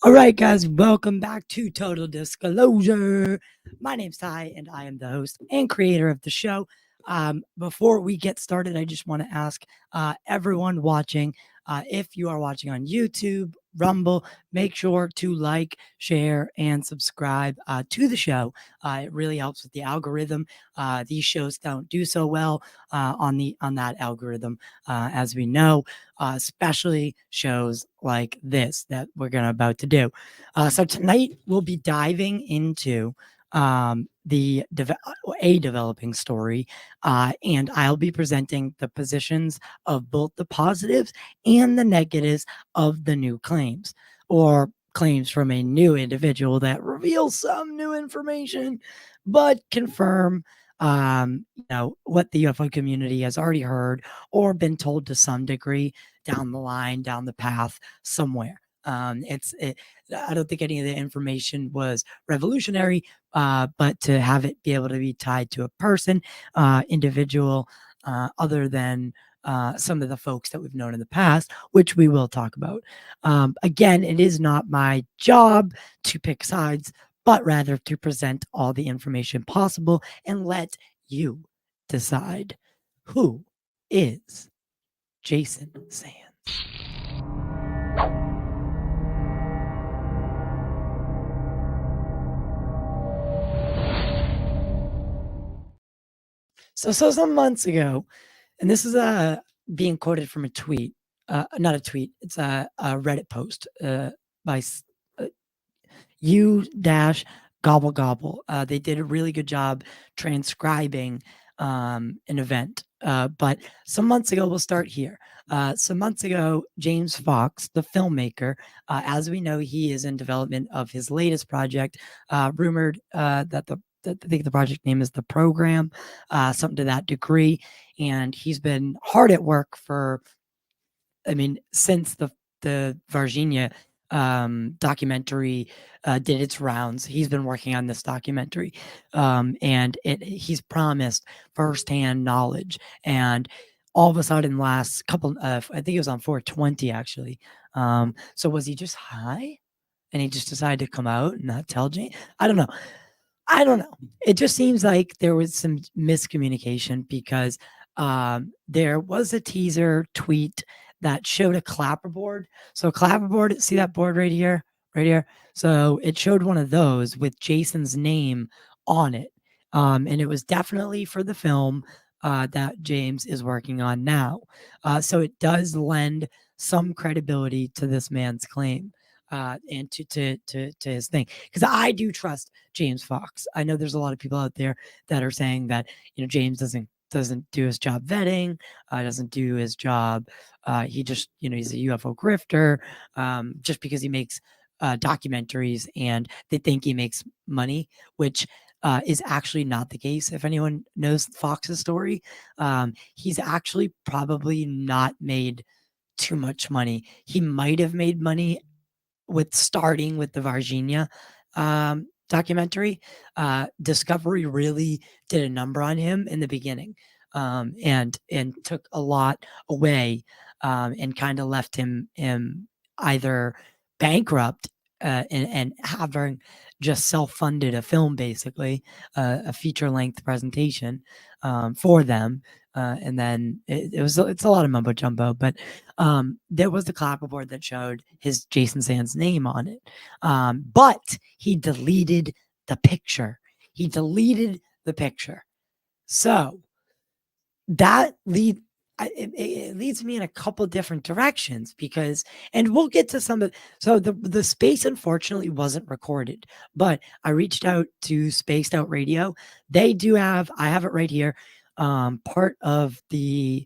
All right, guys, welcome back to Total Disclosure. My name's Ty, and I am the host and creator of the show. Before we get started, I just want to ask everyone watching, if you are watching on YouTube, Rumble, make sure to like, share, and subscribe to the show. It really helps with the algorithm. These shows don't do so well on that algorithm, as we know, especially shows like this that we're about to do. So tonight we'll be diving into a developing story, and I'll be presenting the positions of both the positives and the negatives of the new claims, or claims from a new individual that reveals some new information but confirm what the UFO community has already heard or been told to some degree down the line, down the path somewhere. I don't think any of the information was revolutionary, but to have it be able to be tied to a person, individual, other than some of the folks that we've known in the past, which we will talk about. Again, it is not my job to pick sides, but rather to present all the information possible and let you decide who is Jason Sands. So some months ago, and this is being quoted from a tweet, not a tweet, it's a Reddit post by u-gobble gobble. They did a really good job transcribing an event. But some months ago, we'll start here. Some months ago, James Fox, the filmmaker, as we know, he is in development of his latest project, rumored that I think the project name is The Program, something to that degree. And he's been hard at work since the Virginia documentary did its rounds. He's been working on this documentary, and he's promised firsthand knowledge. And all of a sudden, last couple, I think it was on 420 actually. So was he just high, and he just decided to come out and not tell Jane? I don't know. It just seems like there was some miscommunication, because there was a teaser tweet that showed a clapperboard. So clapperboard, see that board right here? Right here. So it showed one of those with Jason's name on it. And it was definitely for the film that James is working on now. So it does lend some credibility to this man's claim. And to his thing, because I do trust James Fox. I know there's a lot of people out there that are saying that James doesn't do his job vetting, doesn't do his job. He just he's a UFO grifter, just because he makes documentaries and they think he makes money, which is actually not the case. If anyone knows Fox's story, he's actually probably not made too much money. He might have made money with starting with the Virginia documentary. Discovery really did a number on him in the beginning, and took a lot away, and kind of left him either bankrupt and having just self-funded a film, basically, a feature-length presentation for them. And then it's a lot of mumbo jumbo, but there was the clapperboard that showed his Jason Sands name on it. But he deleted the picture. He deleted the picture. So that it leads me in a couple different directions, because, and we'll get to some of, so the space unfortunately wasn't recorded, but I reached out to Spaced Out Radio. They do have, I have it right here, part of the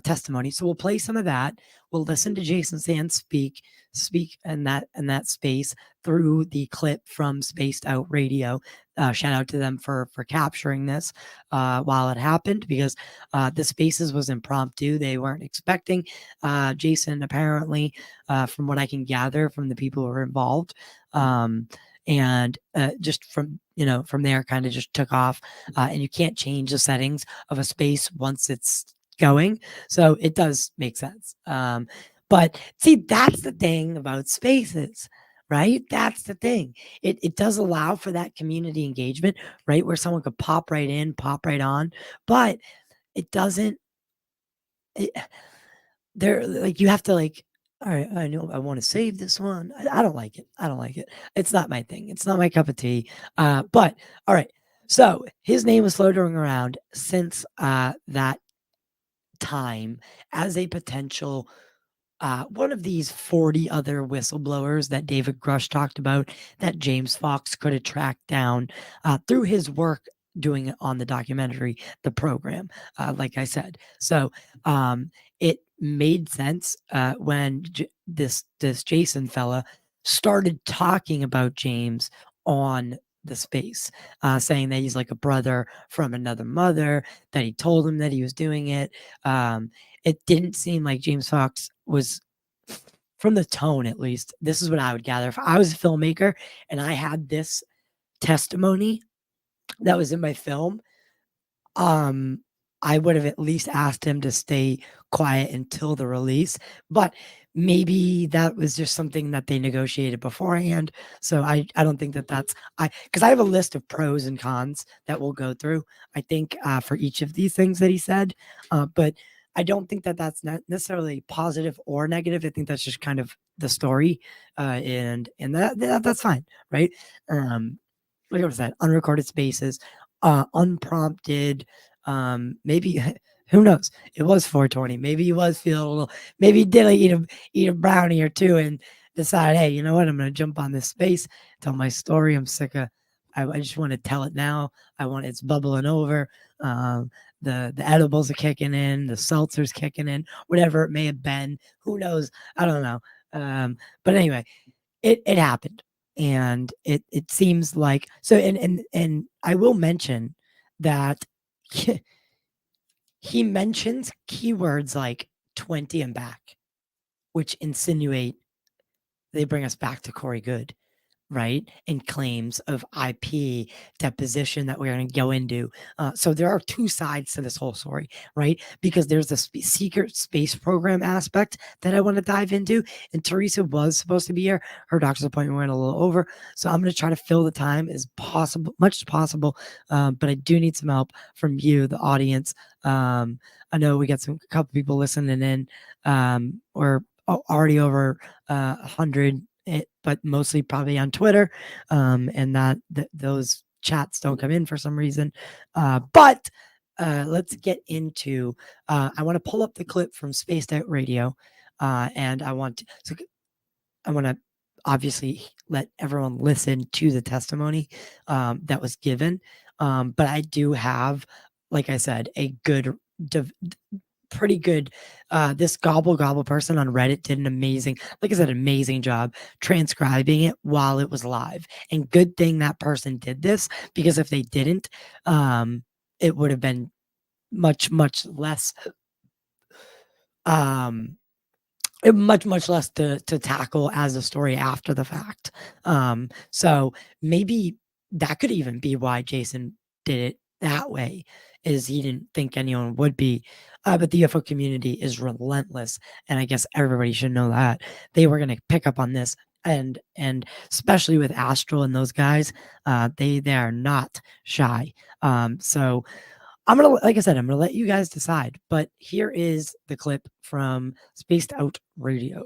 testimony. So we'll play some of that. We'll listen to Jason Sands speak in that space through the clip from Spaced Out Radio. Shout out to them for capturing this while it happened, because the spaces was impromptu. They weren't expecting Jason, apparently, from what I can gather from the people who were involved. And just from there, kind of just took off. And you can't change the settings of a space once it's going, so it does make sense. But see, that's the thing about spaces, right? That's the thing. It does allow for that community engagement, right? Where someone could pop right in, pop right on, but it doesn't, they're like, you have to like, all right, I know I want to save this one. I don't like it. I don't like it. It's not my thing. It's not my cup of tea. But all right. So his name was floating around since that time as a potential one of these 40 other whistleblowers that David Grush talked about that James Fox could have tracked down through his work doing it on the documentary, the program, like I said. So it made sense when this Jason fella started talking about James on the space, saying that he's like a brother from another mother, that he told him that he was doing it. It didn't seem like James Fox was, from the tone at least, this is what I would gather. If I was a filmmaker and I had this testimony that was in my film, I would have at least asked him to stay quiet until the release, but maybe that was just something that they negotiated beforehand. So I don't think that that's, because I have a list of pros and cons that we'll go through, I think, for each of these things that he said. But I don't think that that's not necessarily positive or negative. I think that's just kind of the story, and that's fine, right? Like I said, unrecorded spaces, unprompted. Maybe who knows? It was 420. Maybe he was feeling a little. Maybe he did like eat a brownie or two and decide, hey, you know what? I'm gonna jump on this space, tell my story. I'm sick of. I just want to tell it now. I want it's bubbling over. The edibles are kicking in. The seltzer's kicking in. Whatever it may have been. Who knows? I don't know. But anyway, it happened, and it seems like so. And I will mention that he mentions keywords like 20 and back, which insinuate they bring us back to Corey Good, right? And claims of IP deposition that we're going to go into. So there are two sides to this whole story, right? Because there's the secret space program aspect that I want to dive into. And Teresa was supposed to be here. Her doctor's appointment went a little over. So I'm going to try to fill the time as possible, much as possible. But I do need some help from you, the audience. I know we got a couple people listening in. We're already over 100, but mostly probably on Twitter, and those chats don't come in for some reason. But let's get into. I want to pull up the clip from Spaced Out Radio, and I want to obviously let everyone listen to the testimony that was given. But I do have, like I said, a good. Pretty good. This gobble person on Reddit did an amazing, like I said, amazing job transcribing it while it was live. And good thing that person did this, because if they didn't, it would have been much less much less to tackle as a story after the fact. So maybe that could even be why Jason did it that way, is he didn't think anyone would be. But the UFO community is relentless, and I guess everybody should know that. They were going to pick up on this and especially with Astral and those guys, they are not shy. So I'm gonna, like I said, I'm gonna let you guys decide. But here is the clip from Spaced Out Radio.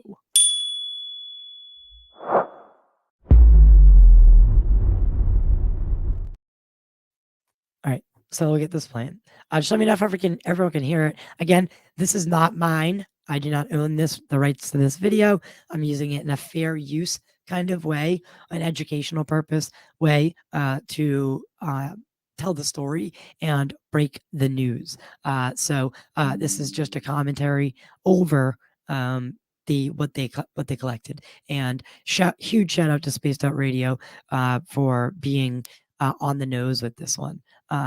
All right, so we'll get this playing. Just let me know if everyone can hear it. Again, this is not mine. I do not own the rights to this video. I'm using it in a fair use kind of way, an educational purpose way, to tell the story and break the news. So this is just a commentary over what they collected. And huge shout out to Spaced Out Radio for being on the nose with this one.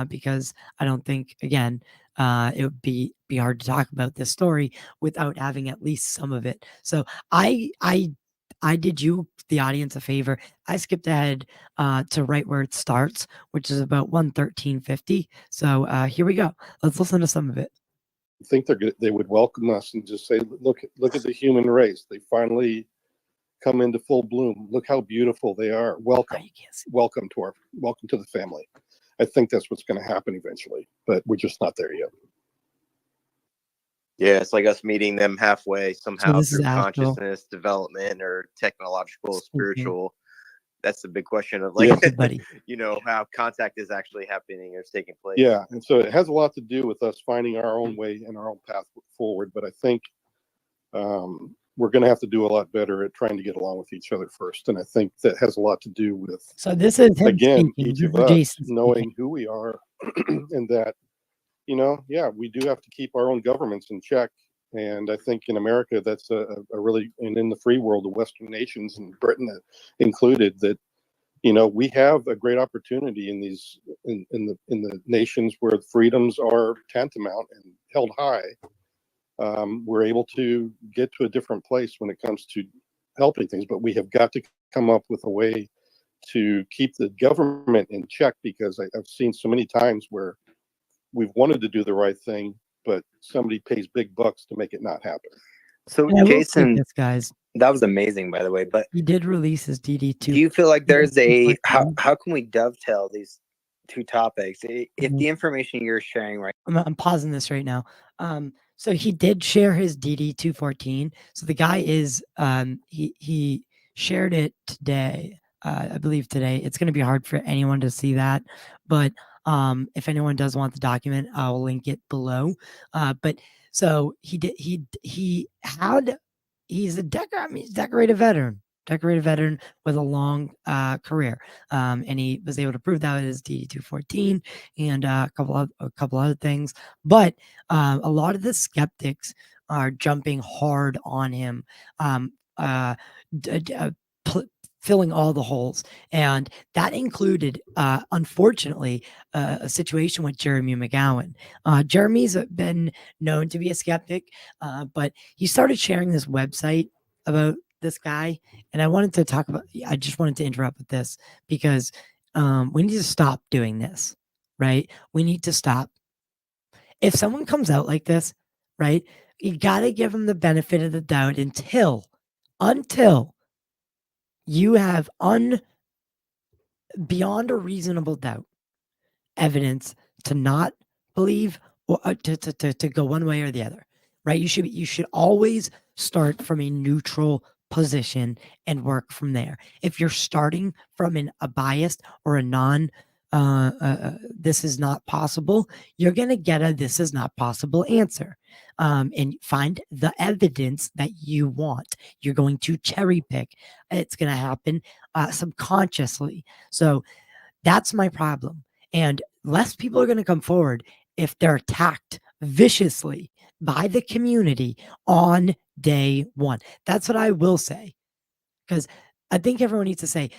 Because I don't think, again, it would be hard to talk about this story without having at least some of it. So I did you, the audience, a favor. I skipped ahead to right where it starts, which is about 113.50. So here we go. Let's listen to some of it. I think they would welcome us and just say, look at the human race. They finally come into full bloom. Look how beautiful they are. Welcome to the family. I think that's what's going to happen eventually, but we're just not there yet. Yeah, it's like us meeting them halfway somehow through consciousness development or technological, spiritual. That's the big question of like, how contact is actually happening or is taking place. Yeah, and so it has a lot to do with us finding our own way and our own path forward. But I think we're going to have to do a lot better at trying to get along with each other first. And I think that has a lot to do with, so this is him again, speaking. each of us knowing who we are and that, we do have to keep our own governments in check. And I think in America, that's a really, and in the free world, the Western nations and Britain included, that, we have a great opportunity in these, in the nations where freedoms are tantamount and held high. We're able to get to a different place when it comes to helping things, but we have got to come up with a way to keep the government in check, because I've seen so many times where we've wanted to do the right thing, but somebody pays big bucks to make it not happen. So Jason, guys, that was amazing, by the way, but he did release his DD2. Do you feel like there's how can we dovetail these two topics? If the information you're sharing I'm pausing this right now. So he did share his DD214. So the guy is he shared it today. I believe today. It's going to be hard for anyone to see that, but if anyone does want the document, I'll link it below. But so he's a decorated veteran with a long career, and he was able to prove that with his DD214 and a couple other things. But a lot of the skeptics are jumping hard on him, filling all the holes, and that included, unfortunately, a situation with Jeremy McGowan. Jeremy's been known to be a skeptic, but he started sharing this website about this guy, and I just wanted to interrupt with this because we need to stop doing this, right? We need to stop. If someone comes out like this, right, you got to give them the benefit of the doubt until you have beyond a reasonable doubt evidence to not believe or to go one way or the other, right? You should always start from a neutral position and work from there. If you're starting from a biased or a non this is not possible, you're going to get a this is not possible answer, and find the evidence that you want. You're going to cherry pick. It's going to happen subconsciously. So that's my problem. And less people are going to come forward if they're attacked viciously by the community on day one. That's what I will say. Because I think everyone needs to say,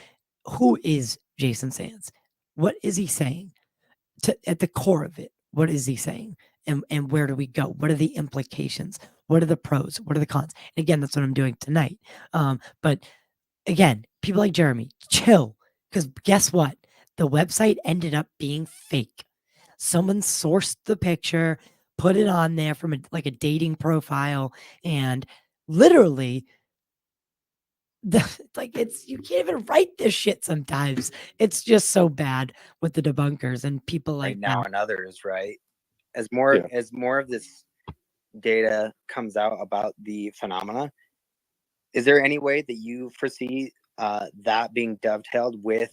who is Jason Sands? What is he saying? At the core of it, what is he saying? And where do we go? What are the implications? What are the pros? What are the cons? And again, that's what I'm doing tonight. But again, people like Jeremy, chill. Because guess what? The website ended up being fake. Someone sourced the picture, put it on there from a dating profile, and literally like you can't even write this shit sometimes. It's just so bad with the debunkers and people like right now that. and others, right? As more of this data comes out about the phenomena, is there any way that you foresee that being dovetailed with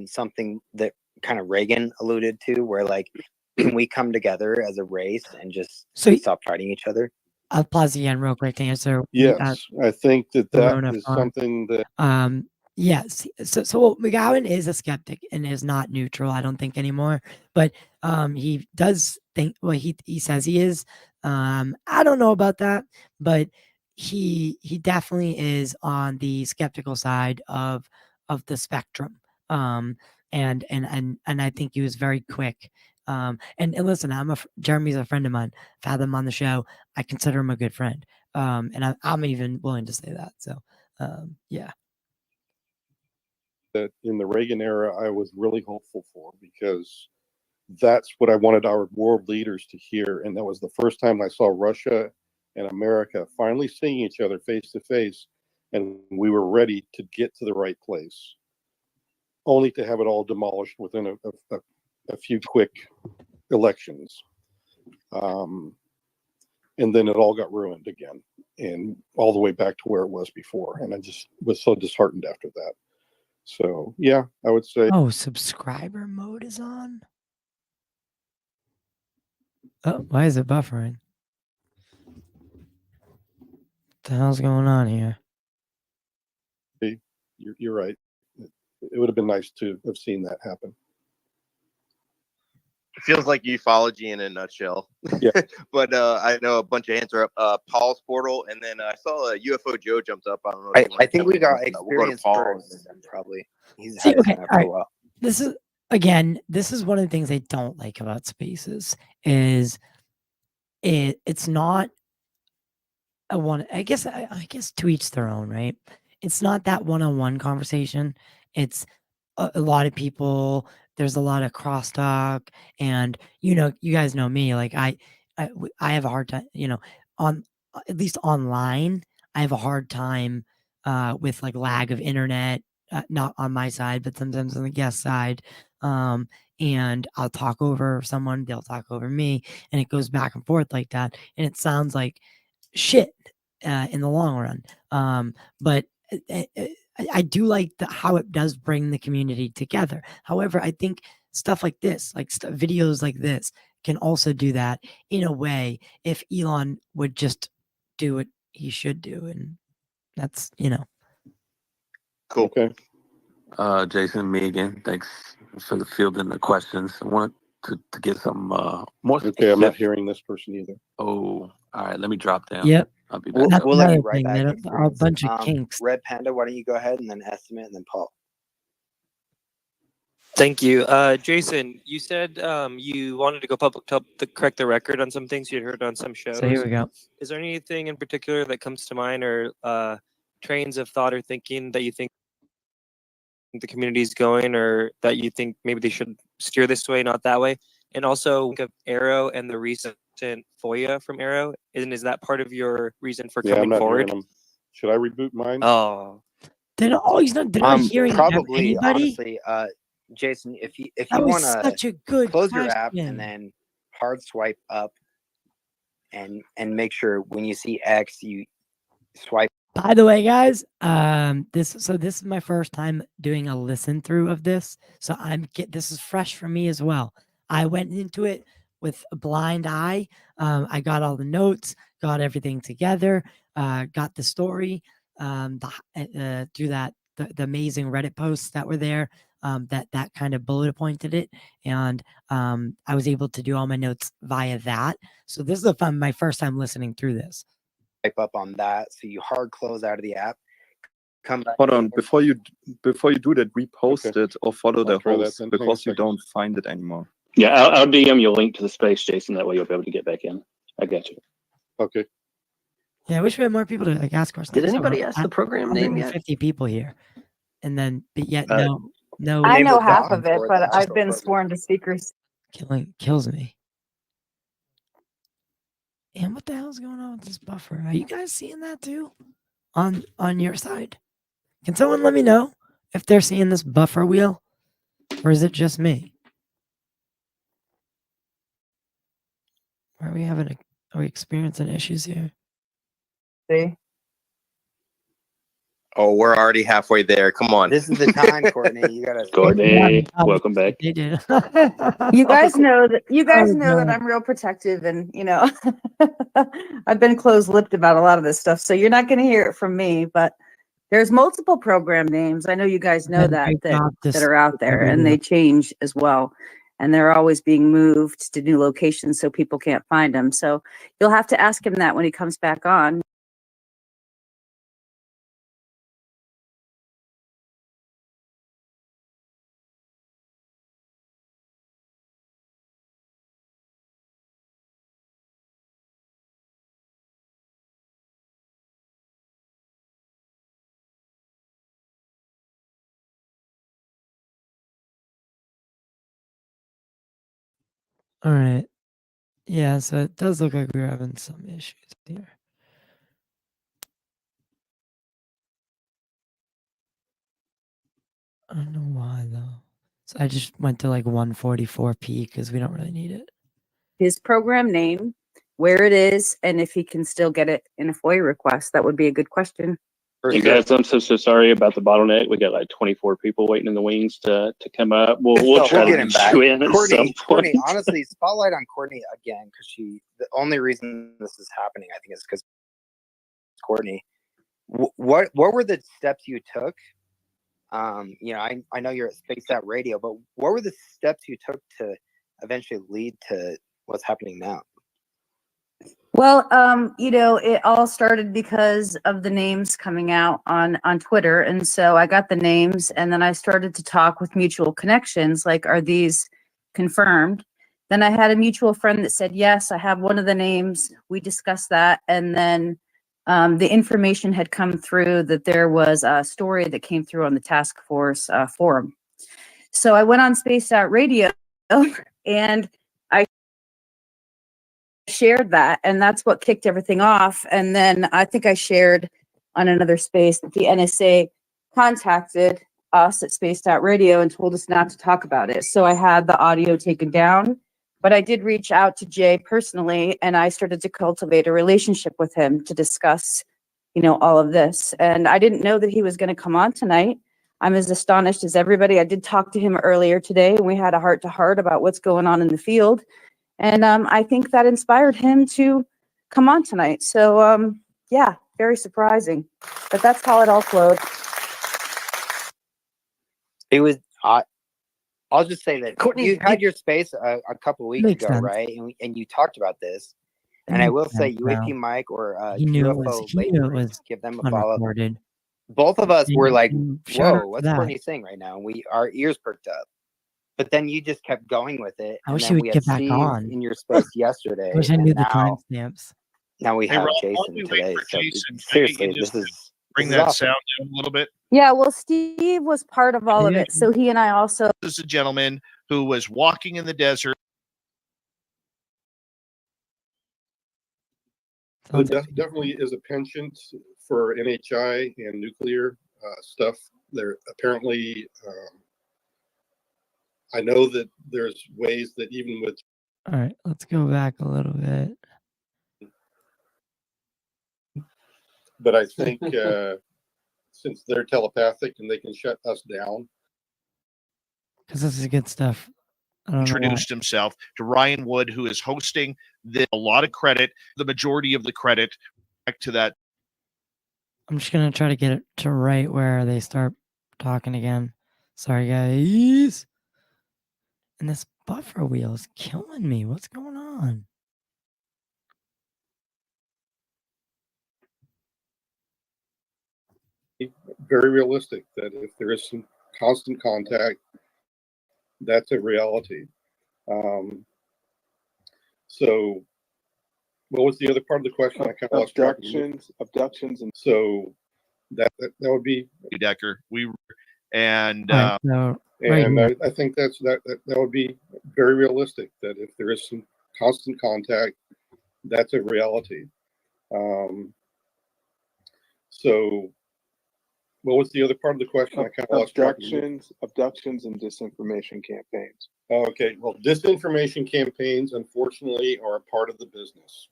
something that kind of Reagan alluded to, where like, can we come together as a race and just stop fighting each other? I'll pause again real quick to answer. Yes, I think that is something that. Yes. So McGowan is a skeptic and is not neutral, I don't think anymore. But he does think, well, he says he is. I don't know about that, but he definitely is on the skeptical side of the spectrum. And I think he was very quick. And listen, Jeremy's a friend of mine. I've had him on the show. I consider him a good friend. And I'm even willing to say that. So yeah. That in the Reagan era, I was really hopeful for, because that's what I wanted our world leaders to hear. And that was the first time I saw Russia and America finally seeing each other face to face. And we were ready to get to the right place, only to have it all demolished within a few quick elections. And then it all got ruined again, and all the way back to where it was before. And I just was so disheartened after that. So yeah, I would say. Oh, subscriber mode is on. Oh, why is it buffering? What the hell's going on here? You're right. It would have been nice to have seen that happen. It feels like ufology in a nutshell. Yeah. But I know a bunch of hands are up. Paul's portal, and then I saw a UFO Joe jumped up. I don't know. I think we got experience first, probably. He's had okay, for a while. This is one of the things I don't like about spaces is it's not a one. I guess to each their own, right? It's not that one-on-one conversation. It's a lot of people. There's a lot of crosstalk, and you guys know me. Like I have a hard time. On at least online, I have a hard time with like lag of internet. Not on my side, but sometimes on the guest side. And I'll talk over someone, they'll talk over me, and it goes back and forth like that. And it sounds like shit in the long run. But I do like how it does bring the community together. However, I think stuff like this, like videos like this, can also do that in a way if Elon would just do what he should do. And that's, Cool. Okay. Jason, me again. Thanks for the fielding the questions. I want to get some more. Okay, I'm not hearing this person either. Oh, all right. Let me drop down. Yep. I'll be back. We'll let you right back. A bunch of kinks. Red Panda, why don't you go ahead and then estimate, and then Paul. Thank you. Jason, you said you wanted to go public to correct the record on some things you'd heard on some shows. So here we go. Is there anything in particular that comes to mind, or trains of thought or thinking that you think the community is going, or that you think maybe they should steer this way, not that way? And also think of Arrow and the recent FOIA from Arrow. Is that part of your reason for coming forward? Should I reboot mine? Oh. They're not hearing probably, anybody? honestly, Jason, if you That want such a good close question. your app and then hard swipe up and make sure when you see X, you swipe. By the way, guys, this is my first time doing a listen through of this, so this is fresh for me as well. I went into it with a blind eye. I got all the notes, got everything together, got the story through the amazing Reddit posts that were there. That kind of bullet pointed it, and I was able to do all my notes via that. So this is my first time listening through this. Type up on that, so you hard close out of the app. Come back. Hold on, before you do that, repost it or follow the host, because you don't find it anymore. Yeah, I'll DM you a link to the space, Jason. That way you'll be able to get back in. I got you. Okay. Yeah, I wish we had more people to ask questions. Did anybody ask the program name yet? 50 people here, and then but yet no. I know half of it, but I've been sworn to secrecy. Kills me. And what the hell's going on with this buffer? Are you guys seeing that too? on your side? Can someone let me know if they're seeing this buffer wheel, or is it just me? Are we experiencing issues here? See? Oh, we're already halfway there. Come on. This is the time, Courtney. You gotta. Courtney, welcome back. They did. You guys know that God. I'm real protective, and I've been closed-lipped about a lot of this stuff, so you're not going to hear it from me. But there's multiple program names. I know you guys know that are out there, and they change as well, and they're always being moved to new locations so people can't find them. So you'll have to ask him that when he comes back on. All right. Yeah, so it does look like we're having some issues here. I don't know why though. So I just went to like 144p because we don't really need it. His program name, where it is, and if he can still get it in a FOIA request. That would be a good question. Hey guys, I'm so sorry about the bottleneck. We got like 24 people waiting in the wings to come up. We'll try to get you in at some point. Courtney, honestly, spotlight on Courtney again, because the only reason this is happening, I think, is because Courtney. What were the steps you took? I know you're at Space Out Radio, but what were the steps you took to eventually lead to what's happening now? Well, it all started because of the names coming out on Twitter. And so I got the names, and then I started to talk with mutual connections, like, are these confirmed? Then I had a mutual friend that said, yes, I have one of the names. We discussed that. And then the information had come through that there was a story that came through on the task force forum. So I went on Spaced Out Radio and I shared that, and that's what kicked everything off. And then I think I shared on another space that the NSA contacted us at Spaced Out Radio and told us not to talk about it. So I had the audio taken down, but I did reach out to Jay personally, and I started to cultivate a relationship with him to discuss, all of this. And I didn't know that he was going to come on tonight. I'm as astonished as everybody. I did talk to him earlier today, and we had a heart-to-heart about what's going on in the field. And I think that inspired him to come on tonight. So, yeah, very surprising. But that's how it all flowed. It was, I'll just say that Courtney, you had your space a couple weeks ago, right? And you talked about this. And I will say, UAP Mike or UFO, give them a follow. Both of us were like, whoa, what's Courtney saying right now? And our ears perked up. But then you just kept going with it. I wish you would get back on in your space yesterday. I wish I knew the timestamps. Now we have Jason today. So seriously, this is bring that awesome sound down a little bit. Yeah, well, Steve was part of all of it. So he and I also. This is a gentleman who was walking in the desert. There definitely is a penchant for NHI and nuclear stuff. There apparently. I know that there's ways that even with. All right, let's go back a little bit. But I think since they're telepathic and they can shut us down. Because this is good stuff. Introduced himself to Ryan Wood, who is hosting a lot of credit, the majority of the credit back to that. I'm just going to try to get it to right where they start talking again. Sorry, guys. And this buffer wheel is killing me. What's going on? Very realistic that if there is some constant contact, that's a reality. So what was the other part of the question? I kind of lost track. Abductions. And so that would be Decker. I think that would be very realistic that if there is some constant contact, that's a reality. So what was the other part of the question? I kind of lost track of it. Abductions and disinformation campaigns. Okay, well, disinformation campaigns, unfortunately, are a part of the business.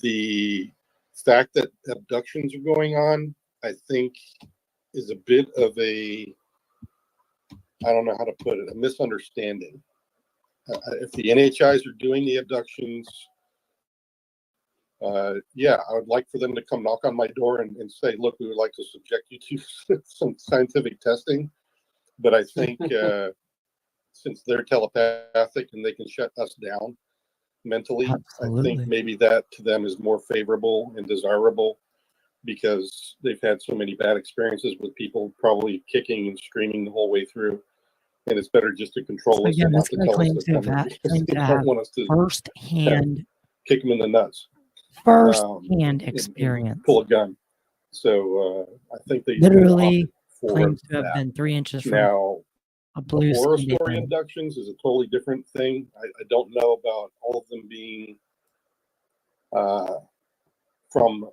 The fact that abductions are going on, I think, is a bit of a, I don't know how to put it, a misunderstanding. If the NHIs are doing the abductions, yeah, I would like for them to come knock on my door and say, look, we would like to subject you to some scientific testing. But I think since they're telepathic and they can shut us down mentally, Absolutely. I think maybe that to them is more favorable and desirable because they've had so many bad experiences with people probably kicking and screaming the whole way through. And it's better just to control us and not to tell us to come in because they don't want us to first-hand kick them in the nuts. First-hand experience. And pull a gun. So I think they literally claims to have been 3 inches from now. A blue horror story abductions is a totally different thing. I don't know about all of them being from,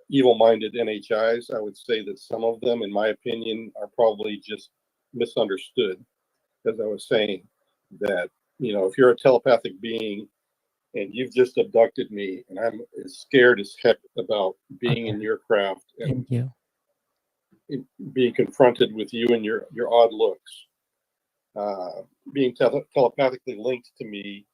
evil-minded NHIs. I would say that some of them, in my opinion, are probably just misunderstood. As I was saying, that, if you're a telepathic being and you've just abducted me and I'm as scared as heck about being in your craft and being confronted with you and your odd looks, being telepathically linked to me,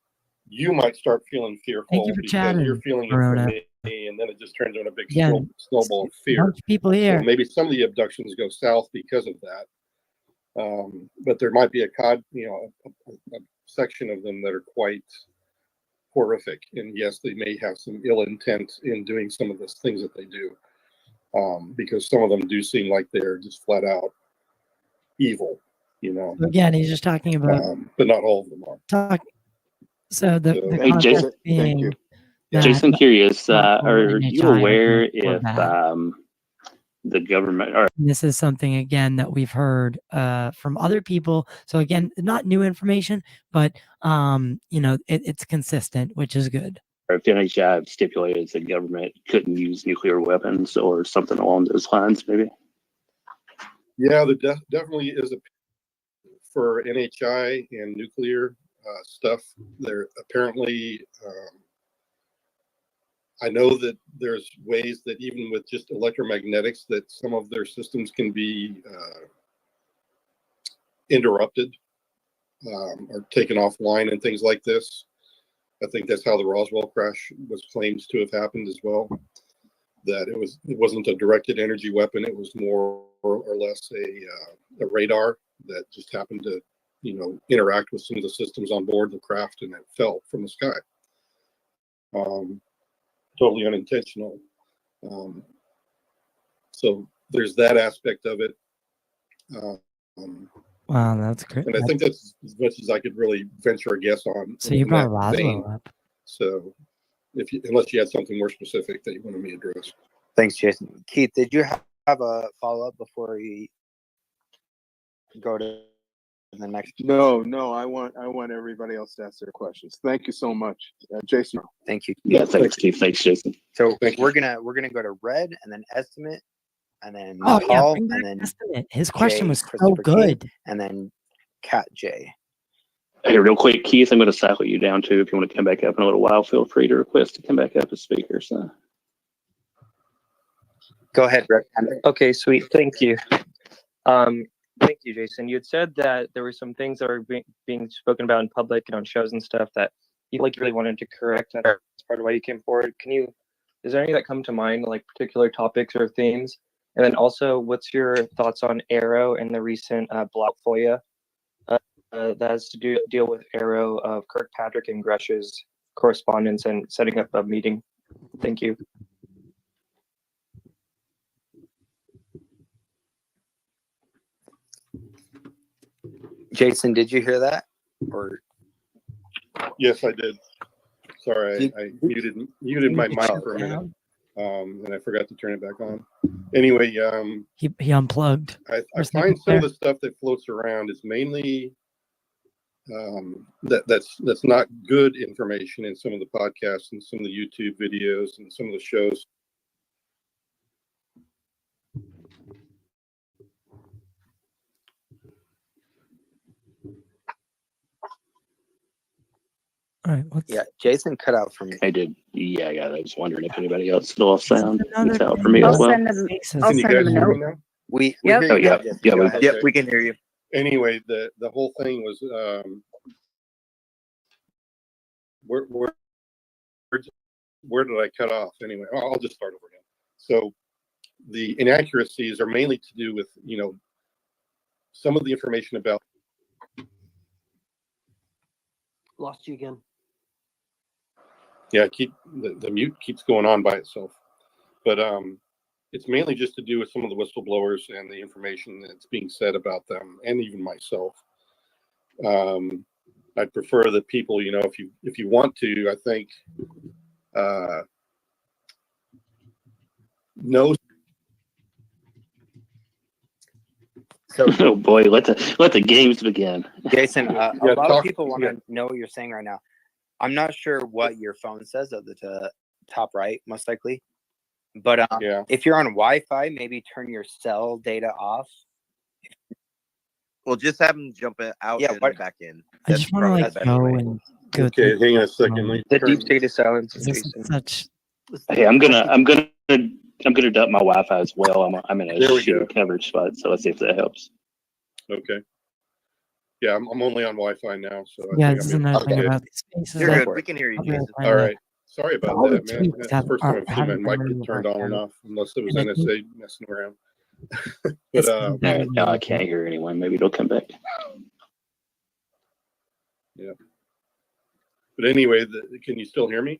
you might start feeling fearful because you're feeling it from me, and then it just turns into a big snowball of fear. People here. So maybe some of the abductions go south because of that, but there might be a section of them that are quite horrific, and yes, they may have some ill intent in doing some of the things that they do, because some of them do seem like they're just flat out evil. Again, he's just talking about, but not all of them are. Hey, Jason, thank you. Jason, curious, are you aware if the government or this is something again that we've heard from other people? So again, not new information, but it's consistent, which is good. Or if NHI stipulated the government couldn't use nuclear weapons or something along those lines, maybe? Yeah, there definitely is for NHI and nuclear stuff. There apparently, I know that there's ways that even with just electromagnetics, that some of their systems can be interrupted or taken offline and things like this. I think that's how the Roswell crash was claimed to have happened as well. That it wasn't a directed energy weapon; it was more or less a radar that just happened to, interact with some of the systems on board the craft, and it fell from the sky. Totally unintentional. So there's that aspect of it. Wow, that's great. And I think that's as much as I could really venture a guess on. So you brought Roswell up. So unless you had something more specific that you wanted me to address. Thanks, Jason. Keith, did you have a follow-up before we go to the next? No, I want everybody else to ask their questions. Thank you so much, Jason. Thank you. Yeah, thanks, Keith. Thanks, Jason. So we're gonna go to Red and then Estimate and then Paul and then Estimate. His question Jay, was so good. King, and then Cat J. Hey, real quick, Keith, I'm going to cycle you down too. If you want to come back up in a little while, feel free to request to come back up as speaker. So. Go ahead, Rick. Okay, sweet. Thank you. Thank you, Jason. You had said that there were some things that were being spoken about in public and on shows and stuff that you really wanted to correct. That's part of why you came forward. Is there any that come to mind, like particular topics or themes? And then also, what's your thoughts on Arrow and the recent block FOIA that has to deal with Arrow of Kirkpatrick and Gresh's correspondence and setting up a meeting? Thank you. Jason, did you hear that? Or yes, I did. Sorry, I muted my mic for a minute, and I forgot to turn it back on. Anyway, he unplugged. I find some of the stuff that floats around is mainly that's not good information in some of the podcasts and some of the YouTube videos and some of the shows. All right. Yeah, Jason cut out for me. I did. Yeah, I was wondering if anybody else lost sound. another It's out thing for me I'll as well. send him. I'll Can you send guys him a hear me note. now? We Yep. hear you yeah, now, Jason. yeah, Go we- ahead. Yep, we can hear you. Anyway, the whole thing was where did I cut off? Anyway, I'll just start over again. So the inaccuracies are mainly to do with some of the information about. Lost you again. Yeah, the mute keeps going on by itself, but it's mainly just to do with some of the whistleblowers and the information that's being said about them, and even myself. I'd prefer that people, if you want to, I think, know. So, oh boy, let the games begin. Jason, a lot of people want to know what you're saying right now. I'm not sure what your phone says at the top right, most likely. But if you're on Wi-Fi, maybe turn your cell data off. Well, just have them jump out and back in. I just want to go and go. Okay, hang on a second. The deep state of silence, Jason. Hey, I'm gonna dump my Wi-Fi as well. I'm in a shitty coverage spot, so let's see if that helps. Okay. Yeah, I'm only on Wi-Fi now, so yeah, this is another thing about these spaces. You're good. We can hear you, Jason. All right. Sorry about that, man. That's the first time I've seen my mic get turned on and off, unless it was NSA messing around. But no, I can't hear anyone. Maybe it'll come back. Yeah. But anyway, can you still hear me?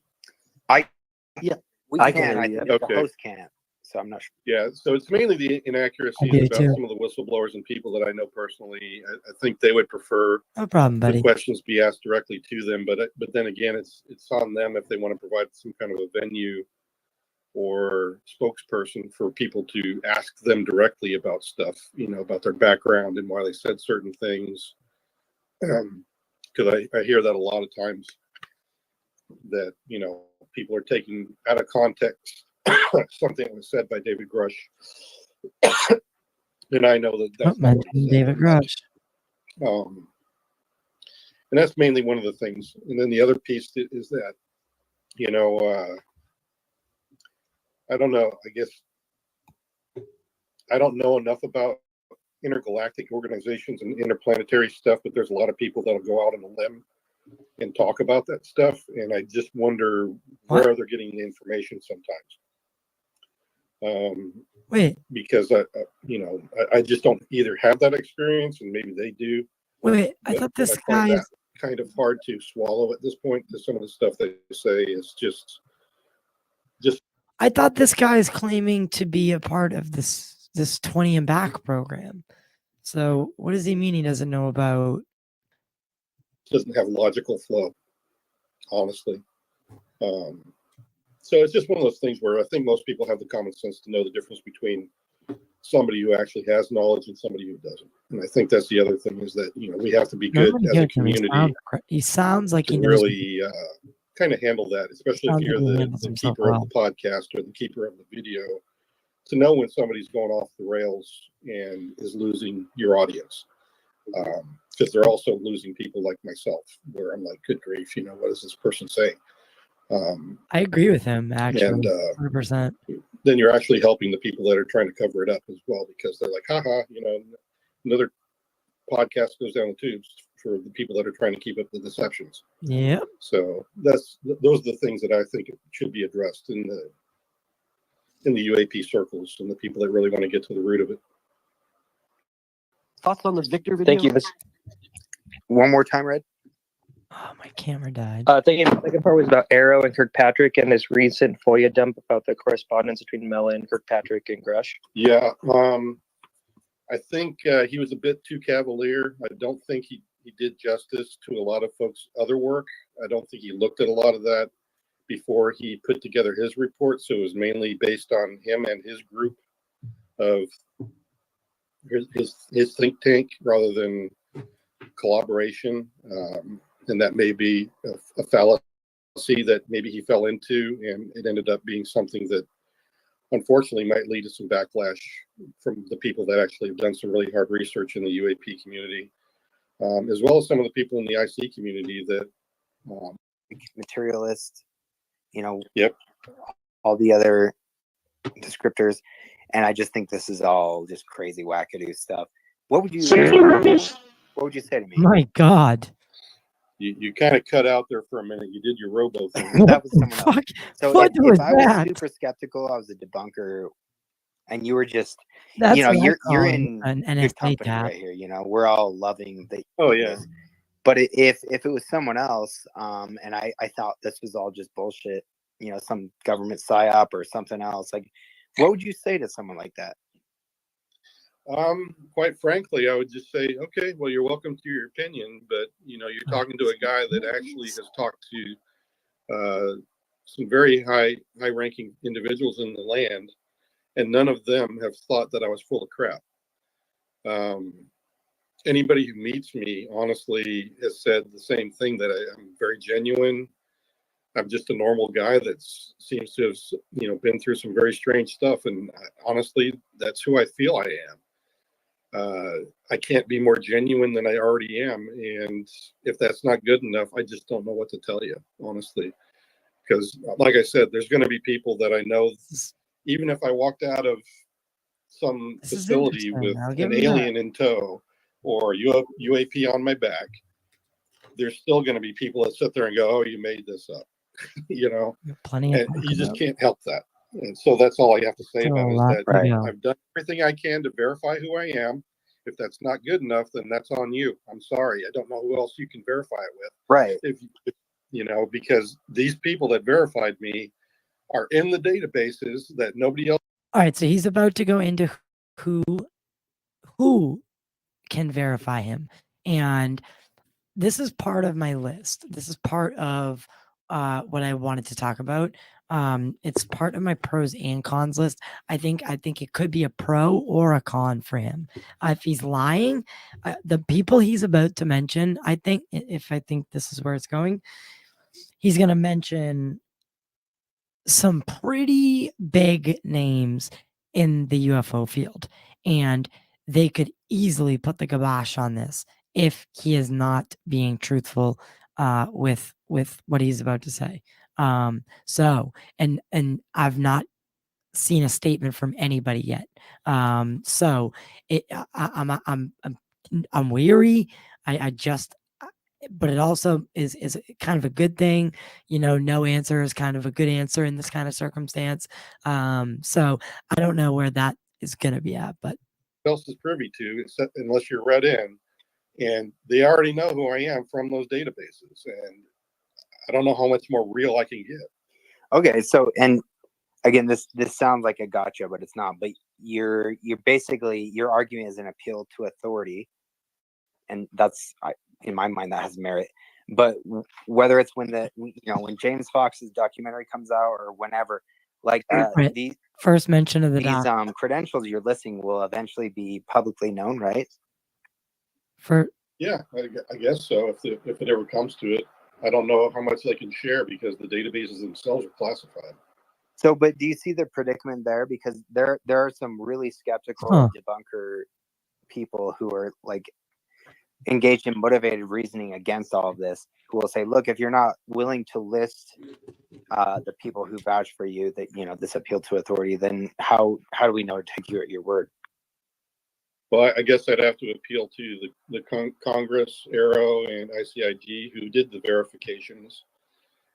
We can. I think the host can't. So I'm not sure. Yeah, so it's mainly the inaccuracies about some of the whistleblowers and people that I know personally. I think they would prefer no problem, buddy. The questions be asked directly to them, but then again, it's on them if they want to provide some kind of a venue or spokesperson for people to ask them directly about stuff, about their background and why they said certain things. Because I hear that a lot of times that people are taking out of context something that was said by David Grush, and I know that's not what he said. David Grush. And that's mainly one of the things. And then the other piece is that, I don't know. I guess I don't know enough about intergalactic organizations and interplanetary stuff, but there's a lot of people that'll go out on a limb and talk about that stuff, and I just wonder where they're getting the information sometimes. Because I just don't either have that experience, and maybe they do. I thought this guy is kind of hard to swallow at this point, because some of the stuff they say is just. I thought this guy is claiming to be a part of this 20 and back program. So what does he mean he doesn't know about? Doesn't have logical flow, honestly. So it's just one of those things where I think most people have the common sense to know the difference between somebody who actually has knowledge and somebody who doesn't. And I think that's the other thing, is that we have to be good as a community. He sounds like he knows really kind of handle that, especially if you're the keeper of the podcast or the keeper of the video, to know when somebody's going off the rails and is losing your audience. Because they're also losing people like myself, where I'm like, good grief, what is this person saying? I agree with him, actually, and 100%. Then you're actually helping the people that are trying to cover it up as well, because they're like, haha, another podcast goes down the tubes for the people that are trying to keep up the deceptions. Yeah. So those are the things that I think should be addressed in the UAP circles, and the people that really want to get to the root of it. Thoughts on this Victor video? Thank you. One more time, Red. Oh, my camera died. The second part was about Arrow and Kirkpatrick and this recent FOIA dump about the correspondence between Mellon, Kirkpatrick, and Grush. Yeah, I think he was a bit too cavalier. I don't think he did justice to a lot of folks' other work. I don't think he looked at a lot of that before he put together his report. So it was mainly based on him and his group of his think tank rather than collaboration. And that may be a fallacy that maybe he fell into, and it ended up being something that unfortunately might lead to some backlash from the people that actually have done some really hard research in the UAP community, as well as some of the people in the IC community that materialist, you know, yep, all the other descriptors. And I just think this is all just crazy wackadoo stuff. What would you say to me? My God. You kind of cut out there for a minute. You did your robo thing. That was someone else. So what if was I was that? super skeptical, I was a debunker, and you were just, That's you know, you're an in good NSA company tab. right here. You know, we're all loving the. Oh yeah. But if it was someone else, and I thought this was all just bullshit, you know, some government psyop or something else, like, what would you say to someone like that? Quite frankly, I would just say, okay, well, you're welcome to your opinion, but you know, you're talking to a guy that actually has talked to some very high-ranking individuals in the land, and none of them have thought that I was full of crap. Anybody who meets me, honestly, has said the same thing, that I'm very genuine. I'm just a normal guy that seems to have, you know, been through some very strange stuff, and honestly, that's who I feel I am. I can't be more genuine than I already am, and if that's not good enough, I just don't know what to tell you, honestly. Because, like I said, there's going to be people that I know, even if I walked out of some facility with an alien in tow or UAP on my back, there's still going to be people that sit there and go, "Oh, you made this up," you know. Plenty of and you just can't help that. And so that's all I have to say about it, is that I've done everything I can to verify who I am. If that's not good enough, then that's on you. I'm sorry. I don't know who else you can verify it with. Right. If you know, because these people that verified me are in the databases that nobody else. All right. So he's about to go into who can verify him. And this is part of my list. This is part of what I wanted to talk about. It's part of my pros and cons list. I think it could be a pro or a con for him. If he's lying, the people he's about to mention, I think this is where it's going, he's going to mention some pretty big names in the UFO field, and they could easily put the kibosh on this if he is not being truthful with what he's about to say. So, and I've not seen a statement from anybody yet. So I'm weary. I just, but it also is kind of a good thing. You know, no answer is kind of a good answer in this kind of circumstance. So I don't know where that is going to be at, but else is privy to, except unless you're read in, and they already know who I am from those databases, and I don't know how much more real I can get. Okay, so, and again, this sounds like a gotcha, but it's not. But you're basically, your argument is an appeal to authority, and that's, in my mind, that has merit. But whether it's when when James Fox's documentary comes out or whenever, like these first mention of these credentials you're listing will eventually be publicly known, right? Yeah, I guess so. If it ever comes to it, I don't know how much they can share because the databases themselves are classified. So, but do you see the predicament there? Because there are some really skeptical debunker people who are like engaged in motivated reasoning against all of this, who will say, look, if you're not willing to list the people who vouch for you, that, you know, this appeal to authority, then how do we know to take you at your word? Well, I guess I'd have to appeal to the Congress, Aero, and ICIG who did the verifications,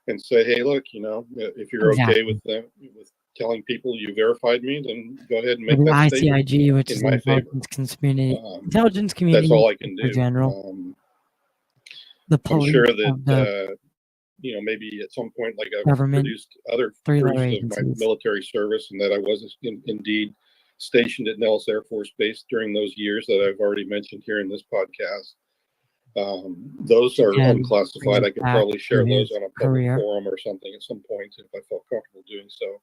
and say, hey, look, you know, if you're okay with them, with telling people you verified me, then go ahead and make the that ICIG, statement which is the intelligence community that's all I can do. In general. The I'm police sure that you know, maybe at some point, like I've produced other proofs of my military service, and that I was indeed stationed at Nellis Air Force Base during those years that I've already mentioned here in this podcast. Those are unclassified. I could probably share those on a public forum or something at some point if I felt comfortable doing so.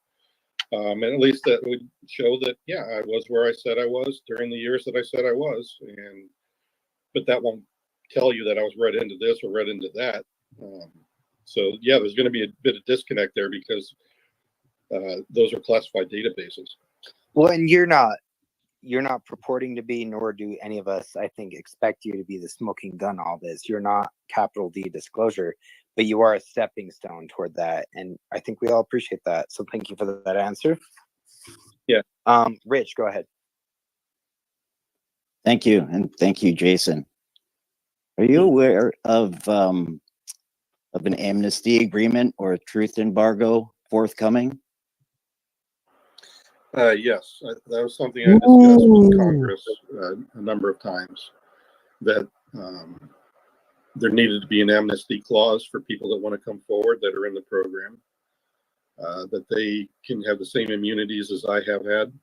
And at least that would show that, yeah, I was where I said I was during the years that I said I was. But that won't tell you that I was read into this or read into that. So yeah, there's going to be a bit of disconnect there because those are classified databases. Well, and you're not purporting to be, nor do any of us, I think, expect you to be the smoking gun all this. You're not capital D disclosure, but you are a stepping stone toward that, and I think we all appreciate that. So thank you for that answer. Yeah. Rich, go ahead. Thank you, and thank you, Jason. Are you aware of an amnesty agreement or a truth embargo forthcoming? Yes, that was something I discussed with Congress a number of times, that there needed to be an amnesty clause for people that want to come forward that are in the program, that they can have the same immunities as I have had.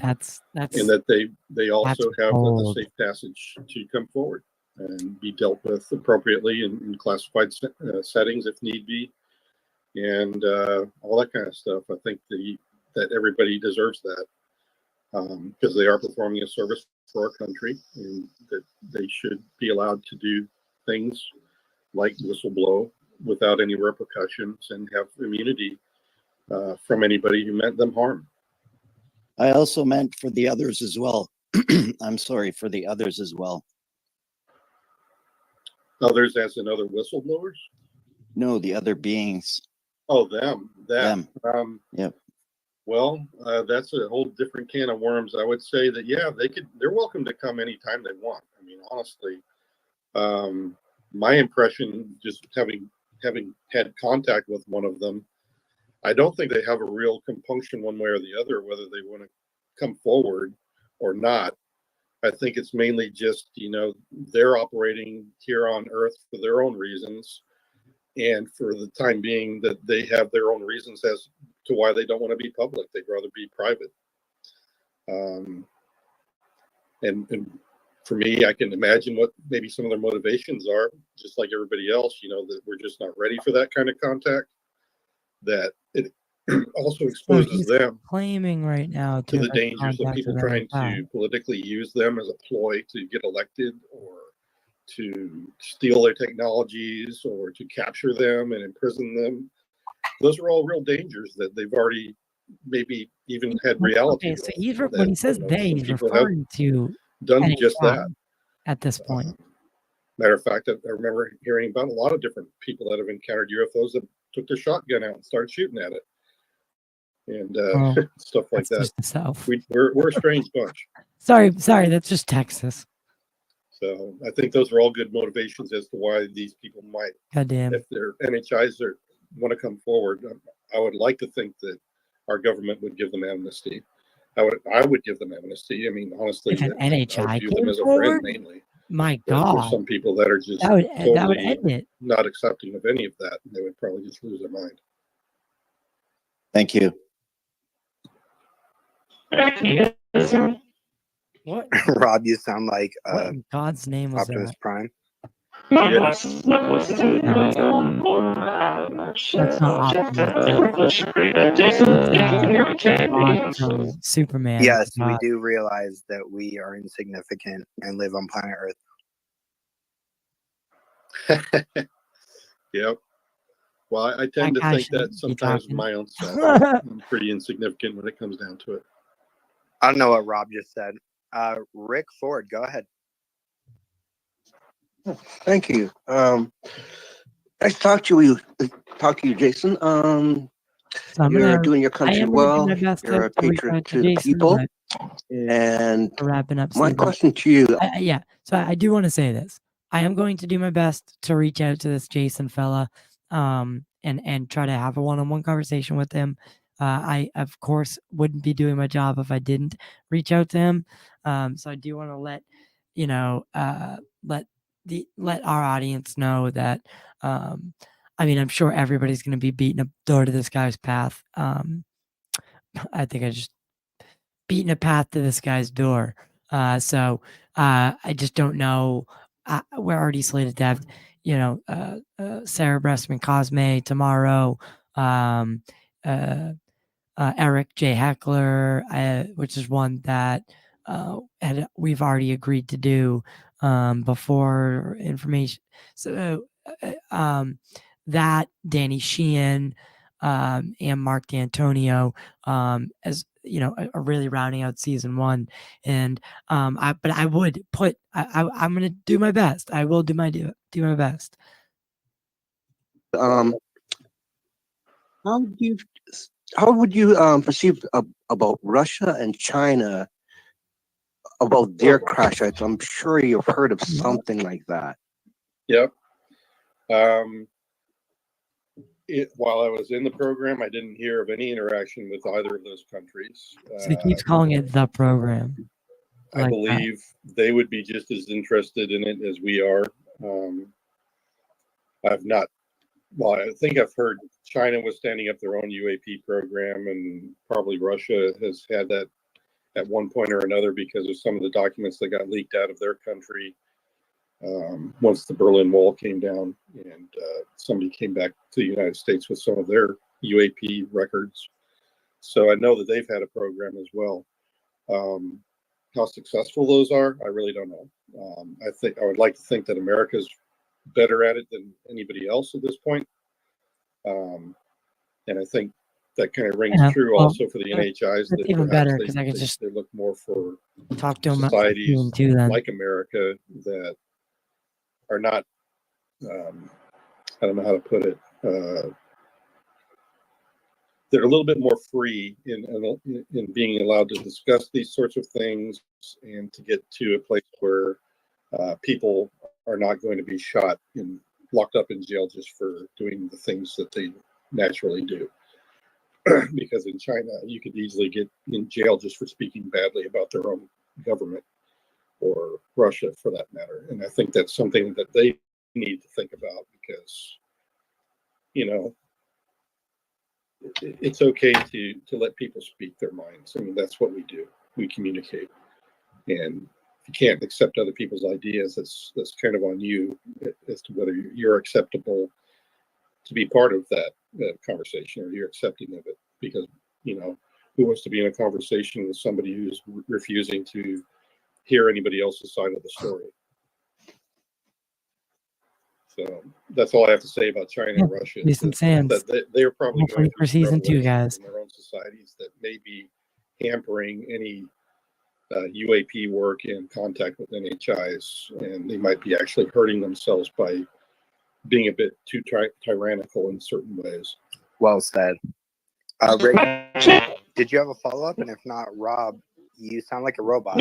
That's and that they also have a safe passage to come forward and be dealt with appropriately in classified settings if need be, and all that kind of stuff. I think that everybody deserves that, because they are performing a service for our country, and that they should be allowed to do things like whistleblow without any repercussions and have immunity from anybody who meant them harm. I also meant for the others as well. I'm sorry, for the others as well. Others as in other whistleblowers? No, the other beings. Oh, them. Them. Yep. Well, that's a whole different can of worms. I would say that, yeah, they're welcome to come anytime they want. I mean, honestly, my impression, just having had contact with one of them, I don't think they have a real compunction one way or the other, whether they want to come forward or not. I think it's mainly just, they're operating here on Earth for their own reasons. And for the time being, that they have their own reasons as to why they don't want to be public. They'd rather be private. And for me, I can imagine what maybe some of their motivations are, just like everybody else, that we're just not ready for that kind of contact. That it also exposes them claiming right now to the dangers of people trying to politically use them as a ploy to get elected, or to steal their technologies, or to capture them and imprison them. Those are all real dangers that they've already maybe even had reality. Okay, so when he says they, he's referring to done NHI just that at this point. Matter of fact, I remember hearing about a lot of different people that have encountered UFOs that took their shotgun out and started shooting at it, and stuff like that. We're a strange bunch. Sorry, that's just Texas. So I think those are all good motivations as to why these people might, goddamn, if they're NHIs or want to come forward. I would like to think that our government would give them amnesty. I would give them amnesty. I mean, honestly, if an NHI I view them as a forward, friend mainly. My But God, there's some people that are just that would totally end it. not accepting of any of that, and they would probably just lose their mind. Thank you. What? Rob, you sound like what in God's name was Optimus that? Prime. That's not Optimus. Superman. Yes, we do realize that we are insignificant and live on planet Earth. Yep. Well, I tend to think that sometimes my own self. I'm pretty insignificant when it comes down to it. I don't know what Rob just said. Rick Ford, go ahead. Thank you. Nice to talk to you, Jason. You're doing your country well. You're a patriot to the people. And wrapping up. My question to you. Yeah. So I do want to say this. I am going to do my best to reach out to this Jason fella, and try to have a one-on-one conversation with him. I of course wouldn't be doing my job if I didn't reach out to him. So I do want to let let our audience know that. I mean, I'm sure everybody's going to be beating a door to this guy's path. I think I just beating a path to this guy's door. So I just don't know. We're already slated to have, Sarah Bressman Cosme tomorrow. Eric J. Heckler, which is one that we've already agreed to do before information. So that Danny Sheehan and Mark D'Antonio, as are really rounding out season 1. And I'm going to do my best. I will do my best how do you, how would you perceive about Russia and China about their crash sites? I'm sure you've heard of something like that. Yep. While I was in the program, I didn't hear of any interaction with either of those countries. So he keeps calling it the program. I believe they would be just as interested in it as we are. I think I've heard China was standing up their own UAP program, and probably Russia has had that at one point or another because of some of the documents that got leaked out of their country once the Berlin Wall came down, and somebody came back to the United States with some of their UAP records. So I know that they've had a program as well. How successful those are, I really don't know. I would like to think that America's better at it than anybody else at this point. And I think that kind of rings true also for the NHIs. That even better because I could just they look more for talk to societies too, like America that are not. I don't know how to put it. They're a little bit more free in being allowed to discuss these sorts of things and to get to a place where people are not going to be shot and locked up in jail just for doing the things that they naturally do. Because in China, you could easily get in jail just for speaking badly about their own government, or Russia for that matter. And I think that's something that they need to think about because, you know, it's okay to let people speak their minds. I mean, that's what we do. We communicate. And if you can't accept other people's ideas, that's kind of on you as to whether you're acceptable to be part of that conversation or you're accepting of it. Because, you know, who wants to be in a conversation with somebody who's refusing to hear anybody else's side of the story? So that's all I have to say about China and Russia. That they're probably going for season 2, guys. In their own societies that may be hampering any UAP work and contact with NHIs, and they might be actually hurting themselves by being a bit too tyrannical in certain ways. Well said. Rick, did you have a follow-up? And if not, Rob, you sound like a robot.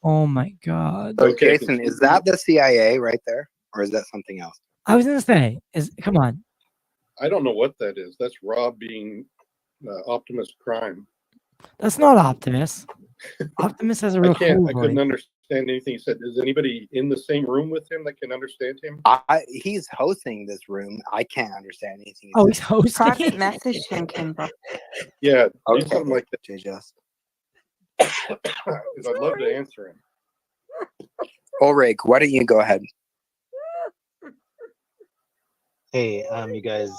Oh my God. So Jason, is that the CIA right there? Or is that something else? I was gonna say, come on. I don't know what that is. That's Rob being Optimus Prime. That's not Optimus. Optimus has a real cool voice. I couldn't understand anything he said. Is anybody in the same room with him that can understand him? He's hosting this room. I can't understand anything. He's hosting. Private message him, Kimber. Yeah, okay. Do something like that. Just. Because I'd love to answer him. Ulrich, why don't you go ahead? Hey, you guys,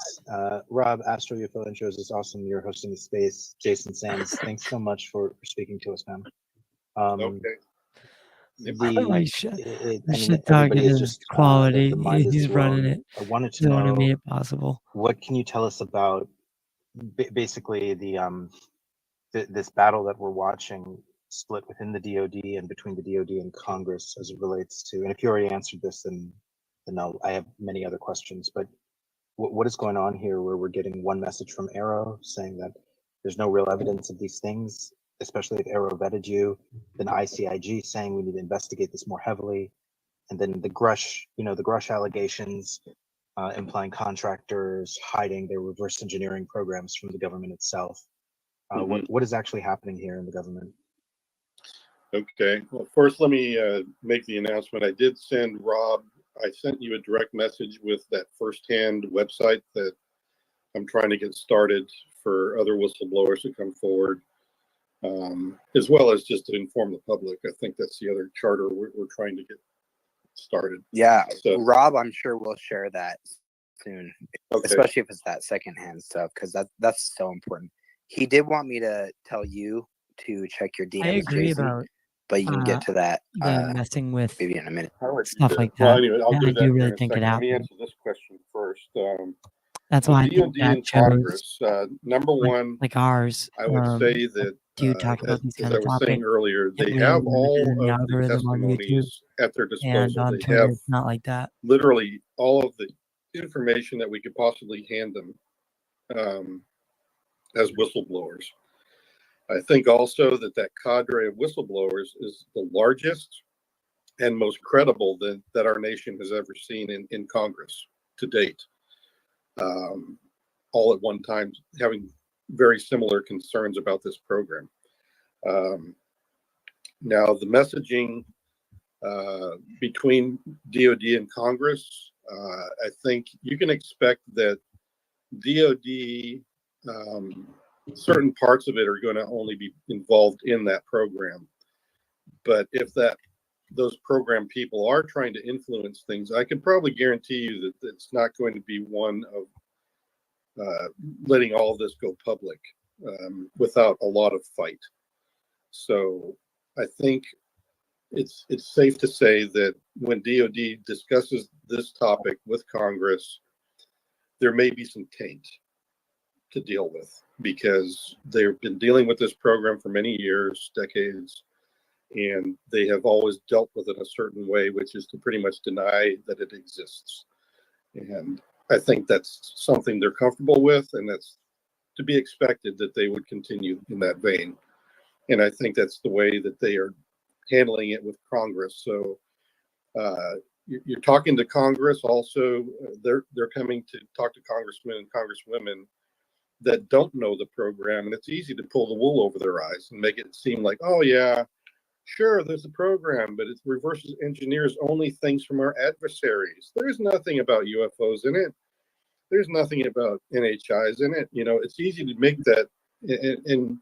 Rob, Astro UFO Intros is awesome. You're hosting the space. Jason Sands, thanks so much for speaking to us, man. Okay. I should talk to his quality. He's running it. I wanted to know what made it possible. What can you tell us about basically this battle that we're watching split within the DoD and between the DoD and Congress as it relates to, and if you already answered this, then I have many other questions, but what is going on here where we're getting one message from Arrow saying that there's no real evidence of these things, especially if Arrow vetted you, then ICIG saying we need to investigate this more heavily, and then the Grush allegations implying contractors hiding their reverse engineering programs from the government itself. What is actually happening here in the government? Okay, well, first let me make the announcement. I did send Rob, I sent you a direct message with that firsthand website that I'm trying to get started for other whistleblowers to come forward, as well as just to inform the public. I think that's the other charter we're trying to get started. Yeah, so Rob, I'm sure we'll share that soon, especially if it's that secondhand stuff, because that's so important. He did want me to tell you to check your DMs. I agree Jason, about, but you can get to that messing with maybe in a minute. Stuff like that. Well, anyway, I'll do I that do really in a think second. it Let me happened. answer this question first. That's why I think DOD that in shows Congress, number one, like ours. I would say that, Do talk about these as kind I of was saying topics. earlier, they Heavily have limited in all the of the algorithm on YouTube testimonies at their and disposal. on They Twitter. have It's not like that. literally all of the information that we could possibly hand them as whistleblowers. I think also that cadre of whistleblowers is the largest and most credible that our nation has ever seen in Congress to date. All at one time having very similar concerns about this program. Now, the messaging between DOD and Congress, I think you can expect that DOD, certain parts of it are going to only be involved in that program. But if those program people are trying to influence things, I can probably guarantee you that it's not going to be one of letting all of this go public without a lot of fight. So I think it's safe to say that when DOD discusses this topic with Congress, there may be some taint to deal with because they've been dealing with this program for many years, decades, and they have always dealt with it a certain way, which is to pretty much deny that it exists. And I think that's something they're comfortable with, and that's to be expected that they would continue in that vein. And I think that's the way that they are handling it with Congress. So you're talking to Congress. Also, they're coming to talk to congressmen and congresswomen that don't know the program, and it's easy to pull the wool over their eyes and make it seem like, oh yeah, sure, there's a program, but it reverse engineers only things from our adversaries. There's nothing about UFOs in it. There's nothing about NHIs in it. You know, it's easy to make that, and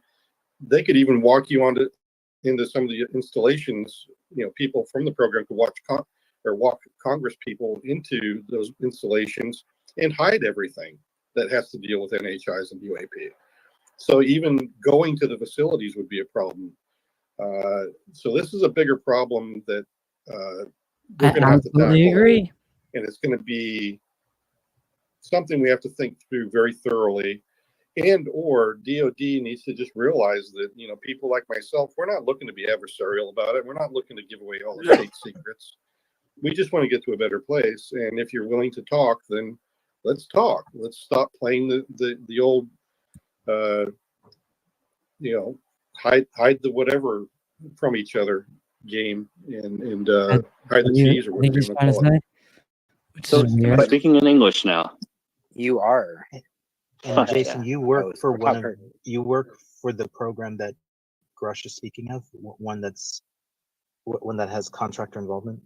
they could even walk you into some of the installations. You know, people from the program could walk Congress people into those installations and hide everything that has to deal with NHIs and UAP. So even going to the facilities would be a problem. So this is a bigger problem that we're going to have to tackle. I agree. And it's going to be something we have to think through very thoroughly. And or DOD needs to just realize that, you know, people like myself, we're not looking to be adversarial about it. We're not looking to give away all the state secrets. We just want to get to a better place. And if you're willing to talk, then let's talk. Let's stop playing the old, you know, hide the whatever from each other game and hide the cheese or whatever you want to call it. So I'm speaking in English now. You are. And Jason, you work for the program that Grush is speaking of, one that has contractor involvement.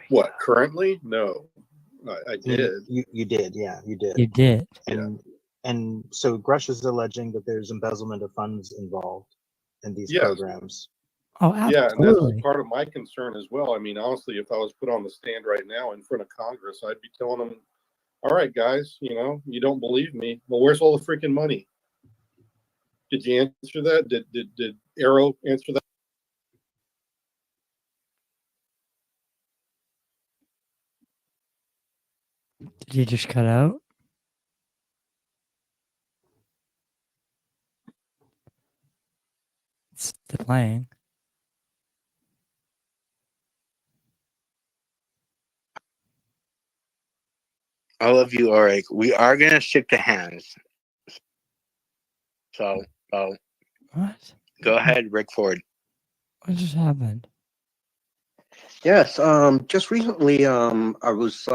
What, currently? No, I did. You did, yeah, you did. You did. And so Grush is alleging that there's embezzlement of funds involved in these programs. Oh, absolutely. Yeah, and that's part of my concern as well. I mean, honestly, if I was put on the stand right now in front of Congress, I'd be telling them, all right, guys, you know, you don't believe me. Well, where's all the freaking money? Did you answer that? Did Arrow answer that? Did you just cut out? It's still playing. All of you are like, we are going to shake the hands. So, what? Go ahead, Rick Ford. What just happened? Yes, just recently, I was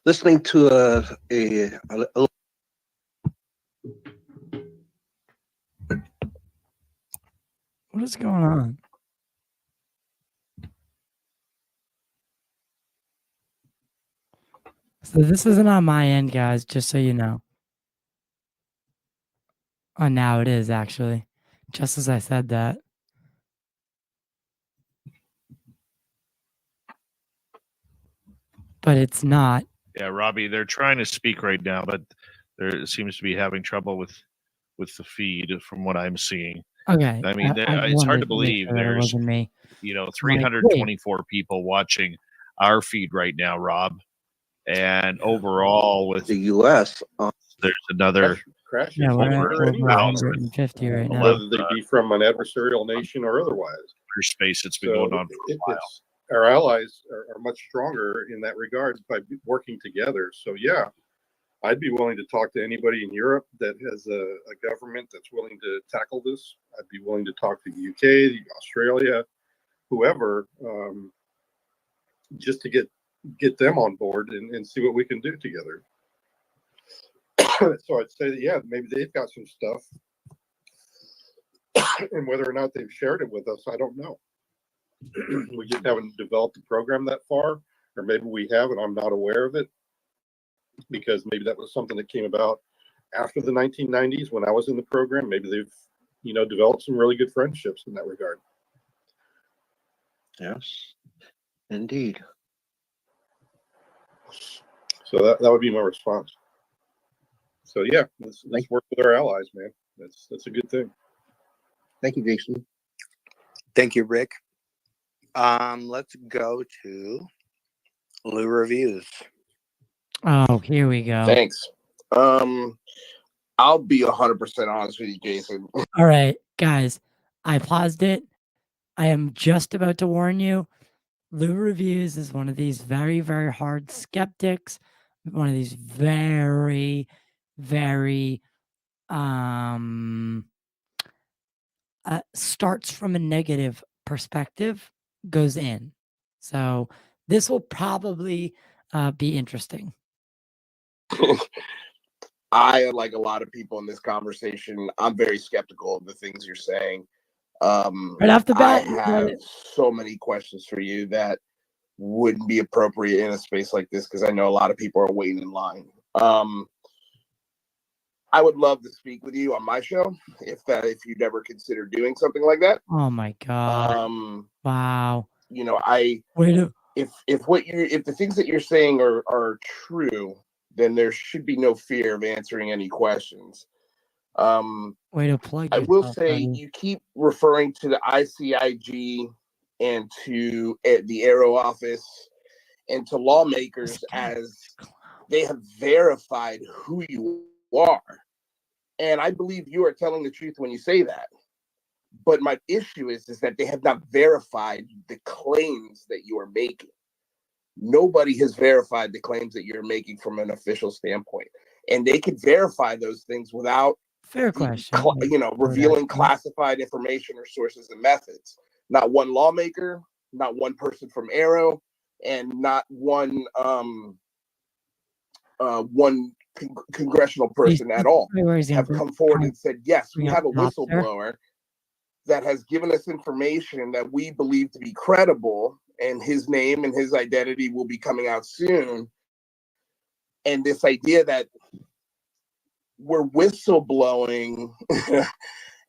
listening to a What is going on? So this isn't on my end, guys, just so you know. Oh, now it is, actually. Just as I said that. But it's not. Yeah, Robbie, they're trying to speak right now, but there seems to be having trouble with the feed from what I'm seeing. Okay. I mean, it's hard to believe sure there's, me. you know, 324 people watching. our feed right now, Rob. And overall, with the U.S., there's another crashes. Yeah, we're at over anywhere, 150 right now. whether they be from an adversarial nation or otherwise. Space that's been going on for a while. Our allies are much stronger in that regard by working together. So yeah, I'd be willing to talk to anybody in Europe that has a government that's willing to tackle this. I'd be willing to talk to the UK, Australia, whoever, just to get them on board and see what we can do together. So I'd say that, yeah, maybe they've got some stuff, and whether or not they've shared it with us, I don't know. We just haven't developed the program that far, or maybe we have and I'm not aware of it, because maybe that was something that came about after the 1990s when I was in the program. Maybe they've, developed some really good friendships in that regard. Yes, indeed. So that would be my response. So yeah, let's work with our allies, man. That's a good thing. Thank you, Jason. Thank you, Rick. Let's go to Lou Reviews. Oh, here we go. Thanks. I'll be 100% honest with you, Jason. All right, guys, I paused it. I am just about to warn you. Lou Reviews is one of these very, very hard skeptics. One of these very, very starts from a negative perspective, goes in. So this will probably be interesting. I, like a lot of people in this conversation, I'm very skeptical of the things you're saying. Right off the bat, I have so many questions for you that wouldn't be appropriate in a space like this, because I know a lot of people are waiting in line. I would love to speak with you on my show if you'd ever consider doing something like that. Oh my God! Wow. If the things that you're saying are true, then there should be no fear of answering any questions. Way to plug. I will say, you keep referring to the ICIG and to the Aero office and to lawmakers as they have verified who you are. And I believe you are telling the truth when you say that. But my issue is that they have not verified the claims that you are making. Nobody has verified the claims that you're making from an official standpoint. And they can verify those things without revealing classified information or sources and methods. Not one lawmaker, not one person from Aero, and not one congressional person at all have come forward and said, yes, we have a whistleblower that has given us information that we believe to be credible, and his name and his identity will be coming out soon. And this idea that we're whistleblowing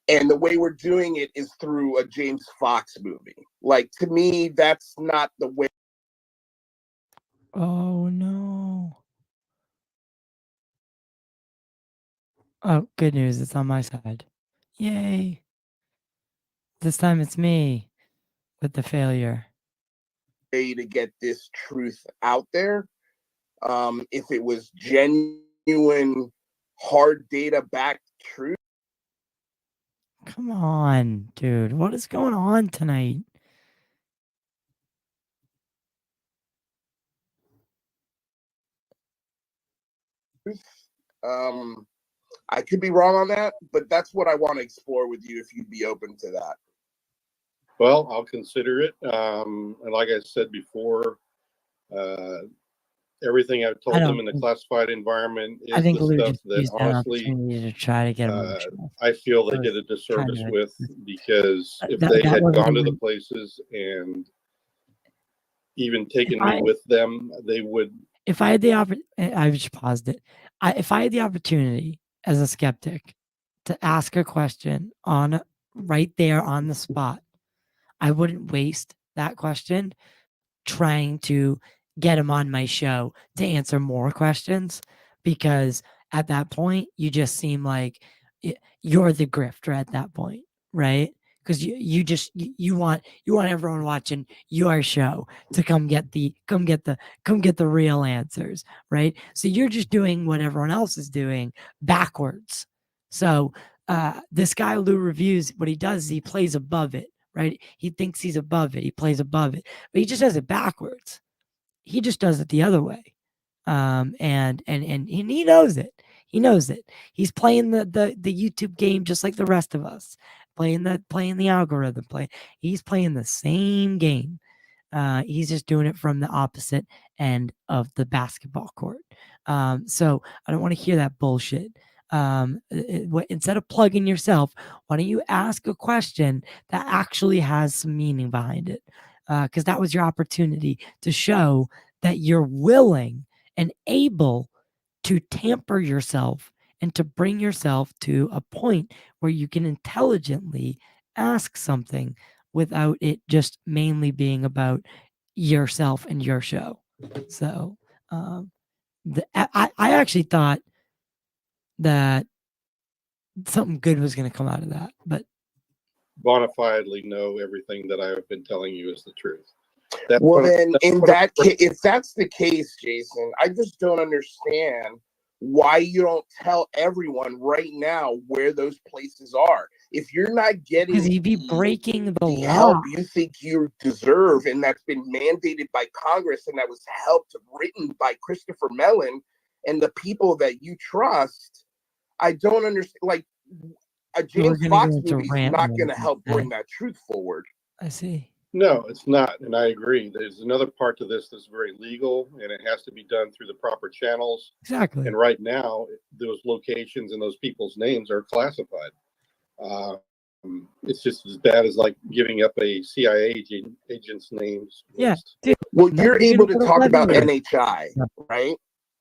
and the way we're doing it is through a James Fox movie. Like, to me, that's not the way. Oh no. Oh, good news. It's on my side. Yay. This time it's me with the failure. Way to get this truth out there. If it was genuine, hard data backed truth. Come on, dude. What is going on tonight? I could be wrong on that, but that's what I want to explore with you if you'd be open to that. Well, I'll consider it. And like I said before, everything I've told them in the classified environment is the stuff that honestly to try to get I feel they did a disservice with, because if they had gone to the places and even taken me with them, they would. If I had the opportunity, I just paused it. If I had the opportunity as a skeptic to ask a question right there on the spot, I wouldn't waste that question trying to get him on my show to answer more questions, because at that point you just seem like you're the grifter at that point, right? because you want everyone watching your show to come get the real answers, right? So you're just doing what everyone else is doing backwards. So this guy Lou Reviews, what he does is he plays above it, right? He thinks he's above it, he plays above it, but he just does it backwards. He just does it the other way. And he knows it. He knows it. He's playing the YouTube game just like the rest of us, playing the algorithm. He's playing the same game. He's just doing it from the opposite end of the basketball court. So I don't want to hear that bullshit. Instead of plugging yourself, why don't you ask a question that actually has some meaning behind it? Because that was your opportunity to show that you're willing and able to tamper yourself and to bring yourself to a point where you can intelligently ask something without it just mainly being about yourself and your show. So I actually thought that something good was going to come out of that, but bona fidely know everything that I have been telling you is the truth. Well, then, in that case, if that's the case, Jason, I just don't understand why you don't tell everyone right now where those places are. If you're not getting because you'd be breaking the law. Help you think you deserve, and that's been mandated by Congress, and that was written by Christopher Mellon and the people that you trust, I don't understand. Like, a James Fox movie is not going to help bring that truth forward. I see. No, it's not, and I agree. There's another part to this that's very legal, and it has to be done through the proper channels. Exactly. And right now, those locations and those people's names are classified. It's just as bad as like giving up a CIA agent's names. Yeah. Dude, well, you're able to talk about NHI, right?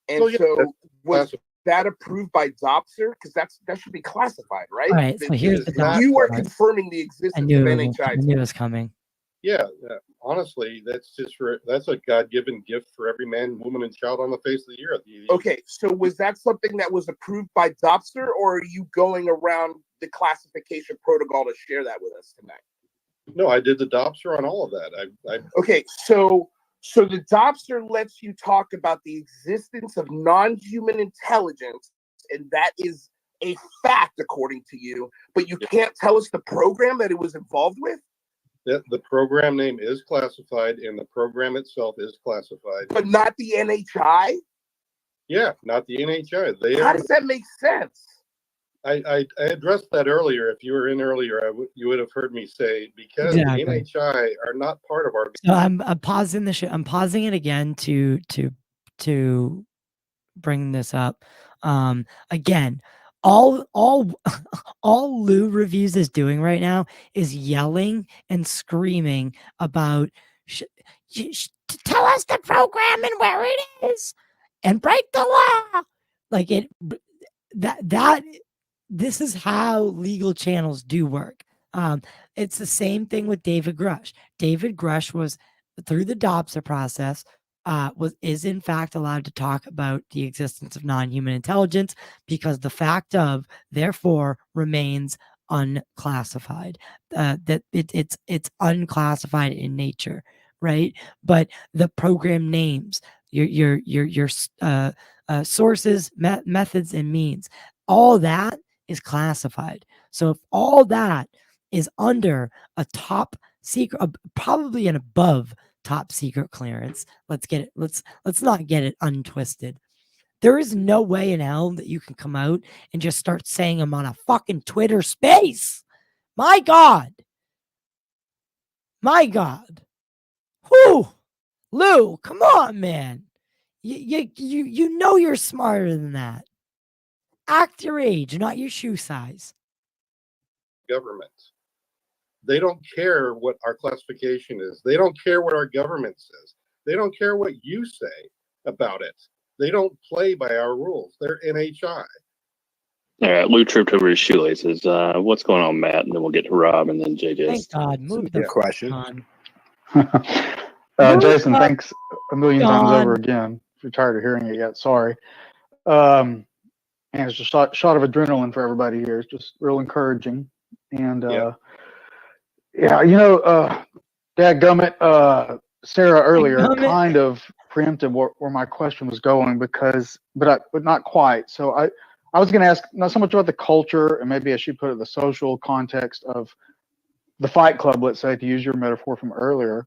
And so was that approved by Dopser? Because that should be classified, right? All right. So here's the you are confirming the existence of NHI. I knew it was coming. Yeah, honestly, that's a God-given gift for every man, woman, and child on the face of the earth. Okay, so was that something that was approved by Dopser, or are you going around the classification protocol to share that with us tonight? No, I did the Dopser on all of that. Okay, so the Dopser lets you talk about the existence of non-human intelligence, and that is a fact according to you, but you can't tell us the program that it was involved with? The program name is classified, and the program itself is classified. But not the NHI? Yeah, not the NHI. How does that make sense? I addressed that earlier. If you were in earlier, you would have heard me say, because the NHI are not part of our... So I'm pausing the show. I'm pausing it again to bring this up. Again, all Lou Reviews is doing right now is yelling and screaming about tell us the program and where it is and break the law. Like this is how legal channels do work. It's the same thing with David Grush. David Grush was through the Dopser process. Is in fact allowed to talk about the existence of non-human intelligence because the fact of therefore remains unclassified. That it's unclassified in nature, right? But the program names, your sources, methods, and means, all that is classified. So if all that is under a top secret, probably an above top secret clearance, let's not get it untwisted. There is no way in hell that you can come out and just start saying them on a fucking Twitter space. My God. Whew. Lou, come on, man. You know you're smarter than that. Act your age, not your shoe size. Government. They don't care what our classification is. They don't care what our government says. They don't care what you say about it. They don't play by our rules. They're NHI. All right, Lou tripped over his shoelaces. What's going on, Matt? And then we'll get to Rob and then JJ. Thank God. Move the question on. Jason, thanks a million times over again. If you're tired of hearing it yet, sorry. And it's just a shot of adrenaline for everybody here. It's just real encouraging. And Yeah, dadgummit, Sarah earlier kind of preempted where my question was going but not quite. So I was going to ask not so much about the culture and maybe, as she put it, the social context of the Fight Club, let's say, to use your metaphor from earlier,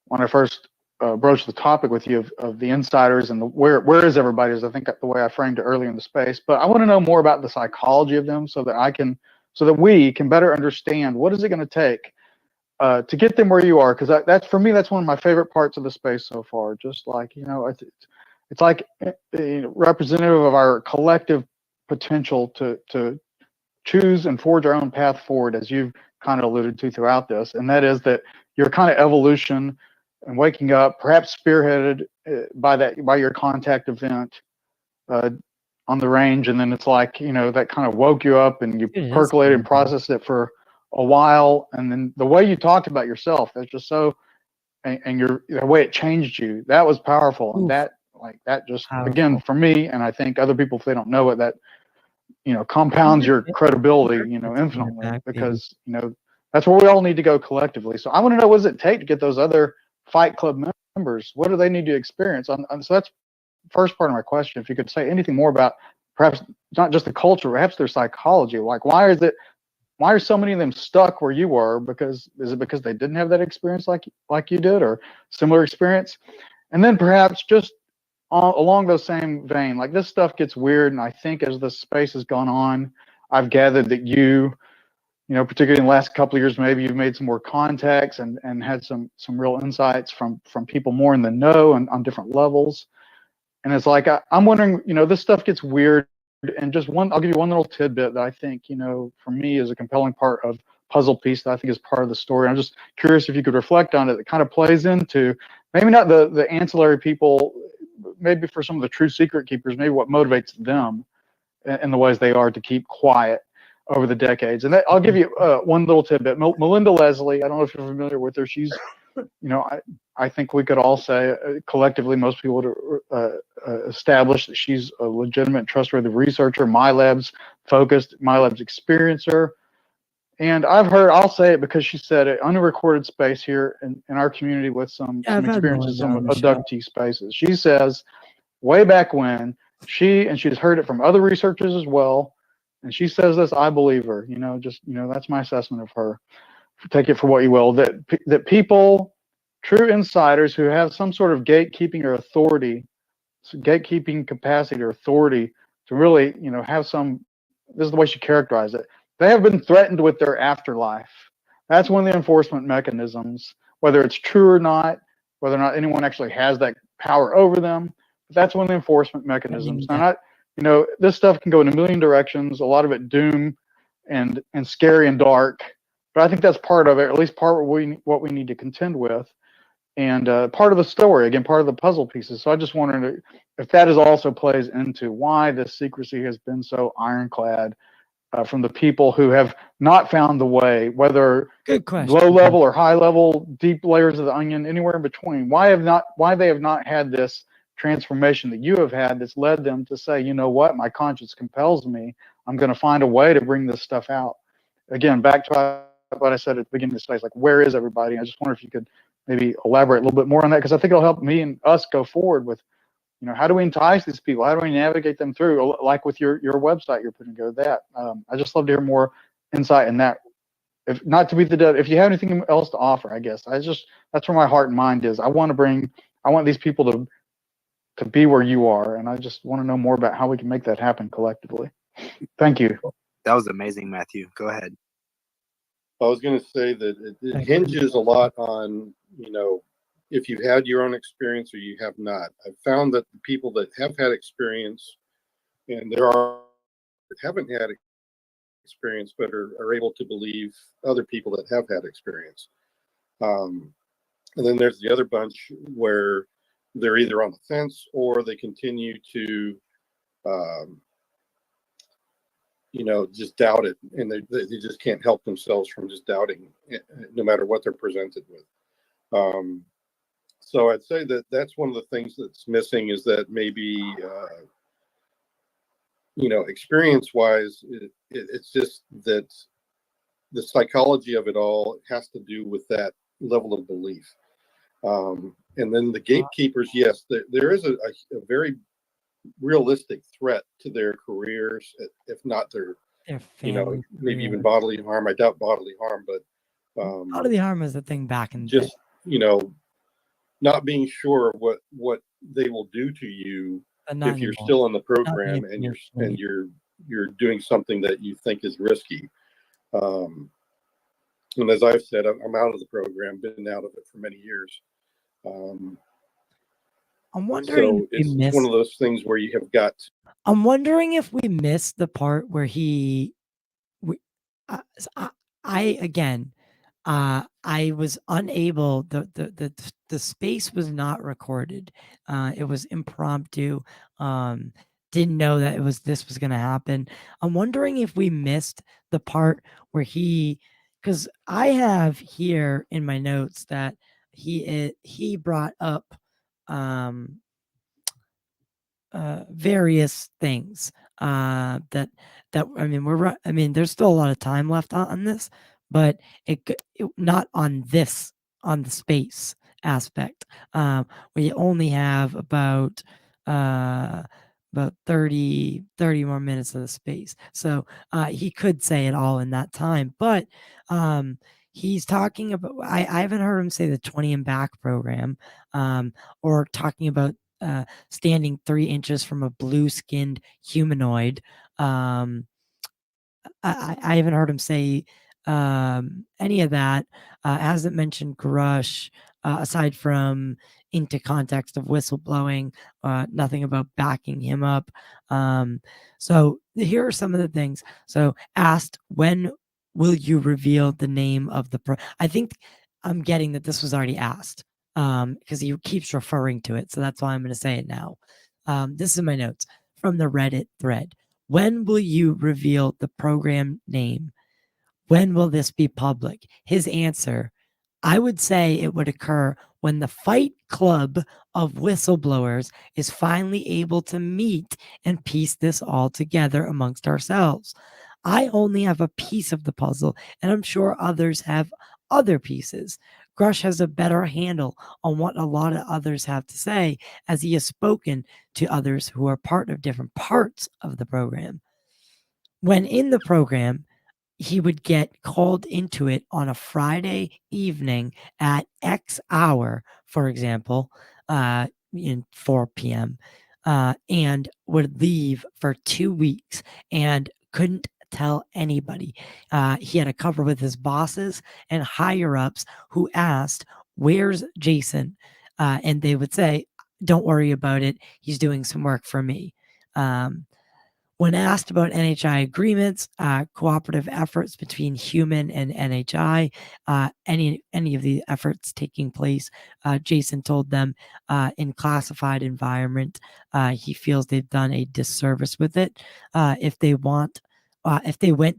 when I first broached the topic with you of the insiders and where is everybody, is I think the way I framed it earlier in the space. But I want to know more about the psychology of them so that we can better understand what is it going to take to get them where you are, because that's, for me, that's one of my favorite parts of the space so far. Just like, it's like representative of our collective potential to choose and forge our own path forward, as you've kind of alluded to throughout this, and that is that your kind of evolution and waking up, perhaps spearheaded by your contact event on the range, and then it's like, that kind of woke you up and you percolated and processed it for a while, and then the way you talked about yourself, that's just so, and the way it changed you, that was powerful. And that just powerful. Again, for me, and I think other people, if they don't know it, that compounds your credibility, infinitely, because that's where we all need to go collectively. So I want to know, what does it take to get those other Fight Club members? What do they need to experience? So that's first part of my question. If you could say anything more about perhaps not just the culture, perhaps their psychology. Like, why are so many of them stuck where you were? Is it because they didn't have that experience like you did, or similar experience? And then perhaps just along those same vein, like, this stuff gets weird, and I think as the space has gone on, I've gathered that particularly in the last couple of years, maybe you've made some more contacts and had some real insights from people more in the know and on different levels. And it's like, I'm wondering, this stuff gets weird, and I'll give you one little tidbit that I think, for me, is a compelling part of puzzle piece that I think is part of the story. I'm just curious if you could reflect on it. That kind of plays into maybe not the ancillary people, maybe for some of the true secret keepers, maybe what motivates them in the ways they are to keep quiet over the decades. And I'll give you one little tidbit. Melinda Leslie, I don't know if you're familiar with her. She's, I think we could all say collectively, most people would establish that she's a legitimate, trustworthy researcher, MyLab's focused, MyLab's experiencer. And I'll say it because she said it, unrecorded space here in our community with some experiences, some abductee spaces. She says, way back when, she's heard it from other researchers as well, and she says this, I believe her, that's my assessment of her. Take it for what you will, that people, true insiders who have some sort of gatekeeping or authority, gatekeeping capacity or authority to really, have some, this is the way she characterized it, they have been threatened with their afterlife. That's one of the enforcement mechanisms, whether it's true or not, whether or not anyone actually has that power over them. But that's one of the enforcement mechanisms. And this stuff can go in a million directions, a lot of it doom and scary and dark. But I think that's part of it, or at least part of what we need to contend with. And part of the story, again, part of the puzzle pieces. So I just wondered if that also plays into why this secrecy has been so ironclad from the people who have not found the way, whether low level or high level, deep layers of the onion, anywhere in between. Why they have not had this transformation that you have had that's led them to say, you know what, my conscience compels me. I'm going to find a way to bring this stuff out. Again, back to what I said at the beginning of the space, like, where is everybody? I just wonder if you could maybe elaborate a little bit more on that, because I think it'll help me and us go forward with, how do we entice these people? How do we navigate them through? Like with your website you're putting together that. I just love to hear more insight in that. If not to be the dead, if you have anything else to offer, I guess that's where my heart and mind is. I want these people to be where you are, and I just want to know more about how we can make that happen collectively. Thank you. That was amazing, Matthew. Go ahead. I was going to say that it hinges a lot on, if you've had your own experience or you have not. I've found that the people that have had experience, and there are that haven't had experience but are able to believe other people that have had experience. And then there's the other bunch where they're either on the fence or they continue to just doubt it, and they just can't help themselves from just doubting it, no matter what they're presented with. So I'd say that that's one of the things that's missing, is that maybe experience wise, it's just that the psychology of it all has to do with that level of belief. And then the gatekeepers, yes, there is a very realistic threat to their careers, if not their family, maybe even bodily harm. I doubt bodily harm, but bodily harm is the thing back in just not being sure what they will do to you if you're still in the program and you're doing something that you think is risky. And as I've said, I'm out of the program, been out of it for many years. I'm wondering. So it's one of those things where you have got. I'm wondering if we missed the part where I was unable. The space was not recorded. It was impromptu. Didn't know that this was going to happen. I'm wondering if we missed the part where because I have here in my notes that he brought up various things that I mean there's still a lot of time left on this, but it not on the space aspect. We only have about 30 more minutes of the space, so he could say it all in that time, but he's talking about, I haven't heard him say the 20 and back program, or talking about standing 3 inches from a blue-skinned humanoid. I haven't heard him say any of that. Hasn't mentioned Grush, aside from into context of whistleblowing, nothing about backing him up. So here are some of the things. So asked, when will you reveal the name of the I think I'm getting that this was already asked, because he keeps referring to it. So that's why I'm going to say it now. This is my notes from the Reddit thread. When will you reveal the program name? When will this be public? His answer, I would say it would occur when the Fight Club of whistleblowers is finally able to meet and piece this all together amongst ourselves. I only have a piece of the puzzle, and I'm sure others have other pieces. Grush has a better handle on what a lot of others have to say, as he has spoken to others who are part of different parts of the program. When in the program, he would get called into it on a Friday evening at X hour, for example, in 4 p.m., and would leave for 2 weeks and couldn't tell anybody. He had to cover with his bosses and higher ups who asked, "Where's Jason?" And they would say, "Don't worry about it. He's doing some work for me." When asked about NHI agreements, cooperative efforts between human and NHI, any of the efforts taking place, Jason told them in classified environment, he feels they've done a disservice with it. If they went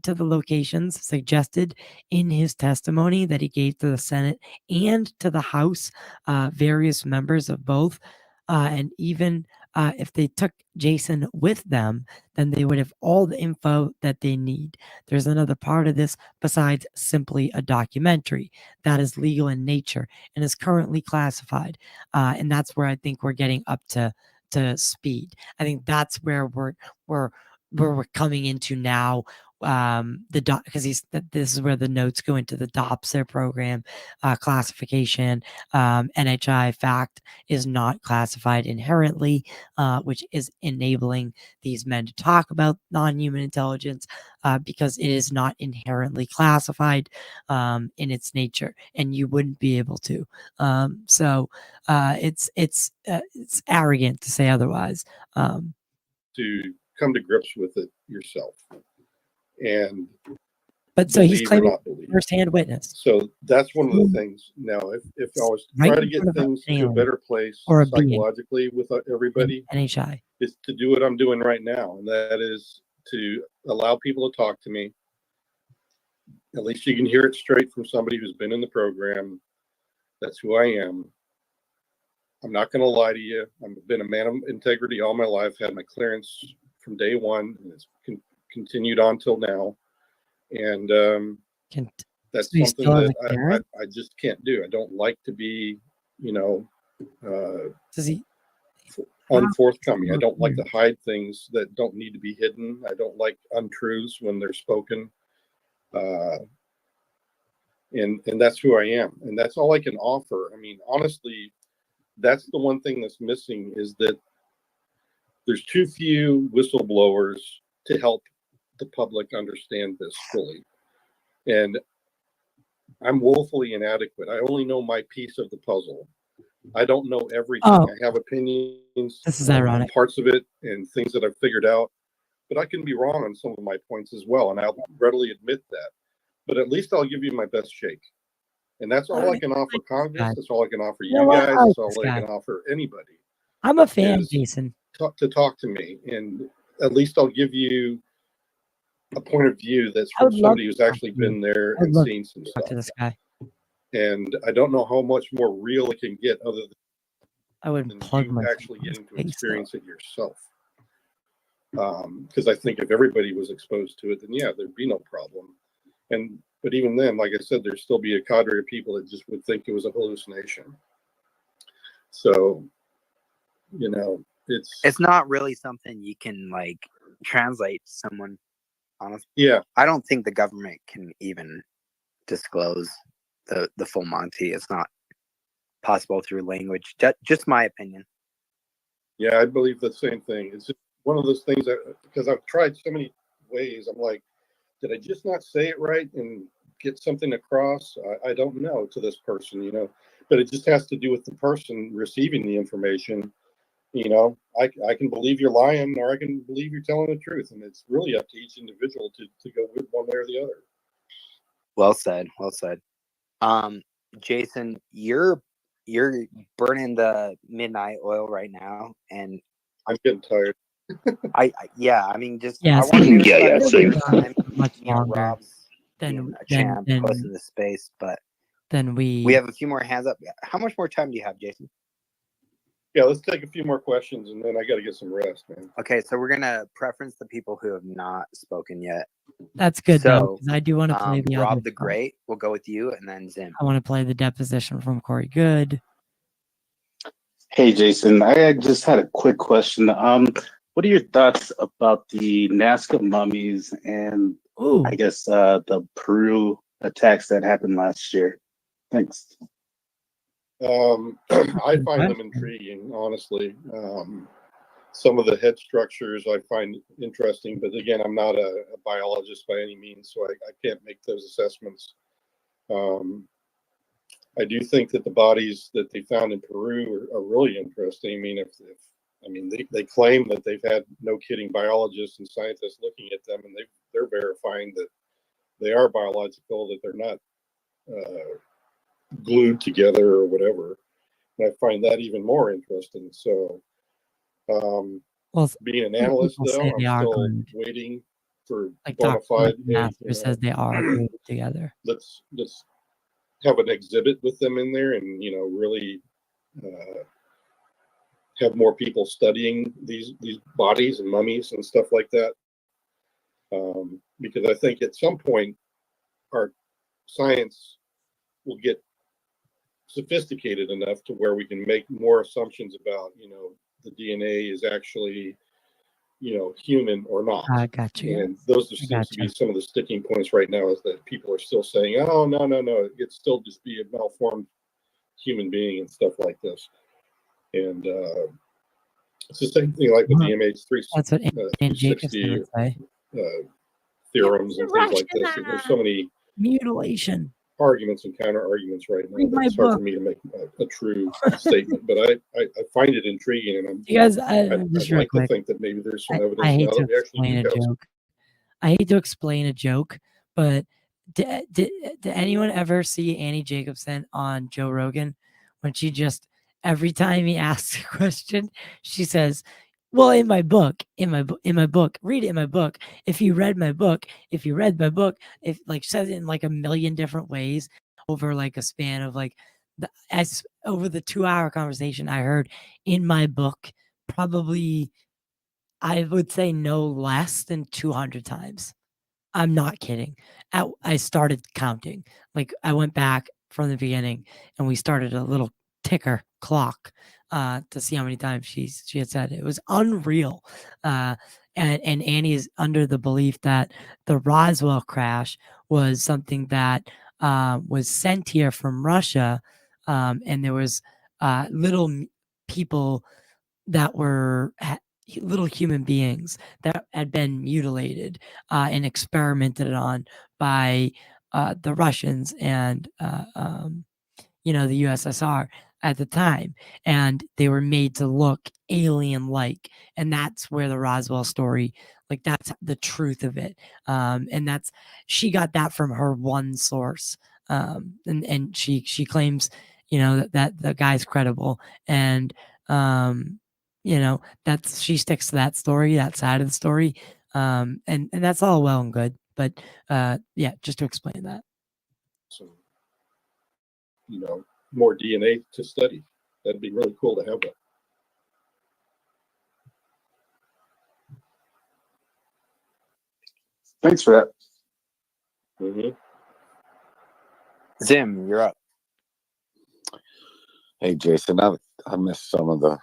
to the locations suggested in his testimony that he gave to the Senate and to the House, various members of both, and even if they took Jason with them, then they would have all the info that they need. There's another part of this besides simply a documentary that is legal in nature and is currently classified. And that's where I think we're getting up to speed. I think that's where we're coming into now. Because this is where the notes go into the DOPSER program classification. NHI fact is not classified inherently, which is enabling these men to talk about non-human intelligence because it is not inherently classified in its nature, and you wouldn't be able to. So it's arrogant to say otherwise. To come to grips with it yourself. And so he's claiming first-hand witness. So that's one of the things. Now, if I was trying to get things to a better place or psychologically with everybody, NHI, is to do what I'm doing right now, and that is to allow people to talk to me. At least you can hear it straight from somebody who's been in the program. That's who I am. I'm not going to lie to you. I've been a man of integrity all my life. Had my clearance from day one, and it's continued on till now. And That's So something that I just can't do. I don't like to be, unforthcoming. I don't like to hide things that don't need to be hidden. I don't like untruths when they're spoken. And that's who I am. And that's all I can offer. I mean, honestly, that's the one thing that's missing, is that there's too few whistleblowers to help the public understand this fully. And I'm woefully inadequate. I only know my piece of the puzzle. I don't know everything. I have opinions on parts of it and things that I've figured out, but I can be wrong on some of my points as well, and I'll readily admit that. But at least I'll give you my best shake. And that's all I can offer Congress. That's all I can offer you guys. That's all I can offer anybody. I'm a fan, Jason. To talk to me, and at least I'll give you a point of view that's from somebody who's actually been there and seen some stuff. To this guy. And I don't know how much more real it can get other than I wouldn't plug you actually getting to experience it yourself. Because I think if everybody was exposed to it, then yeah, there'd be no problem. But even then, like I said, there'd still be a cadre of people that just would think it was a hallucination. So, it's not really something you can like translate to someone, honestly. Yeah. I don't think the government can even disclose the full Monty. It's not possible through language. Just my opinion. Yeah, I believe the same thing. It's just one of those things that, because I've tried so many ways, I'm like, did I just not say it right and get something across? I don't know to this person, but it just has to do with the person receiving the information. I can believe you're lying, or I can believe you're telling the truth, and it's really up to each individual to go with one way or the other. Well said. Well said. Jason, you're burning the midnight oil right now, and I'm getting tired. I mean, just yeah, I want to yeah, same. Much longer Rob's than a champ hosting this space, but then we have a few more hands up. How much more time do you have, Jason? Yeah, let's take a few more questions, and then I got to get some rest, man. Okay, so we're gonna preference the people who have not spoken yet. That's good, though, because I do want to play the Rob other the Great. We'll go with you, and then Zim. I want to play the deposition from Corey Good. Hey, Jason, I just had a quick question. What are your thoughts about the Nazca mummies and I guess the Peru attacks that happened last year? Thanks. I find them intriguing, honestly. Some of the head structures I find interesting, but again, I'm not a biologist by any means, so I can't make those assessments. I do think that the bodies that they found in Peru are really interesting. I mean, they claim that they've had, no kidding, biologists and scientists looking at them, and they're verifying that they are biological, that they're not glued together or whatever. And I find that even more interesting. So, being an analyst, though, I'm still waiting for bona fide. Master says they are glued together. Let's have an exhibit with them in there, and really have more people studying these bodies and mummies and stuff like that. Because I think at some point our science will get sophisticated enough to where we can make more assumptions about, the DNA is actually, human or not. I got you. And those seem to be some of the sticking points right now, is that people are still saying, oh, no, it still just be a malformed human being and stuff like this. And it's the same thing like with the MH360 theorems and things like this. There's so many mutilation arguments and counter arguments right now. It's hard for me to make a true statement, but I find it intriguing, and I'd like to think that maybe there's some evidence I hate now to that we actually explain a joke. I hate to explain a joke, but did anyone ever see Annie Jacobson on Joe Rogan when she just, every time he asks a question, she says, well, in my book, read it in my book. If you read my book, if says it in like a million different ways over like a span of like, over the 2-hour conversation, I heard in my book, probably, I would say no less than 200 times. I'm not kidding. I started counting. Like I went back from the beginning and we started a little ticker clock to see how many times she had said it. It was unreal. And Annie is under the belief that the Roswell crash was something that was sent here from Russia, and there was little people that were little human beings that had been mutilated and experimented on by the Russians and the USSR at the time, and they were made to look alien-like, and that's where the Roswell story, like that's the truth of it, and she got that from her one source, and she claims that the guy's credible, and she sticks to that story, that side of the story, and that's all well and good, but yeah, just to explain that. So, more DNA to study. That'd be really cool to have that. Thanks for that. Mm-hmm. Zim, you're up. Hey, Jason, I missed some of the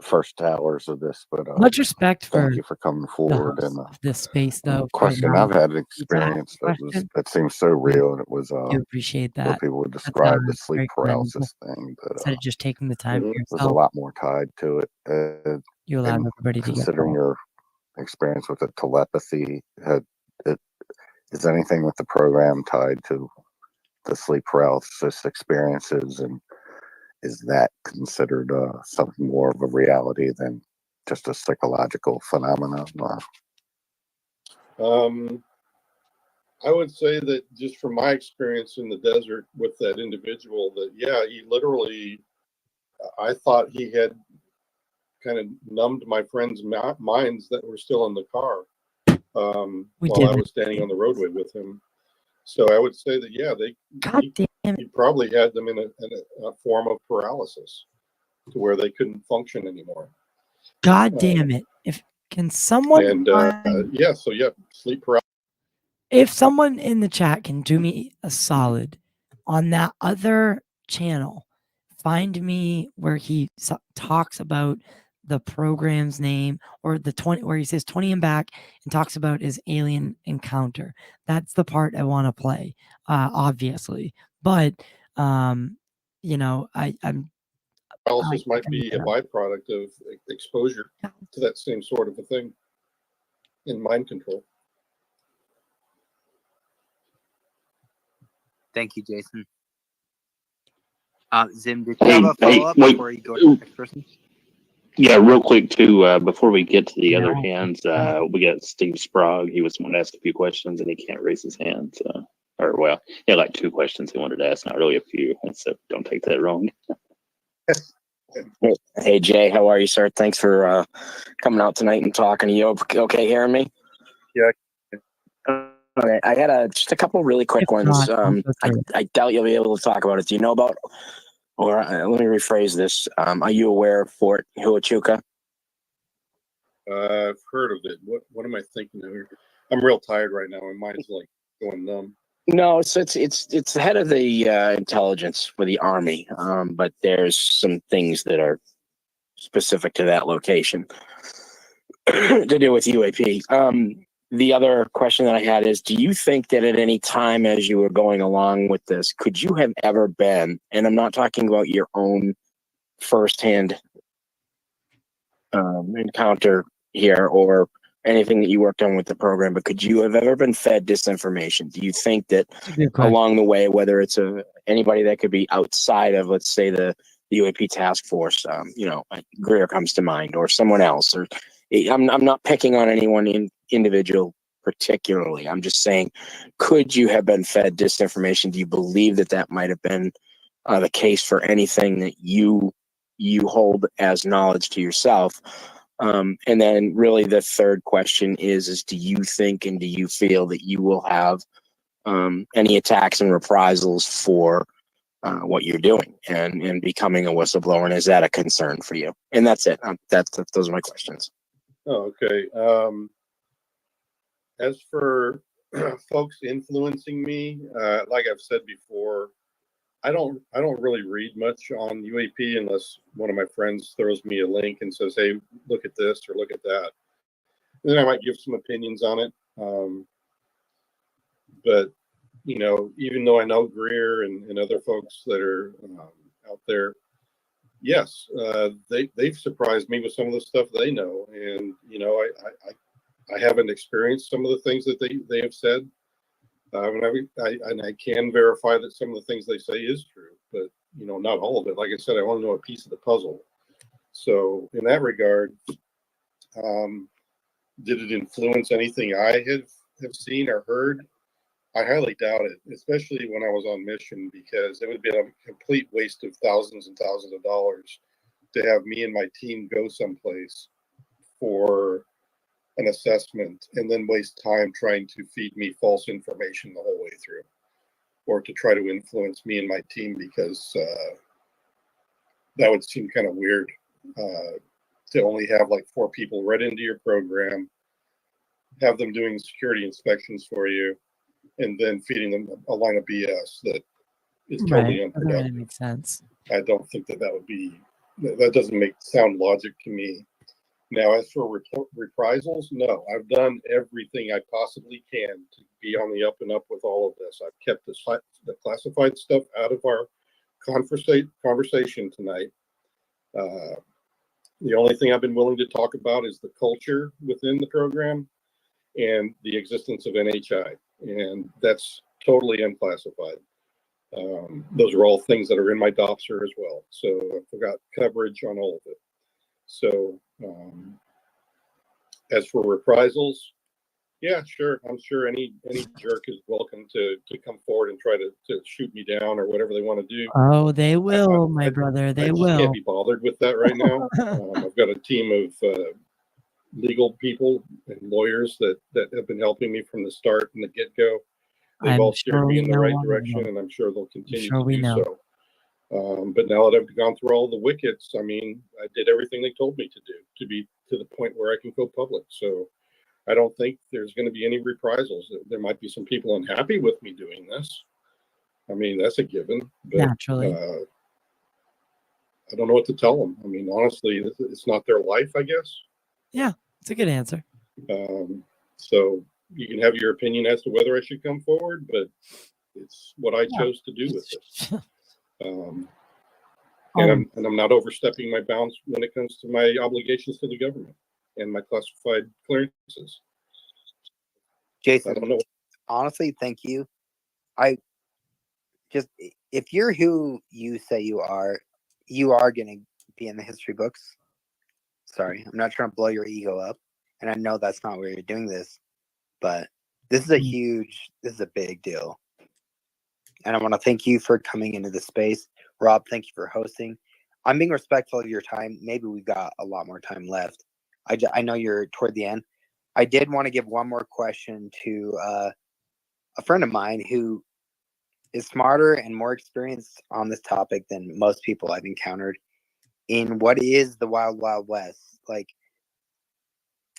first hours of this, but much respect thank you for coming forward. And this space, though. Question: I've had an experience that seems so real, and it was I appreciate that. where people would describe the sleep paralysis thing, but instead of just taking the time for there's a yourself, lot more tied to it. you allow and everybody to get considering your experience with the telepathy, is anything with the program tied to the sleep paralysis experiences, and is that considered something more of a reality than just a psychological phenomenon? I would say that just from my experience in the desert with that individual, that he literally, I thought he had kind of numbed my friends' minds that were still in the car while I was standing on the roadway with him. So I would say that he probably had them in a form of paralysis to where they couldn't function anymore. God damn it! Can someone sleep paralysis. If someone in the chat can do me a solid on that other channel, find me where he talks about the program's name, or the 20 where he says 20 and back and talks about his alien encounter. That's the part I want to play, obviously. But I'm paralysis might be a byproduct of exposure to that same sort of a thing in mind control. Thank you, Jason. Zim, did you have a follow-up before you go to the next person? Yeah, real quick too, before we get to the other hands, we got Steve Sprague. He was wanting to ask a few questions and he can't raise his hand. He had like 2 questions he wanted to ask, not really a few, so don't take that wrong. Hey Jay, how are you, sir? Thanks for coming out tonight and talking. Are you okay hearing me? Yeah. Okay, I had just a couple really quick ones. I doubt you'll be able to talk about it. Do you know about, or let me rephrase this. Are you aware of Fort Huachuca? I've heard of it. What am I thinking of here? I'm real tired right now. My mind's like going numb. No, so it's the head of the intelligence for the Army, but there's some things that are specific to that location to do with UAP. The other question that I had is, do you think that at any time as you were going along with this, could you have ever been, and I'm not talking about your own firsthand encounter here or anything that you worked on with the program, but could you have ever been fed disinformation? Do you think that along the way, whether it's anybody that could be outside of, let's say, the UAP task force, Greer comes to mind, or someone else, or I'm not picking on anyone individual particularly. I'm just saying, could you have been fed disinformation? Do you believe that might have been the case for anything that you hold as knowledge to yourself? And then really the third question is do you think and do you feel that you will have any attacks and reprisals for what you're doing and becoming a whistleblower? And is that a concern for you? And that's it. Those are my questions. Oh, okay. As for folks influencing me, like I've said before, I don't really read much on UAP unless one of my friends throws me a link and says, "Hey, look at this" or "Look at that." And then I might give some opinions on it. But even though I know Greer and other folks that are out there, yes, they've surprised me with some of the stuff they know, and I haven't experienced some of the things that they have said. And I can verify that some of the things they say is true, but not all of it. Like I said, I want to know a piece of the puzzle. So in that regard, did it influence anything I have seen or heard? I highly doubt it, especially when I was on mission, because it would be a complete waste of thousands and thousands of dollars to have me and my team go someplace for an assessment and then waste time trying to feed me false information the whole way through, or to try to influence me and my team, because that would seem kind of weird, to only have like 4 people right into your program, have them doing security inspections for you, and then feeding them a line of BS that is totally unproductive. Doesn't really make sense. I don't think that doesn't sound logic to me. Now, as for reprisals, no, I've done everything I possibly can to be on the up and up with all of this. I've kept the classified stuff out of our conversation tonight. The only thing I've been willing to talk about is the culture within the program and the existence of NHI, and that's totally unclassified. Those are all things that are in my DOPSR as well, so I've got coverage on all of it. So as for reprisals, yeah, sure. I'm sure any jerk is welcome to come forward and try to shoot me down or whatever they want to do. Oh, they will, my brother. They will. Can't be bothered with that right now. I've got a team of legal people and lawyers that have been helping me from the start and the get-go. They've all steered me in the right direction, and I'm sure they'll continue to do so. But now that I've gone through all the wickets, I mean, I did everything they told me to do to be to the point where I can go public. So I don't think there's going to be any reprisals. There might be some people unhappy with me doing this. I mean, that's a given. But, naturally. I don't know what to tell them. I mean, honestly, it's not their life, I guess. Yeah, it's a good answer. So you can have your opinion as to whether I should come forward, but it's what I chose to do with this. And I'm not overstepping my bounds when it comes to my obligations to the government and my classified clearances. Jason, I don't know. Honestly, thank you. If you're who you say you are going to be in the history books. Sorry, I'm not trying to blow your ego up, and I know that's not where you're doing this, but this is a big deal. And I want to thank you for coming into the space. Rob, thank you for hosting. I'm being respectful of your time. Maybe we've got a lot more time left. I know you're toward the end. I did want to give one more question to a friend of mine who is smarter and more experienced on this topic than most people I've encountered in what is the Wild Wild West. Like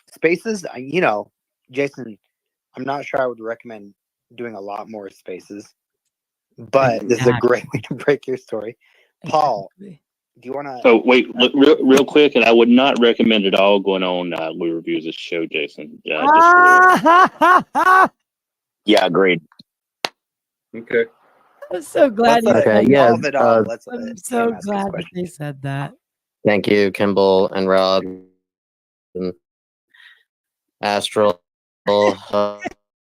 spaces, Jason, I'm not sure I would recommend doing a lot more spaces, but this is a great way to break your story. Paul, do you want to? Oh, wait, real quick, and I would not recommend at all going on Louis Reviews' show, Jason. Yeah, agreed. Okay. I'm so glad you said yeah, that. I'm so glad that they said that. Thank you, Kimball and Rob and Astral for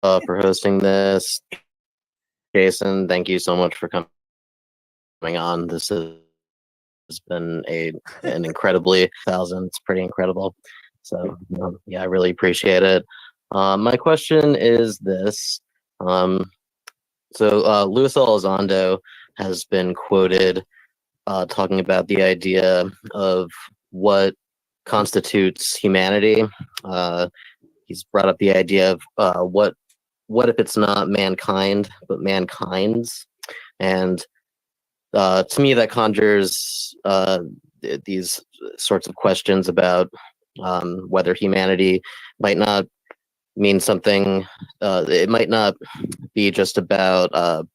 hosting this. Jason, thank you so much for coming on. This has been an incredibly it's pretty incredible. So yeah, I really appreciate it. My question is this. So Luis Elizondo has been quoted talking about the idea of what constitutes humanity. He's brought up the idea of what if it's not mankind but mankind's, and to me that conjures these sorts of questions about whether humanity might not mean something. It might not be just about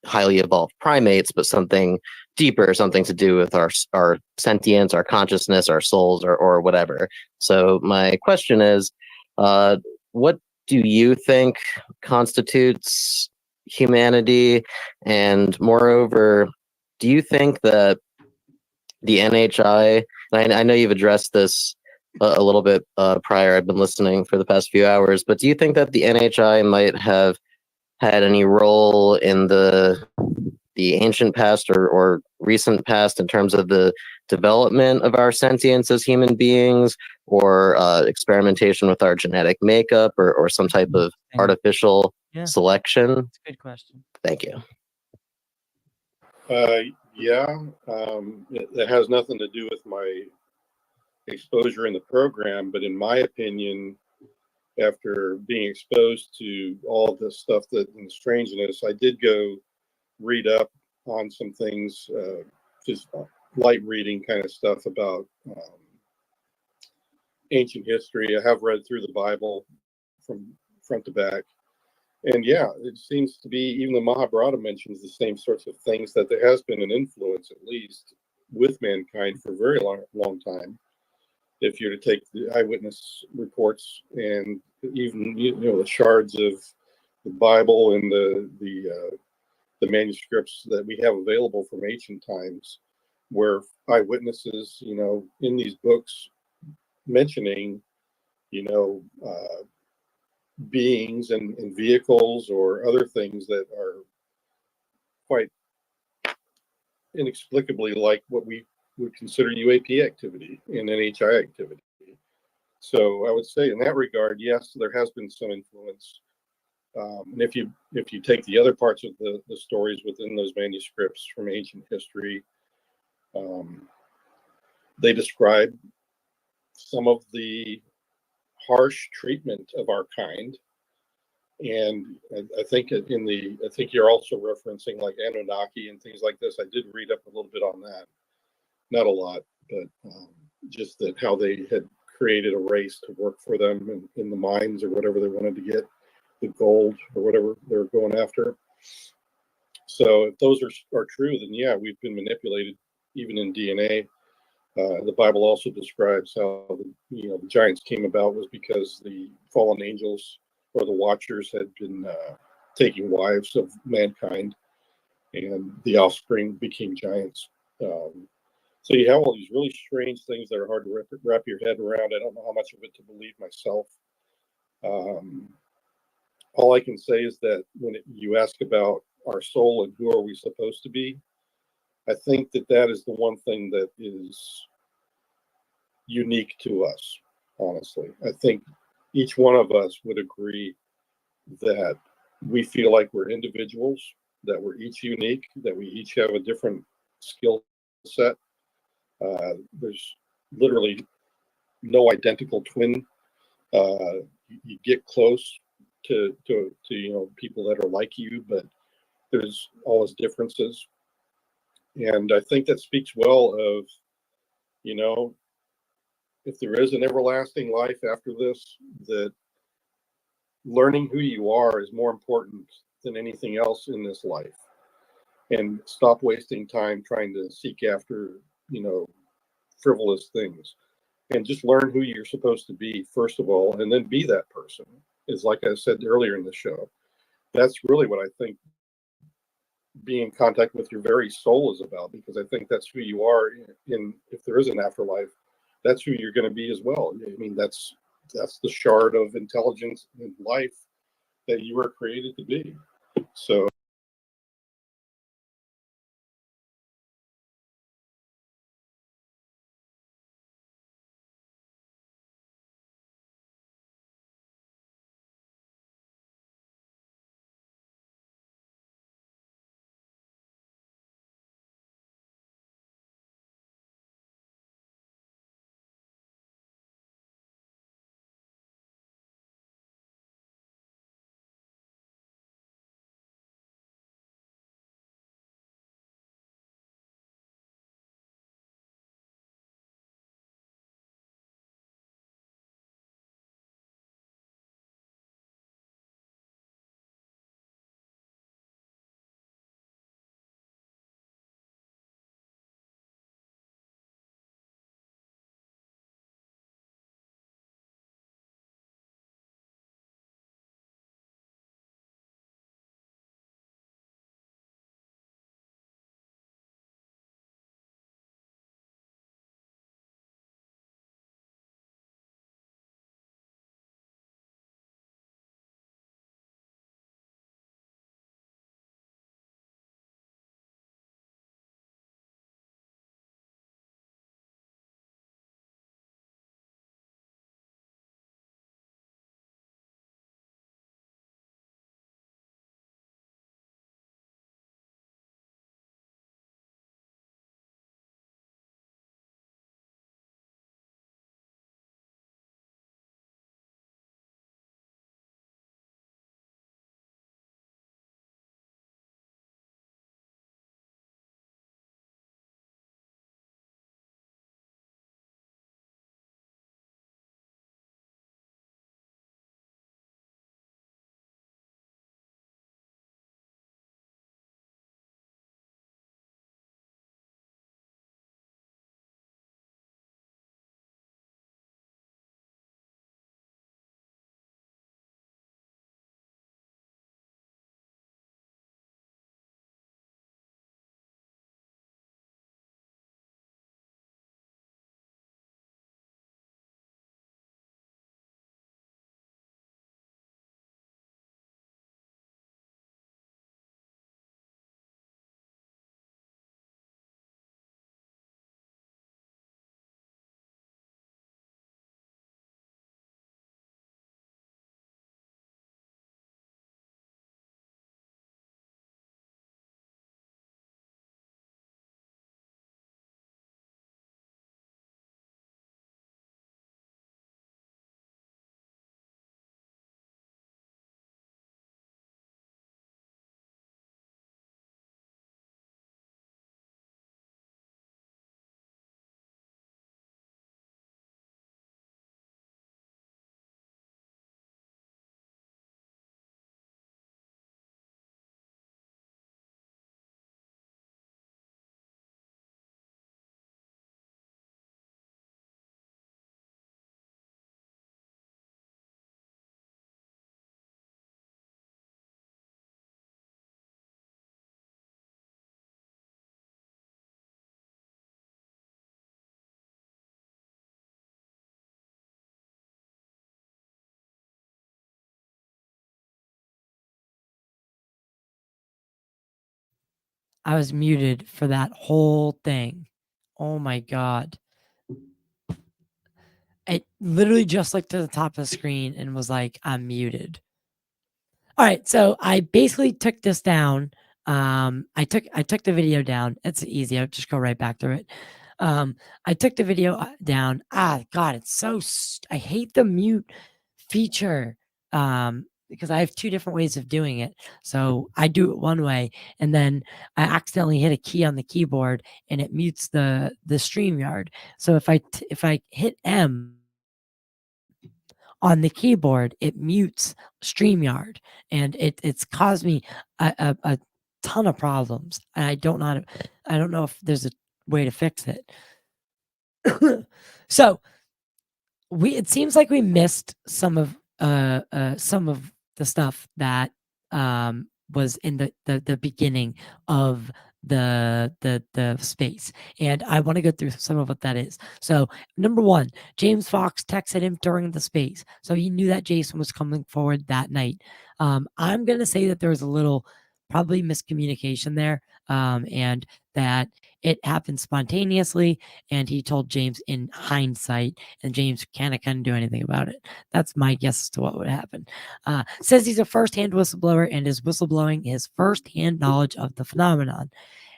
highly evolved primates, but something deeper, something to do with our sentience, our consciousness, our souls, or whatever. So my question is, what do you think constitutes humanity? And moreover, do you think that the NHI, and I know you've addressed this a little bit prior, I've been listening for the past few hours, but do you think that the NHI might have had any role in the ancient past or recent past in terms of the development of our sentience as human beings, or experimentation with our genetic makeup, or some type of artificial selection? That's a good question. Thank you. Yeah, it has nothing to do with my exposure in the program, but in my opinion, after being exposed to all this stuff and strangeness, I did go read up on some things, just light reading kind of stuff about ancient history. I have read through the Bible from front to back. And yeah, it seems to be, even the Mahabharata mentions the same sorts of things, that there has been an influence, at least, with mankind for a very long time. If you're to take the eyewitness reports and even the shards of the Bible and the manuscripts that we have available from ancient times, where eyewitnesses, in these books mentioning, beings and vehicles or other things that are quite inexplicably like what we would consider UAP activity and NHI activity. So I would say in that regard, yes, there has been some influence. And if you take the other parts of the stories within those manuscripts from ancient history, they describe some of the harsh treatment of our kind. And I think I think you're also referencing like Anunnaki and things like this. I did read up a little bit on that, not a lot, but just that how they had created a race to work for them in the mines or whatever they wanted to get, the gold or whatever they're going after. So if those are true, then yeah, we've been manipulated even in DNA. The Bible also describes how the giants came about was because the fallen angels or the watchers had been taking wives of mankind, and the offspring became giants. So you have all these really strange things that are hard to wrap your head around. I don't know how much of it to believe myself. All I can say is that when you ask about our soul and who are we supposed to be, I think that is the one thing that is unique to us, honestly. I think each one of us would agree that we feel like we're individuals, that we're each unique, that we each have a different skill set. There's literally no identical twin. You get close to people that are like you, but there's always differences. And I think that speaks well of, if there is an everlasting life after this, that learning who you are is more important than anything else in this life. And stop wasting time trying to seek after, frivolous things. And just learn who you're supposed to be, first of all, and then be that person. Is like I said earlier in the show. That's really what I think being in contact with your very soul is about, because I think that's who you are if there is an afterlife, that's who you're going to be as well. I mean, that's the shard of intelligence and life that you were created to be. So I was muted for that whole thing. Oh my God. It literally just looked to the top of the screen and was like, I'm muted. All right, so I basically took this down. I took the video down. It's easy. I'll just go right back through it. I took the video down. God, it's so. I hate the mute feature because I have two different ways of doing it. So I do it one way, and then I accidentally hit a key on the keyboard, and it mutes the StreamYard. So if I hit M on the keyboard, it mutes StreamYard, and it's caused me a ton of problems. And I don't know if there's a way to fix it. So it seems like we missed some of the stuff that was in the beginning of the space, and I want to go through some of what that is. So number one, James Fox texted him during the space, so he knew that Jason was coming forward that night. I'm gonna say that there was a little probably miscommunication there, and that it happened spontaneously, and he told James in hindsight, and James couldn't do anything about it. That's my guess as to what would happen. Says he's a first-hand whistleblower and is whistleblowing his first-hand knowledge of the phenomenon.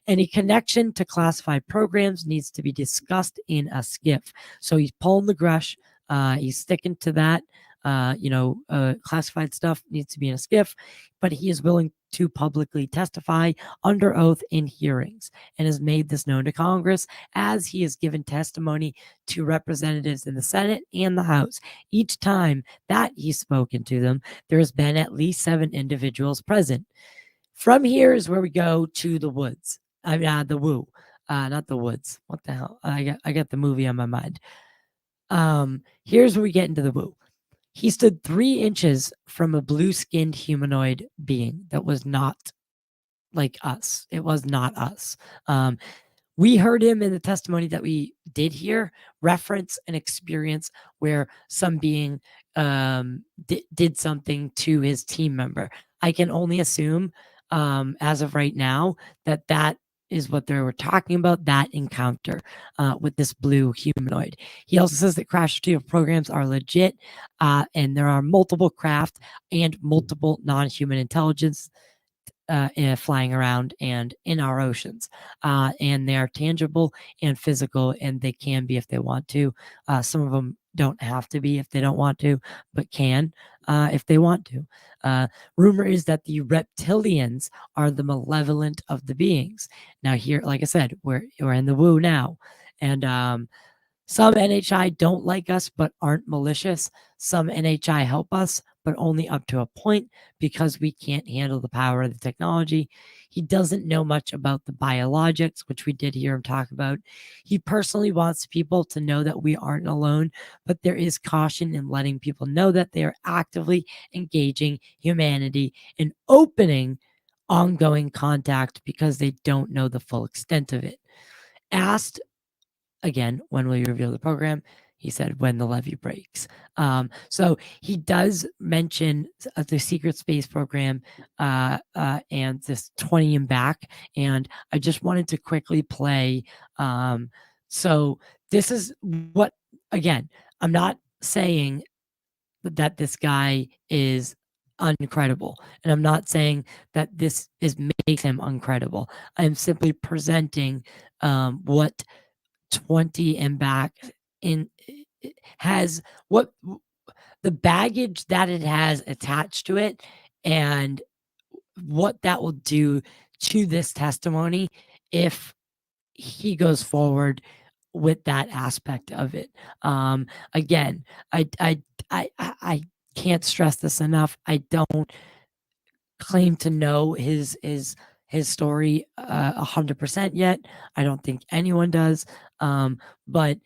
Any connection to classified programs needs to be discussed in a skiff. So he's pulling the Grush. He's sticking to that. Classified stuff needs to be in a skiff, but he is willing to publicly testify under oath in hearings and has made this known to Congress as he has given testimony to representatives in the Senate and the House. Each time that he's spoken to them, there has been at least 7 individuals present. From here is where we go to the woods. The woo. Not the woods. What the hell? I got the movie on my mind. Here's where we get into the woo. He stood 3 inches from a blue-skinned humanoid being that was not like us. It was not us. We heard him in the testimony that we did hear reference an experience where some being did something to his team member. I can only assume, as of right now, that is what they were talking about, that encounter with this blue humanoid. He also says that crash retrieval programs are legit, and there are multiple craft and multiple non-human intelligence flying around and in our oceans, and they are tangible and physical, and they can be if they want to. Some of them don't have to be if they don't want to, but can if they want to. Rumor is that the reptilians are the malevolent of the beings. Now here, like I said, we're in the woo now, and some NHI don't like us but aren't malicious. Some NHI help us, but only up to a point because we can't handle the power of the technology. He doesn't know much about the biologics, which we did hear him talk about. He personally wants people to know that we aren't alone, but there is caution in letting people know that they are actively engaging humanity and opening ongoing contact because they don't know the full extent of it. Asked again, when will you reveal the program? He said, when the levee breaks. So he does mention the secret space program and this 20 and back. And I just wanted to quickly play. So this is what, again, I'm not saying that this guy is uncredible. And I'm not saying that this makes him uncredible. I'm simply presenting what 20 and back in has, what the baggage that it has attached to it, and what that will do to this testimony if he goes forward with that aspect of it. Again, I can't stress this enough. I don't claim to know his story 100% yet. I don't think anyone does. But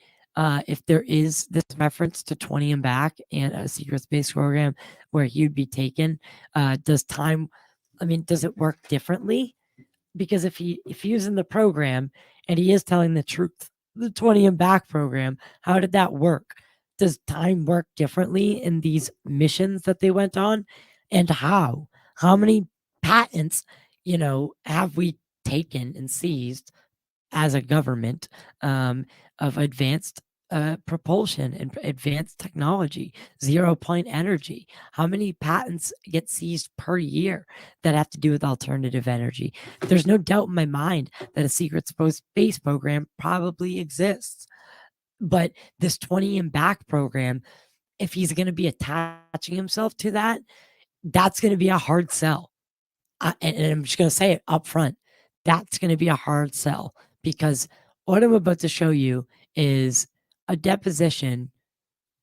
if there is this reference to 20 and back and a secret space program where he'd be taken, does it work differently? Because if he was in the program and he is telling the truth, the 20 and back program, how did that work? Does time work differently in these missions that they went on? And how many patents, have we taken and seized as a government of advanced propulsion and advanced technology, 0-point energy. How many patents get seized per year that have to do with alternative energy? There's no doubt in my mind that a secret space program probably exists. But this 20 and back program, if he's going to be attaching himself to that, that's going to be a hard sell. And I'm just going to say it up front. That's going to be a hard sell, because what I'm about to show you is a deposition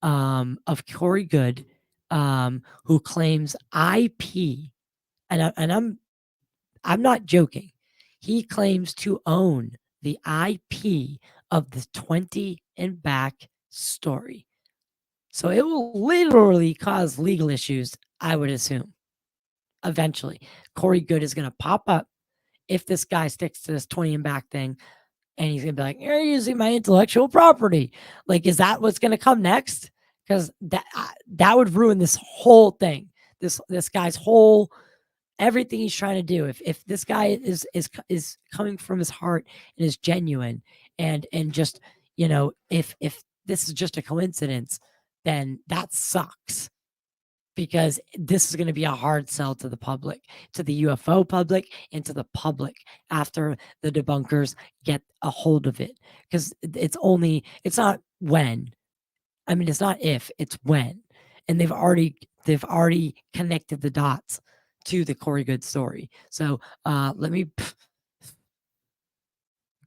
of Corey Good, who claims IP, and I'm not joking. He claims to own the IP of the 20 and back story. So it will literally cause legal issues, I would assume. Eventually, Corey Good is going to pop up if this guy sticks to this 20 and back thing, and he's going to be like, you're using my intellectual property. Like, is that what's going to come next? Because that would ruin this whole thing. This guy's whole, everything he's trying to do. If this guy is coming from his heart and is genuine, and just, if this is just a coincidence, then that sucks, because this is going to be a hard sell to the public, to the UFO public, and to the public after the debunkers get a hold of it. Because it's not when. I mean, it's not if, it's when. And they've already connected the dots to the Corey Good story. So let me,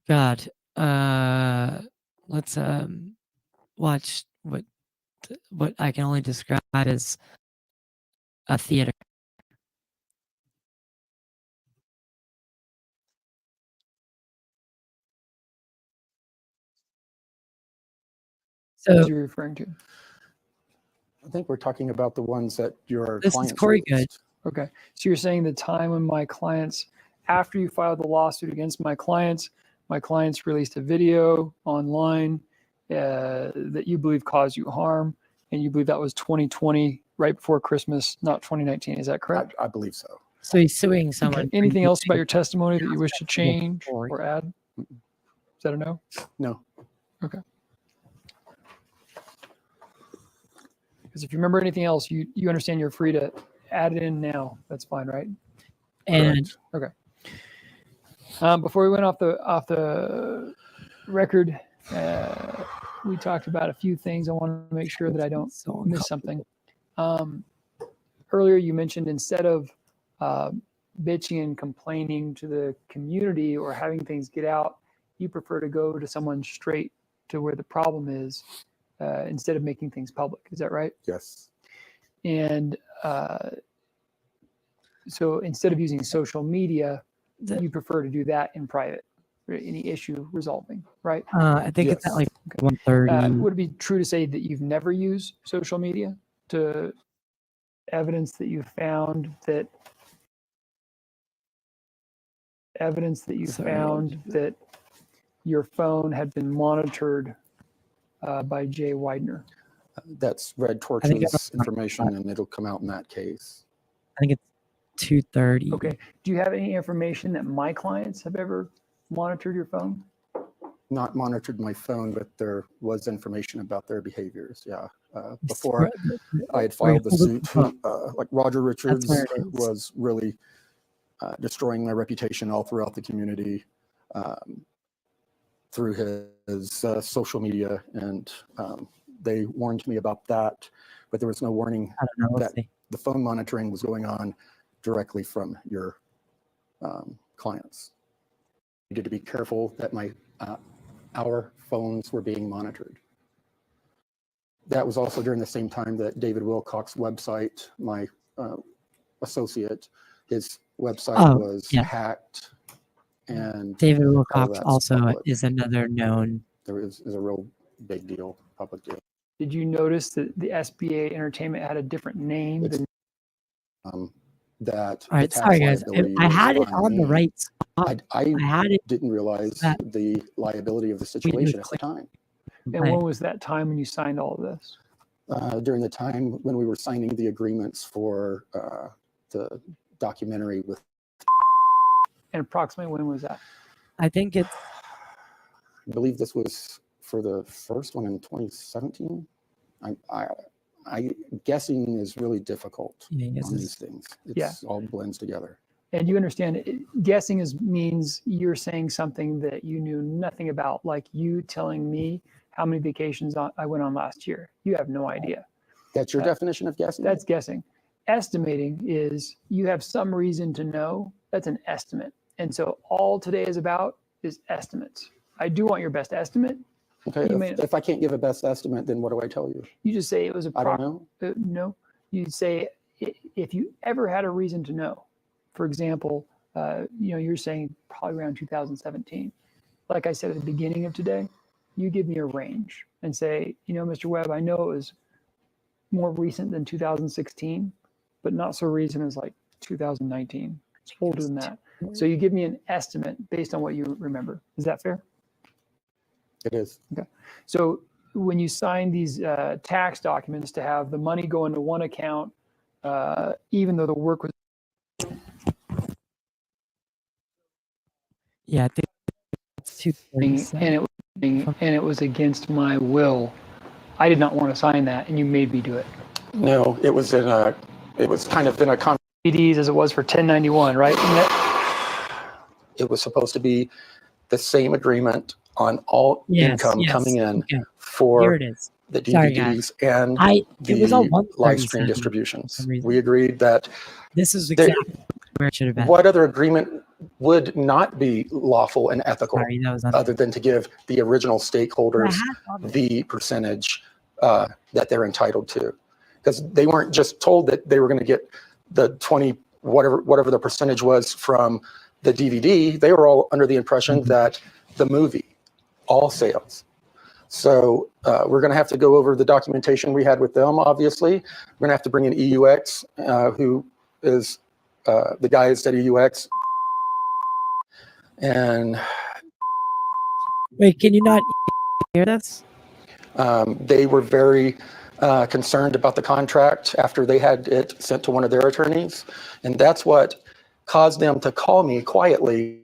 God, let's watch what I can only describe as a theater. What are you referring to? I think we're talking about the ones that your This clients is Corey Good. released. Okay. So you're saying the time when my clients, after you filed the lawsuit against my clients released a video online that you believe caused you harm, and you believe that was 2020, right before Christmas, not 2019. Is that correct? I believe so. So he's suing someone. Okay. Anything else about your testimony that you wish to change or add? Is that a no? No. Okay. Because if you remember anything else, you understand you're free to add it in now. That's fine, right? And okay. Before we went off the record, we talked about a few things. I want to make sure that I don't miss something. Earlier, you mentioned instead of bitching and complaining to the community or having things get out, you prefer to go to someone straight to where the problem is instead of making things public. Is that right? Yes. And so instead of using social media, you prefer to do that in private, any issue resolving, right? I think it's at like 1:30. Would it be true to say that you've never used social media to evidence that you found that your phone had been monitored by Jay Widener? That's Red Torch's information, and it'll come out in that case. I think it's 2:30. Okay. Do you have any information that my clients have ever monitored your phone? Not monitored my phone, but there was information about their behaviors. Yeah. Before I had filed the suit, like Roger Richards was really destroying my reputation all throughout the community through his social media, and they warned me about that, but there was no warning that the phone monitoring was going on directly from your clients. You needed to be careful that our phones were being monitored. That was also during the same time that David Wilcox's website, my associate, his website was hacked, and David Wilcox also is another known. There is a real big deal, public deal. Did you notice that the SBA Entertainment had a different name than that? All right, sorry guys, I had it on the right spot. I had it. Didn't realize the liability of the situation at the time. And when was that time when you signed all of this? During the time when we were signing the agreements for the documentary with. And approximately when was that? I think it's. I believe this was for the first one in 2017. I guessing is really difficult on these things. It's all blends together. And you understand, guessing means you're saying something that you knew nothing about, like you telling me how many vacations I went on last year. You have no idea. That's your definition of guessing? That's guessing. Estimating is you have some reason to know. That's an estimate. And so all today is about is estimates. I do want your best estimate. Okay, if I can't give a best estimate, then what do I tell you? You just say it was a I don't know. No, you say if you ever had a reason to know. For example, you're saying probably around 2017. Like I said at the beginning of today, you give me a range and say, Mr. Webb, I know it was more recent than 2016, but not so recent as like 2019. It's older than that. So you give me an estimate based on what you remember. Is that fair? It is. Okay. So when you sign these tax documents to have the money go into one account, even though the work was. Yeah, I think it's 247. And it was against my will. I did not want to sign that, and you made me do it. No, it was kind of in a PDs as it was for 1091, right? It was supposed to be the same agreement on all income coming in for the DVDs and the live stream distributions. We agreed that this is exactly where it should have been. What other agreement would not be lawful and ethical other than to give the original stakeholders the percentage that they're entitled to? Because they weren't just told that they were going to get the 20, whatever the percentage was from the DVD. They were all under the impression that the movie, all sales. So we're going to have to go over the documentation we had with them, obviously. We're going to have to bring in ufoX, who is the guys at ufoX. And wait, can you not hear this? They were very concerned about the contract after they had it sent to one of their attorneys. And that's what caused them to call me quietly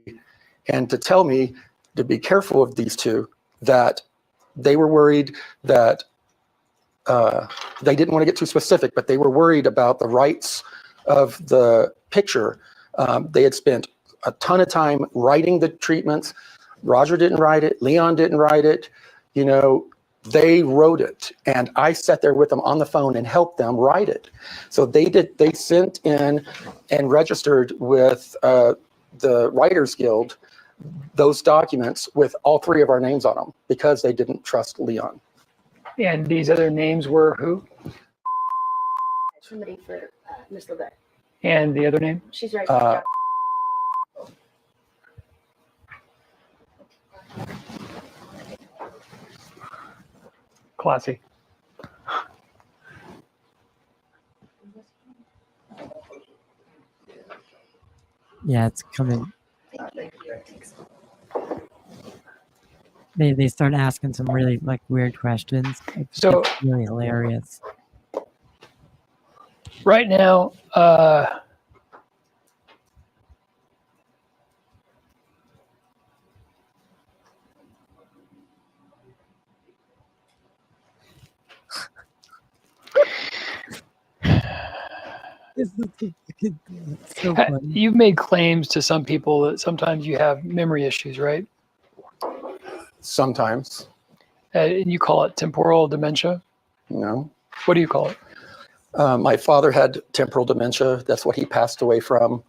and to tell me to be careful of these two, that they were worried that they didn't want to get too specific, but they were worried about the rights of the picture. They had spent a ton of time writing the treatments. Roger didn't write it. Leon didn't write it. They wrote it, and I sat there with them on the phone and helped them write it. So they sent in and registered with the Writers Guild those documents with all three of our names on them because they didn't trust Leon. And these other names were who? Somebody for Miss Levette. And the other name? She's right there. Classy. Yeah, it's coming. They start asking some really weird questions. It's really hilarious. Right now, So funny. You've made claims to some people that sometimes you have memory issues, right? Sometimes. And you call it temporal dementia? No. What do you call it? My father had temporal dementia. That's what he passed away from.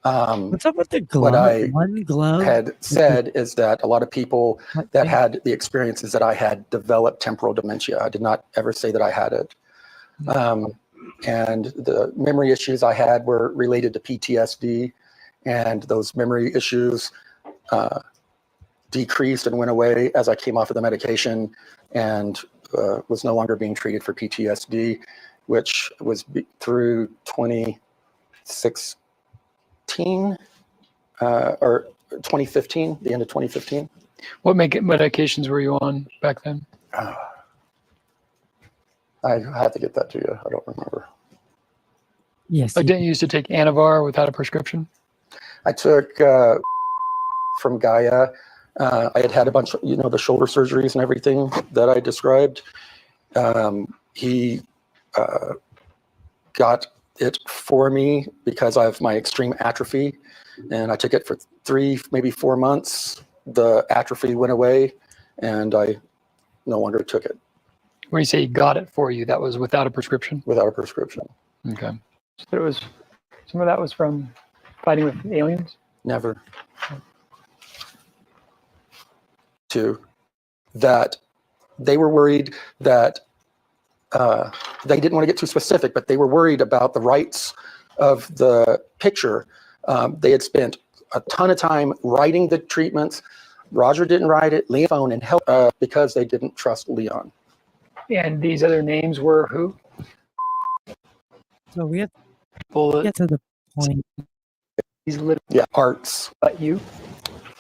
What's up with the glove? What I One glove had said is that a lot of people that had the experiences that I had developed temporal dementia. I did not ever say that I had it. And the memory issues I had were related to PTSD, and those memory issues decreased and went away as I came off of the medication and was no longer being treated for PTSD, which was through 2016 or 2015, the end of 2015. What medications were you on back then? I have to get that to you. I don't remember. Yes. Didn't you used to take Anavar without a prescription? I took from Gaia. I had a bunch of, the shoulder surgeries and everything that I described. He got it for me because of my extreme atrophy, and I took it for 3, maybe 4 months. The atrophy went away, and I no longer took it. When you say he got it for you, that was without a prescription? Without a prescription. Okay. So it was, some of that was from fighting with aliens? Never. That they were worried that they didn't want to get too specific, but they were worried about the rights of the picture. They had spent a ton of time writing the treatments. Roger didn't write it, Leon phoned and helped because they didn't trust Leon. And these other names were who? So we have to get to the point. These little arts. But you?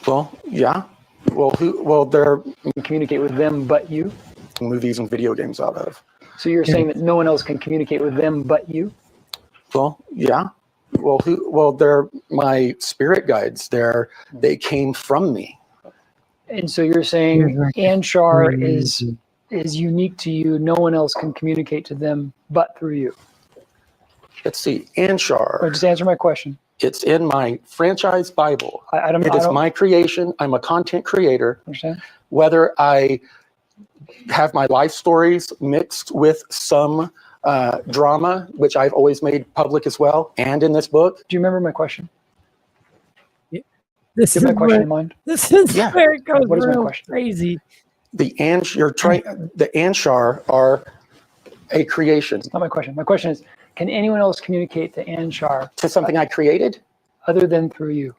Well, yeah. Well, they're communicate with them, but you? Movies and video games out of. So you're saying that no one else can communicate with them, but you? Well, yeah. Well, they're my spirit guides. They came from me. And so you're saying Anshar is unique to you. No one else can communicate to them but through you. Let's see, Anshar. Just answer my question. It's in my franchise Bible. It is my creation. I'm a content creator. Understand? Whether I have my life stories mixed with some drama, which I've always made public as well, and in this book. Do you remember my question? This is my question in mind. This is where it goes What is my real question? crazy. The Anshar are a creation. That's not my question. My question is, can anyone else communicate to Anshar? To something I created? Other than through you?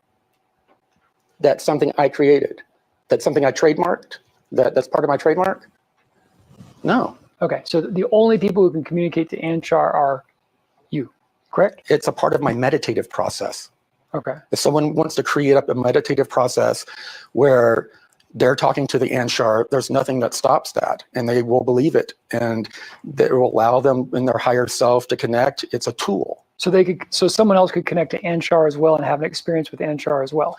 That's something I created. That's something I trademarked? That's part of my trademark? No. Okay, so the only people who can communicate to Anshar are you, correct? It's a part of my meditative process. Okay. If someone wants to create up a meditative process where they're talking to the Anshar, there's nothing that stops that, and they will believe it, and that will allow them in their higher self to connect. It's a tool. So someone else could connect to Anshar as well and have an experience with Anshar as well.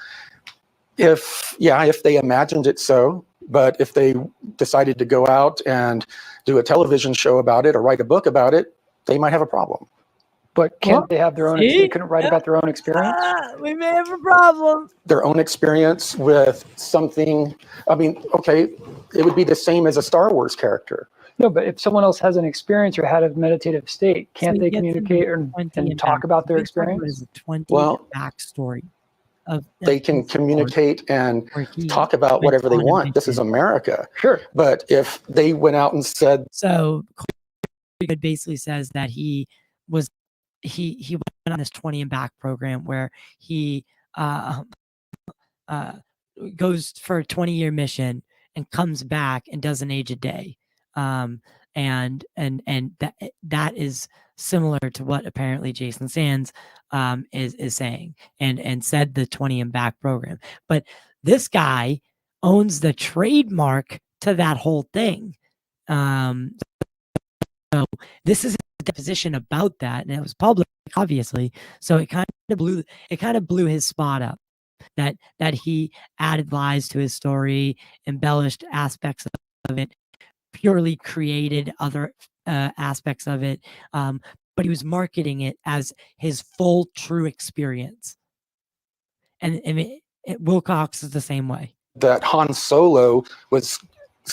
If they imagined it so, but if they decided to go out and do a television show about it or write a book about it, they might have a problem. But can't they have their own? They couldn't write about their own experience. We may have a problem. Their own experience with something. I mean, okay, it would be the same as a Star Wars character. No, but if someone else has an experience or had a meditative state, can't they communicate and talk about their experience? 20 backstory. They can communicate and talk about whatever they want. This is America. Sure. But if they went out and said. So it basically says that he went on this 20 and back program where he goes for a 20-year mission and comes back and does an age a day. And that is similar to what apparently Jason Sands is saying and said the 20 and back program. But this guy owns the trademark to that whole thing. So this is a deposition about that, and it was public, obviously. So it kind of blew his spot up. That he added lies to his story, embellished aspects of it, purely created other aspects of it, but he was marketing it as his full, true experience. And Wilcox is the same way. That Han Solo was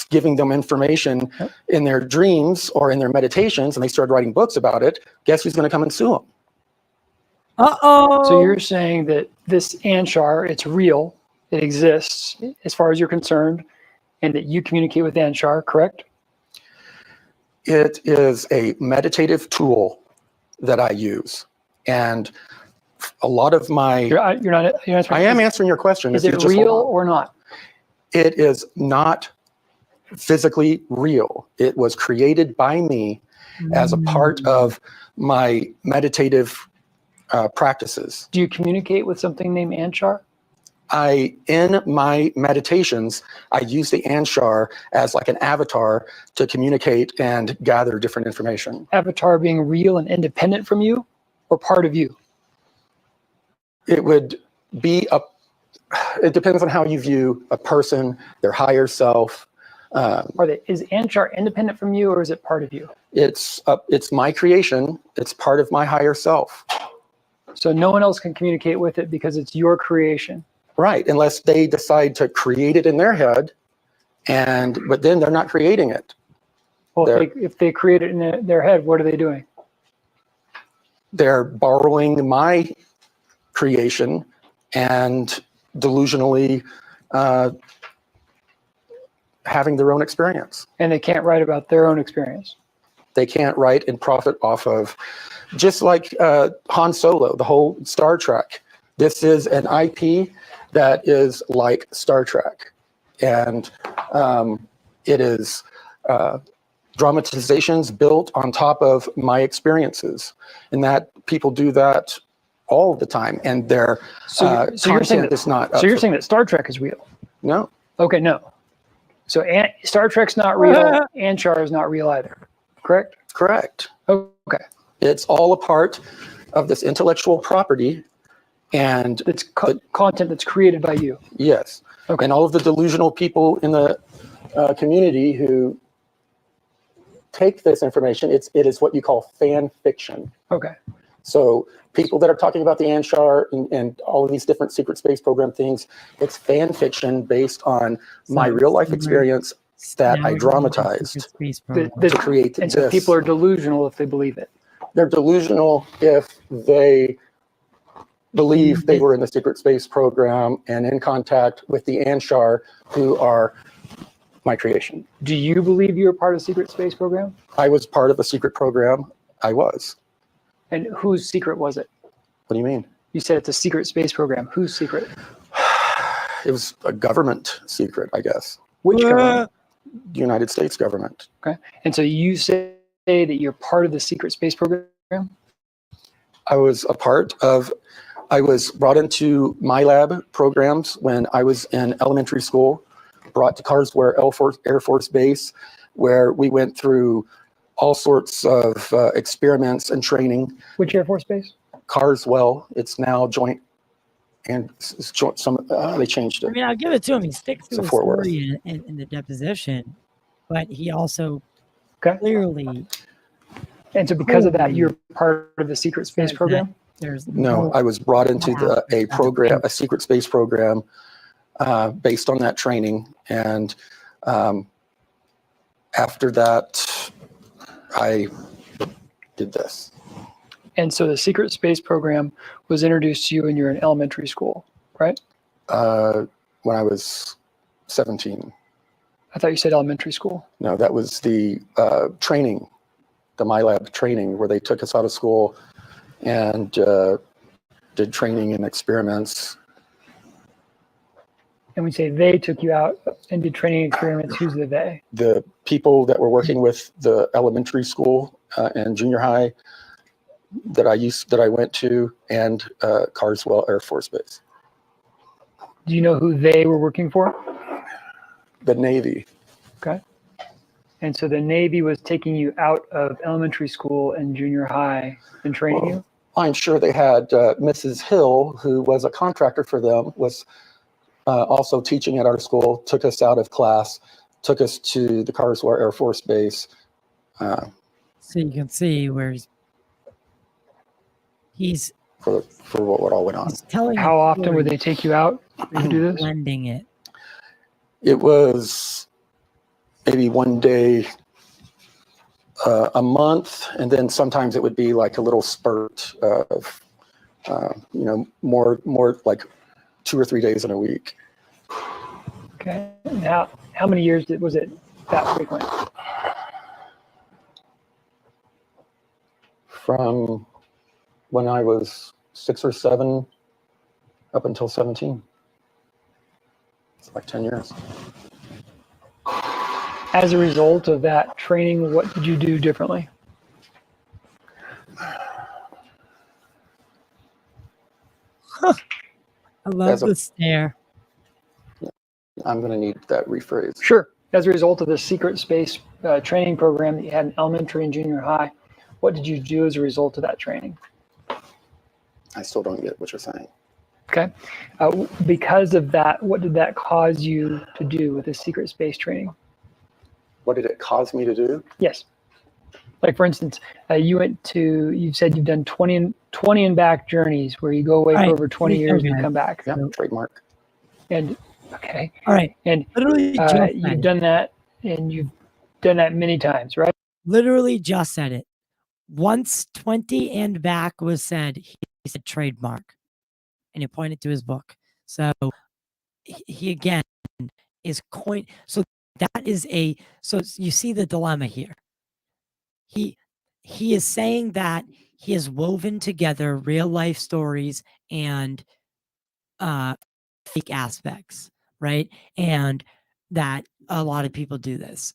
giving them information in their dreams or in their meditations, and they started writing books about it. Guess who's going to come and sue them? Uh-oh. So you're saying that this Anshar, it's real, it exists, as far as you're concerned, and that you communicate with Anshar, correct? It is a meditative tool that I use, and a lot of my. You're answering. I am answering your question. Is it real or not? It is not physically real. It was created by me as a part of my meditative practices. Do you communicate with something named Anshar? In my meditations, I use the Anshar as like an avatar to communicate and gather different information. Avatar being real and independent from you, or part of you? It would it depends on how you view a person, their higher self. Is Anshar independent from you, or is it part of you? It's my creation. It's part of my higher self. So no one else can communicate with it because it's your creation. Right, unless they decide to create it in their head, but then they're not creating it. Well, if they create it in their head, what are they doing? They're borrowing my creation and delusionally having their own experience. And they can't write about their own experience. They can't write and profit off of, just like Han Solo, the whole Star Trek. This is an IP that is like Star Trek. And it is dramatizations built on top of my experiences. And that people do that all the time. And their content is not. So you're saying that Star Trek is real? No. Okay, no. So Star Trek's not real. Anshar is not real either. Correct? Correct. Okay. It's all a part of this intellectual property, and it's content that's created by you. Yes. Okay. And all of the delusional people in the community who take this information, it is what you call fan fiction. Okay. So people that are talking about the Anshar and all of these different secret space program things, it's fan fiction based on my real life experience that I dramatized to create this. And so people are delusional if they believe it. They're delusional if they believe they were in the secret space program and in contact with the Anshar, who are my creation. Do you believe you were part of the secret space program? I was part of a secret program. I was. And whose secret was it? What do you mean? You said it's a secret space program. Whose secret? It was a government secret, I guess. Which government? The United States government. Okay. And so you say that you're part of the secret space program? I was brought into my lab programs when I was in elementary school, brought to Carswell Air Force Base, where we went through all sorts of experiments and training. Which Air Force Base? Carswell. It's now joint, and it's joint, they changed it. I mean, I'll give it to him. He sticks to his story in the deposition, but he also clearly. And so because of that, you're part of the secret space program? No, I was brought into a secret space program based on that training. And after that, I did this. And so the secret space program was introduced to you when you were in elementary school, right? When I was 17. I thought you said elementary school. No, that was the training, the MyLab training, where they took us out of school and did training and experiments. And we say they took you out and did training experiments. Who's the they? The people that were working with the elementary school and junior high that I went to, and Carswell Air Force Base. Do you know who they were working for? The Navy. Okay. And so the Navy was taking you out of elementary school and junior high and training you? I'm sure they had Mrs. Hill, who was a contractor for them, was also teaching at our school, took us out of class, took us to the Carswell Air Force Base. So you can see where he's for what all went on. Telling how often would they take you out to do this? Blending it. It was maybe one day a month, and then sometimes it would be like a little spurt of more like 2 or 3 days in a week. Okay. And how many years was it that frequent? From when I was 6 or 7 up until 17. It's like 10 years. As a result of that training, what did you do differently? I love the stare. I'm going to need that rephrase. Sure. As a result of the secret space training program that you had in elementary and junior high, what did you do as a result of that training? I still don't get what you're saying. Okay. Because of that, what did that cause you to do with the secret space training? What did it cause me to do? Yes. Like, for instance, you said you've done 20 and back journeys where you go away for over 20 years and you come back. Yeah, trademark. And, okay. All right. And literally you've done that, and you've done that many times, right? Literally just said it. Once 20 and back was said, he said trademark. And he pointed to his book. So he again is so that is so you see the dilemma here. He is saying that he has woven together real life stories and fake aspects, right? And that a lot of people do this.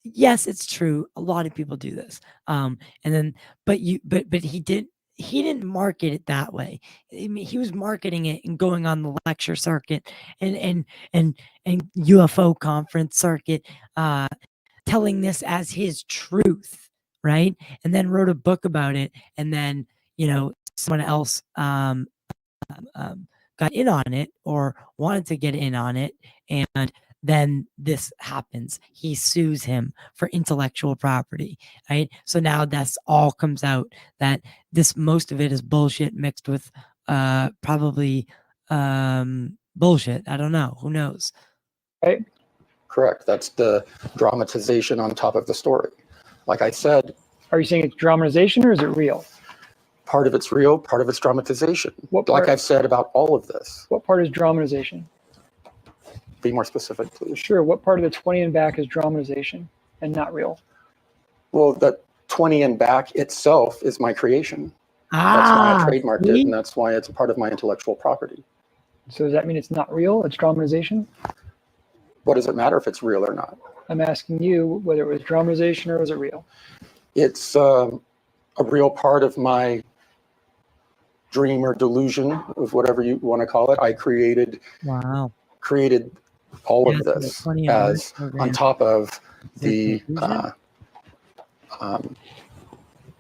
Yes, it's true. A lot of people do this. And then, but he didn't market it that way. I mean, he was marketing it and going on the lecture circuit and UFO conference circuit, telling this as his truth, right? And then wrote a book about it. And then, someone else got in on it or wanted to get in on it, and then this happens. He sues him for intellectual property, right? So now that's all comes out, that most of it is bullshit mixed with probably bullshit. I don't know. Who knows? Right. Correct. That's the dramatization on top of the story. Like I said. Are you saying it's dramatization or is it real? Part of it's real, part of it's dramatization. Like I've said about all of this. What part is dramatization? Be more specific, please. Sure. What part of the 20 and back is dramatization and not real? Well, the 20 and back itself is my creation. That's why I trademarked it, and that's why it's a part of my intellectual property. So does that mean it's not real? It's dramatization? What does it matter if it's real or not? I'm asking you whether it was dramatization or was it real? It's a real part of my dream or delusion, of whatever you want to call it. I created all of this as on top of the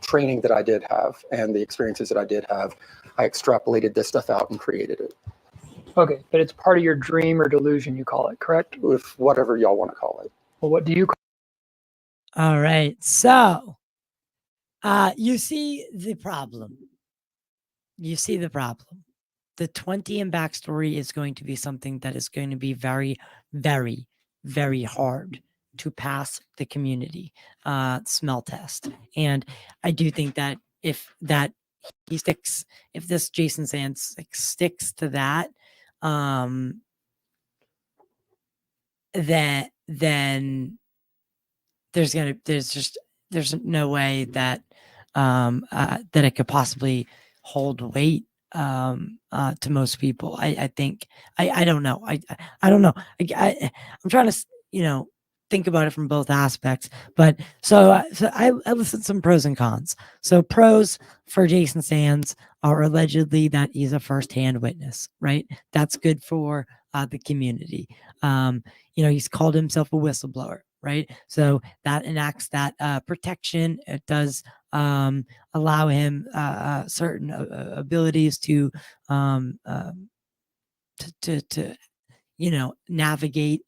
training that I did have and the experiences that I did have. I extrapolated this stuff out and created it. Okay, but it's part of your dream or delusion, you call it, correct? With whatever y'all want to call it. Well, what do you call it? All right, so you see the problem. You see the problem. The 20 and backstory is going to be something that is going to be very, very, very hard to pass the community smell test. And I do think that if this Jason Sands sticks to that, then there's no way that that it could possibly hold weight to most people. I think I don't know. I don't know. I'm trying to think about it from both aspects. But so I listed some pros and cons. So pros for Jason Sands are allegedly that he's a firsthand witness, right? That's good for the community. He's called himself a whistleblower, right? So that enacts that protection. It does allow him certain abilities to navigate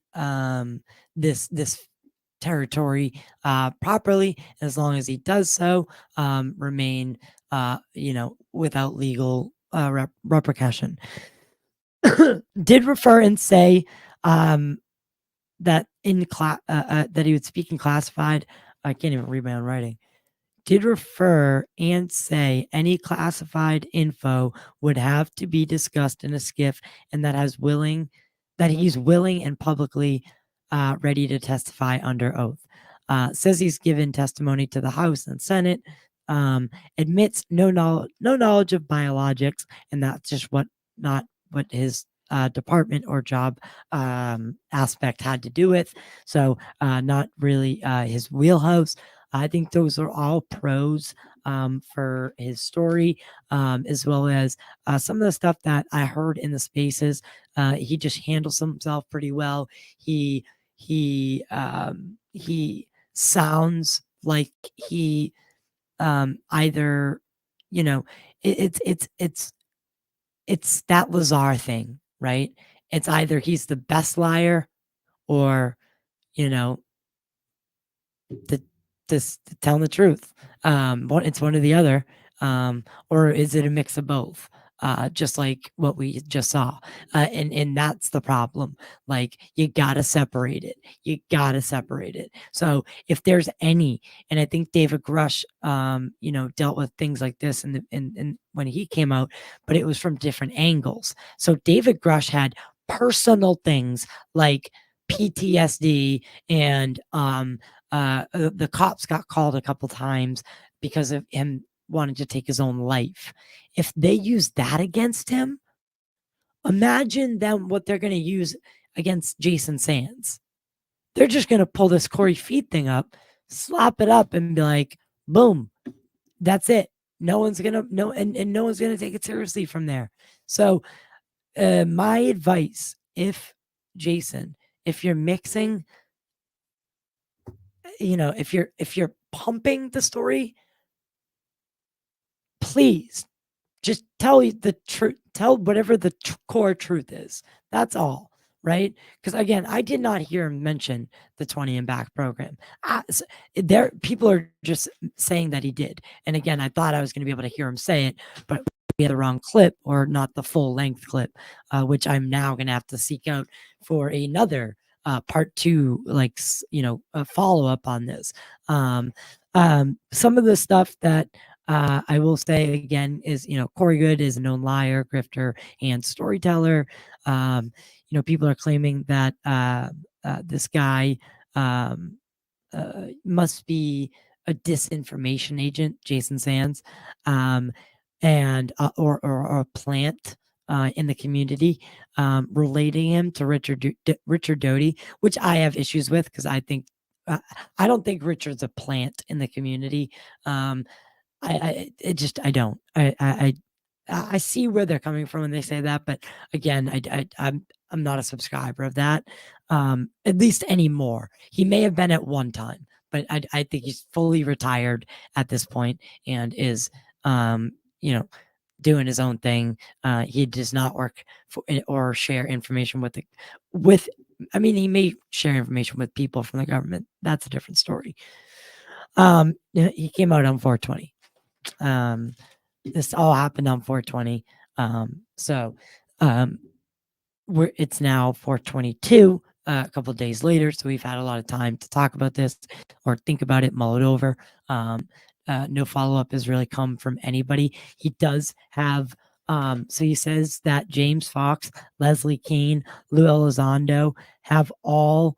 this territory properly. As long as he does so, remain without legal repercussion. Did refer and say that in class that he would speak in classified. I can't even read my own writing. Did refer and say any classified info would have to be discussed in a skiff, and that he's willing and publicly ready to testify under oath. Says he's given testimony to the House and Senate. Admits no knowledge of biologics, and that's just not what his department or job aspect had to do with. So not really his wheelhouse. I think those are all pros for his story, as well as some of the stuff that I heard in the spaces. He just handles himself pretty well. He sounds like he either, it's it's that Lazar thing, right? It's either he's the best liar or, you know, telling the truth. It's one or the other. Or is it a mix of both? Just like what we just saw. And that's the problem. Like, you gotta separate it. You gotta separate it. So if there's any, and I think David Grush, you know, dealt with things like this in when he came out, but it was from different angles. So David Grush had personal things like PTSD and the cops got called a couple times because of him wanting to take his own life. If they use that against him, imagine them what they're going to use against Jason Sands. They're just going to pull this Corey Feed thing up, slap it up, and be like, boom, that's it. No one's gonna and no one's gonna take it seriously from there. So my advice, if you're mixing, you know, if you're pumping the story, please just tell the truth. Tell whatever the core truth is. That's all, right? Because again, I did not hear him mention the 20 and back program. There, people are just saying that he did. And again, I thought I was going to be able to hear him say it, but we had the wrong clip or not the full length clip, which I'm now going to have to seek out for another part 2, like, you know, a follow up on this. Some of the stuff that I will say again is, you know, Corey Good is a known liar, grifter, and storyteller. You know, people are claiming that this guy must be a disinformation agent, Jason Sands, and or a plant in the community, relating him to Richard Doty, which I have issues with because I think I don't think Richard's a plant in the community. I don't. I see where they're coming from when they say that, but again, I'm not a subscriber of that, at least anymore. He may have been at one time, but I think he's fully retired at this point and is, you know, doing his own thing. He does not work for or share information with. I mean, he may share information with people from the government. That's a different story. He came out on 420. This all happened on 420. It's now 422, a couple of days later, so we've had a lot of time to talk about this or think about it, mull it over. No follow-up has really come from anybody. He does have, so he says that James Fox, Leslie Kean, Lou Elizondo have all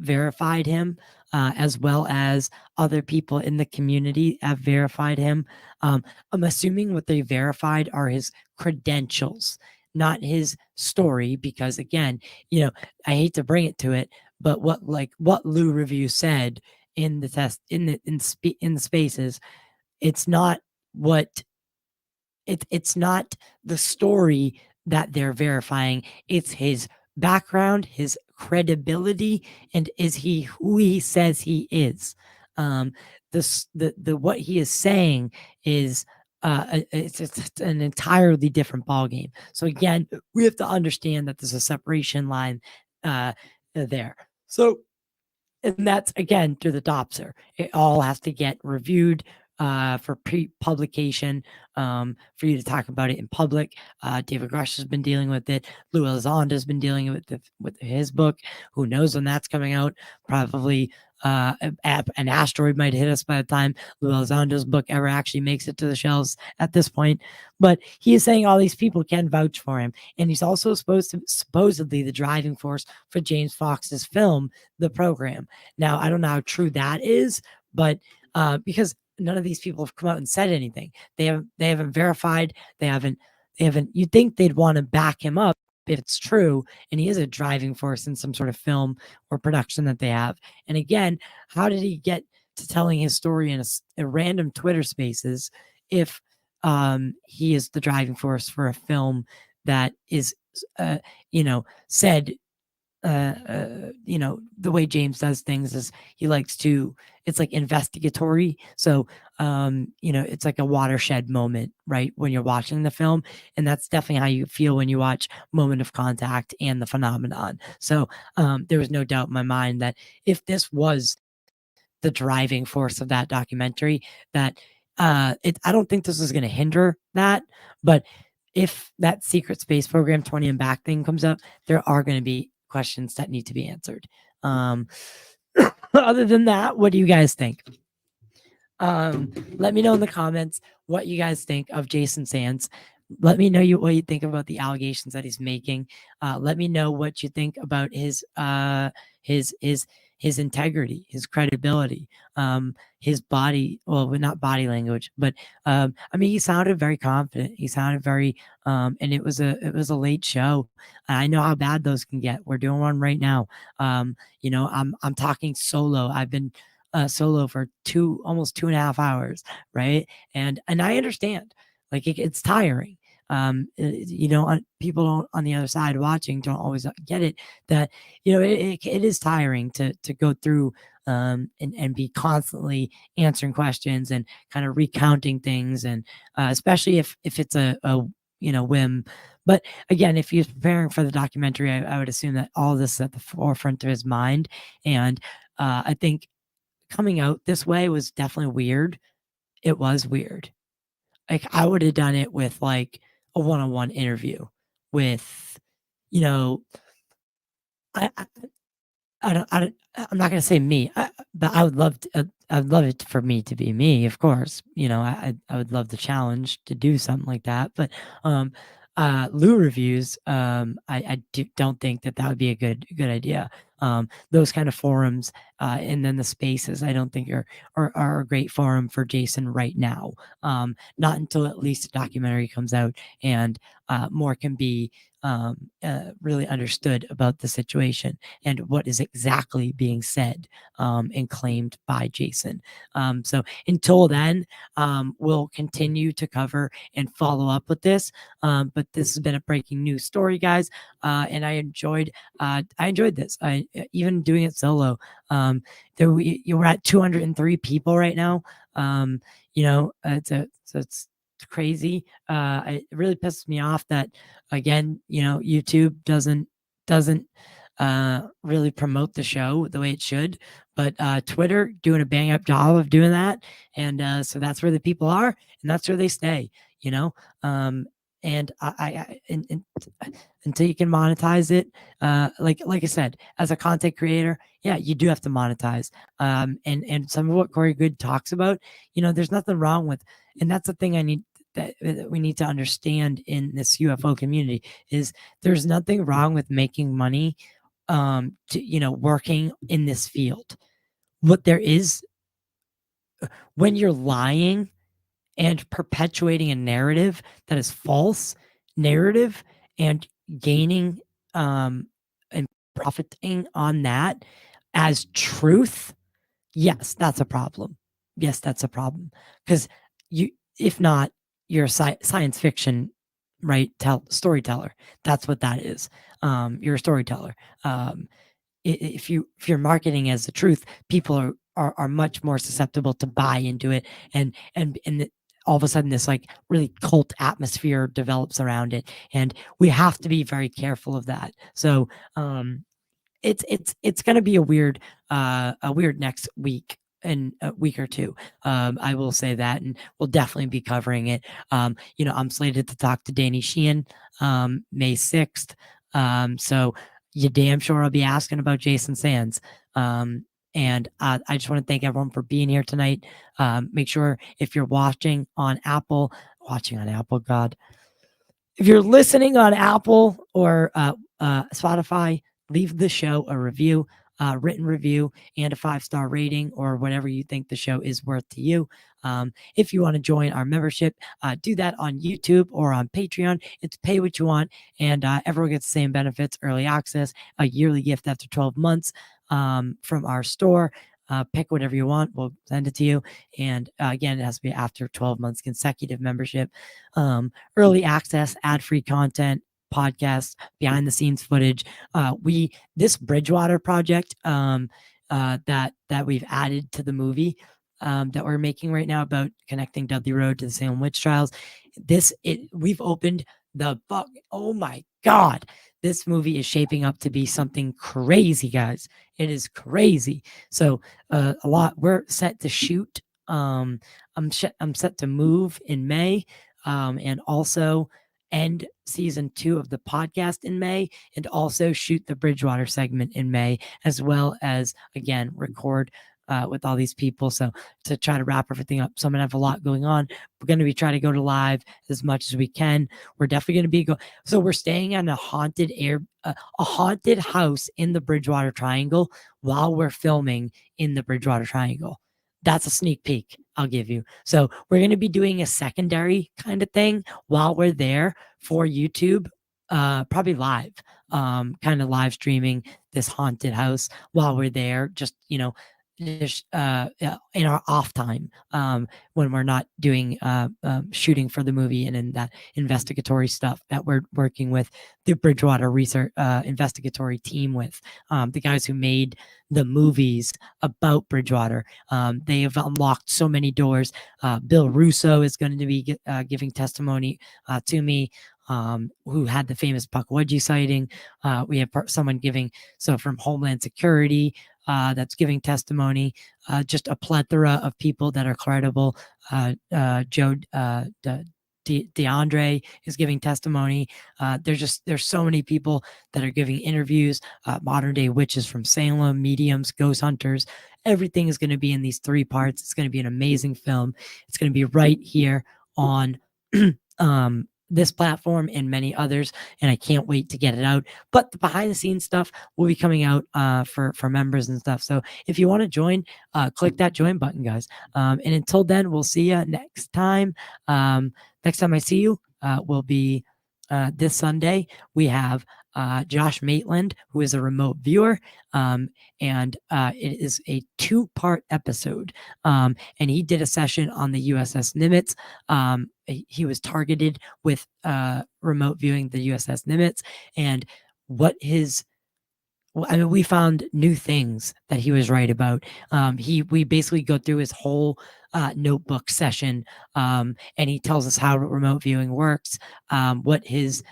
verified him, as well as other people in the community have verified him. I'm assuming what they verified are his credentials, not his story, because again, you know, I hate to bring it to it, but what Lou Review said in the test, in the spaces, it's not what it's not the story that they're verifying. It's his background, his credibility, and is he who he says he is. The what he is saying is it's an entirely different ballgame. So again, we have to understand that there's a separation line there. So, and that's again to the Dopser. It all has to get reviewed for pre-publication, for you to talk about it in public. David Grush has been dealing with it. Lou Elizondo has been dealing with his book. Who knows when that's coming out? Probably an asteroid might hit us by the time Lou Elizondo's book ever actually makes it to the shelves at this point. But he is saying all these people can vouch for him, and he's also supposedly the driving force for James Fox's film, The Program. Now, I don't know how true that is, but because none of these people have come out and said anything. They haven't verified. They haven't, you'd think they'd want to back him up if it's true. And he is a driving force in some sort of film or production that they have. And again, how did he get to telling his story in a random Twitter spaces if he is the driving force for a film that is, you know, said you know, the way James does things is he likes to, it's like investigatory. So, you know, it's like a watershed moment, right? When you're watching the film. And that's definitely how you feel when you watch Moment of Contact and The Phenomenon. So, there was no doubt in my mind that if this was the driving force of that documentary, that I don't think this is going to hinder that, but if that secret space program 20 and back thing comes up, there are going to be questions that need to be answered. Other than that, what do you guys think? Let me know in the comments what you guys think of Jason Sands. Let me know what you think about the allegations that he's making. Let me know what you think about his integrity, his credibility, his body, well, not body language, but I mean, he sounded very confident. He sounded very, and it was a late show. I know how bad those can get. We're doing one right now. You know, I'm talking solo. I've been solo for almost 2.5 hours, right? And I understand, like it's tiring. You know, people don't on the other side watching don't always get it, that, you know, it is tiring to go through and be constantly answering questions and kind of recounting things, and especially if it's a you know, whim. But again, if he's preparing for the documentary, I would assume that all this is at the forefront of his mind. And I think coming out this way was definitely weird. It was weird. Like, I would have done it with like a one-on-one interview with, you know, I don't, I'm not going to say me, but I would love to, I'd love it for me to be me, of course. You know, I would love the challenge to do something like that. But Lou reviews, I don't think that would be a good idea. Those kind of forums, and then the spaces, I don't think are a great forum for Jason right now. Not until at least a documentary comes out and more can be really understood about the situation and what is exactly being said and claimed by Jason. So until then, we'll continue to cover and follow up with this. But this has been a breaking news story, guys, and I enjoyed this. Even doing it solo. We're at 203 people right now. You know, it's crazy. It really pisses me off that, again, you know, YouTube doesn't really promote the show the way it should, but Twitter doing a bang up job of doing that. And so that's where the people are, and that's where they stay, you know. And until you can monetize it, like I said, as a content creator, yeah, you do have to monetize. And some of what Corey Good talks about, you know, there's nothing wrong with, and that's the thing that we need to understand in this UFO community, is there's nothing wrong with making money, to, you know, working in this field. What there is, when you're lying and perpetuating a narrative that is false narrative and gaining and profiting on that as truth, yes, that's a problem. Yes, that's a problem. Because if not, you're a science fiction, right? Storyteller. That's what that is. You're a storyteller. If you're marketing as the truth, people are much more susceptible to buy into it, and all of a sudden this like really cult atmosphere develops around it, and we have to be very careful of that. So it's going to be a weird next week, in a week or two. I will say that, and we'll definitely be covering it. You know, I'm slated to talk to Danny Sheehan May 6th. So you damn sure I'll be asking about Jason Sands. And I just want to thank everyone for being here tonight. Make sure, if you're watching on Apple, God, if you're listening on Apple or Spotify, leave the show a review, written review, and a 5-star rating, or whatever you think the show is worth to you. If you want to join our membership, do that on YouTube or on Patreon. It's pay what you want, and everyone gets the same benefits: early access, a yearly gift after 12 months from our store. Pick whatever you want, we'll send it to you. And again, it has to be after 12 months consecutive membership. Early access, ad-free content, podcasts, behind the scenes footage. This Bridgewater project that we've added to the movie that we're making right now about connecting Dudley Road to the Salem witch trials. We've opened the book. Oh my God. This movie is shaping up to be something crazy, guys. It is crazy. So we're set to shoot. I'm set to move in May, and also end season 2 of the podcast in May, and also shoot the Bridgewater segment in May, as well as, again, record with all these people. So to try to wrap everything up. So I'm going to have a lot going on. We're going to be trying to go to live as much as we can. We're definitely going to be so we're staying in a haunted house in the Bridgewater Triangle while we're filming in the Bridgewater Triangle. That's a sneak peek I'll give you. So we're going to be doing a secondary kind of thing while we're there for YouTube, probably live, kind of live streaming this haunted house while we're there, just, in our off time, when we're not doing shooting for the movie and in that investigatory stuff that we're working with the Bridgewater research investigatory team with, the guys who made the movies about Bridgewater. They have unlocked so many doors. Bill Russo is going to be giving testimony to me, who had the famous Pukwudgie sighting. We have someone from Homeland Security that's giving testimony. Just a plethora of people that are credible. Joe DeAndre is giving testimony. There's so many people that are giving interviews. Modern day witches from Salem, mediums, ghost hunters. Everything is going to be in these 3 parts. It's going to be an amazing film. It's going to be right here on this platform and many others, and I can't wait to get it out. But the behind the scenes stuff will be coming out for members and stuff. So if you want to join, click that join button, guys. And until then, we'll see you next time. Next time I see you will be this Sunday. We have Josh Maitland, who is a remote viewer, and it is a 2-part episode. And he did a session on the USS Nimitz. He was targeted with remote viewing the USS Nimitz, and we found new things that he was right about. We basically go through his whole notebook session, and he tells us how remote viewing works, what his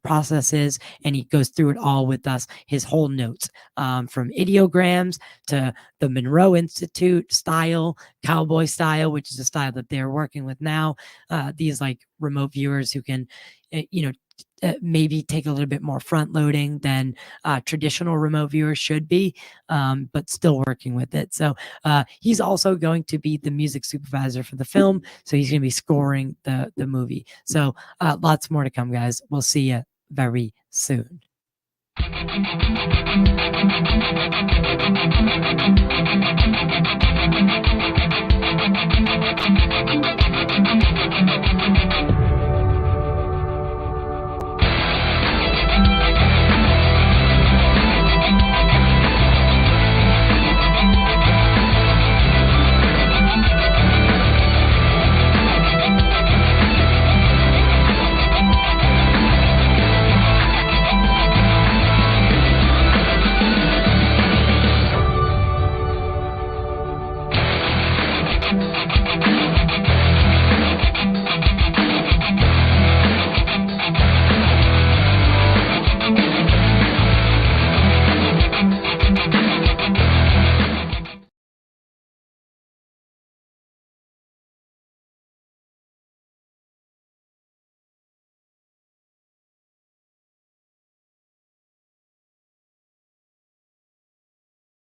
process is, and he goes through it all with us, his whole notes, from ideograms to the Monroe Institute style, cowboy style, which is a style that they're working with now. These like remote viewers who can, maybe take a little bit more front loading than traditional remote viewers should be, but still working with it. So he's also going to be the music supervisor for the film. So he's going to be scoring the movie. So lots more to come, guys. We'll see you very soon.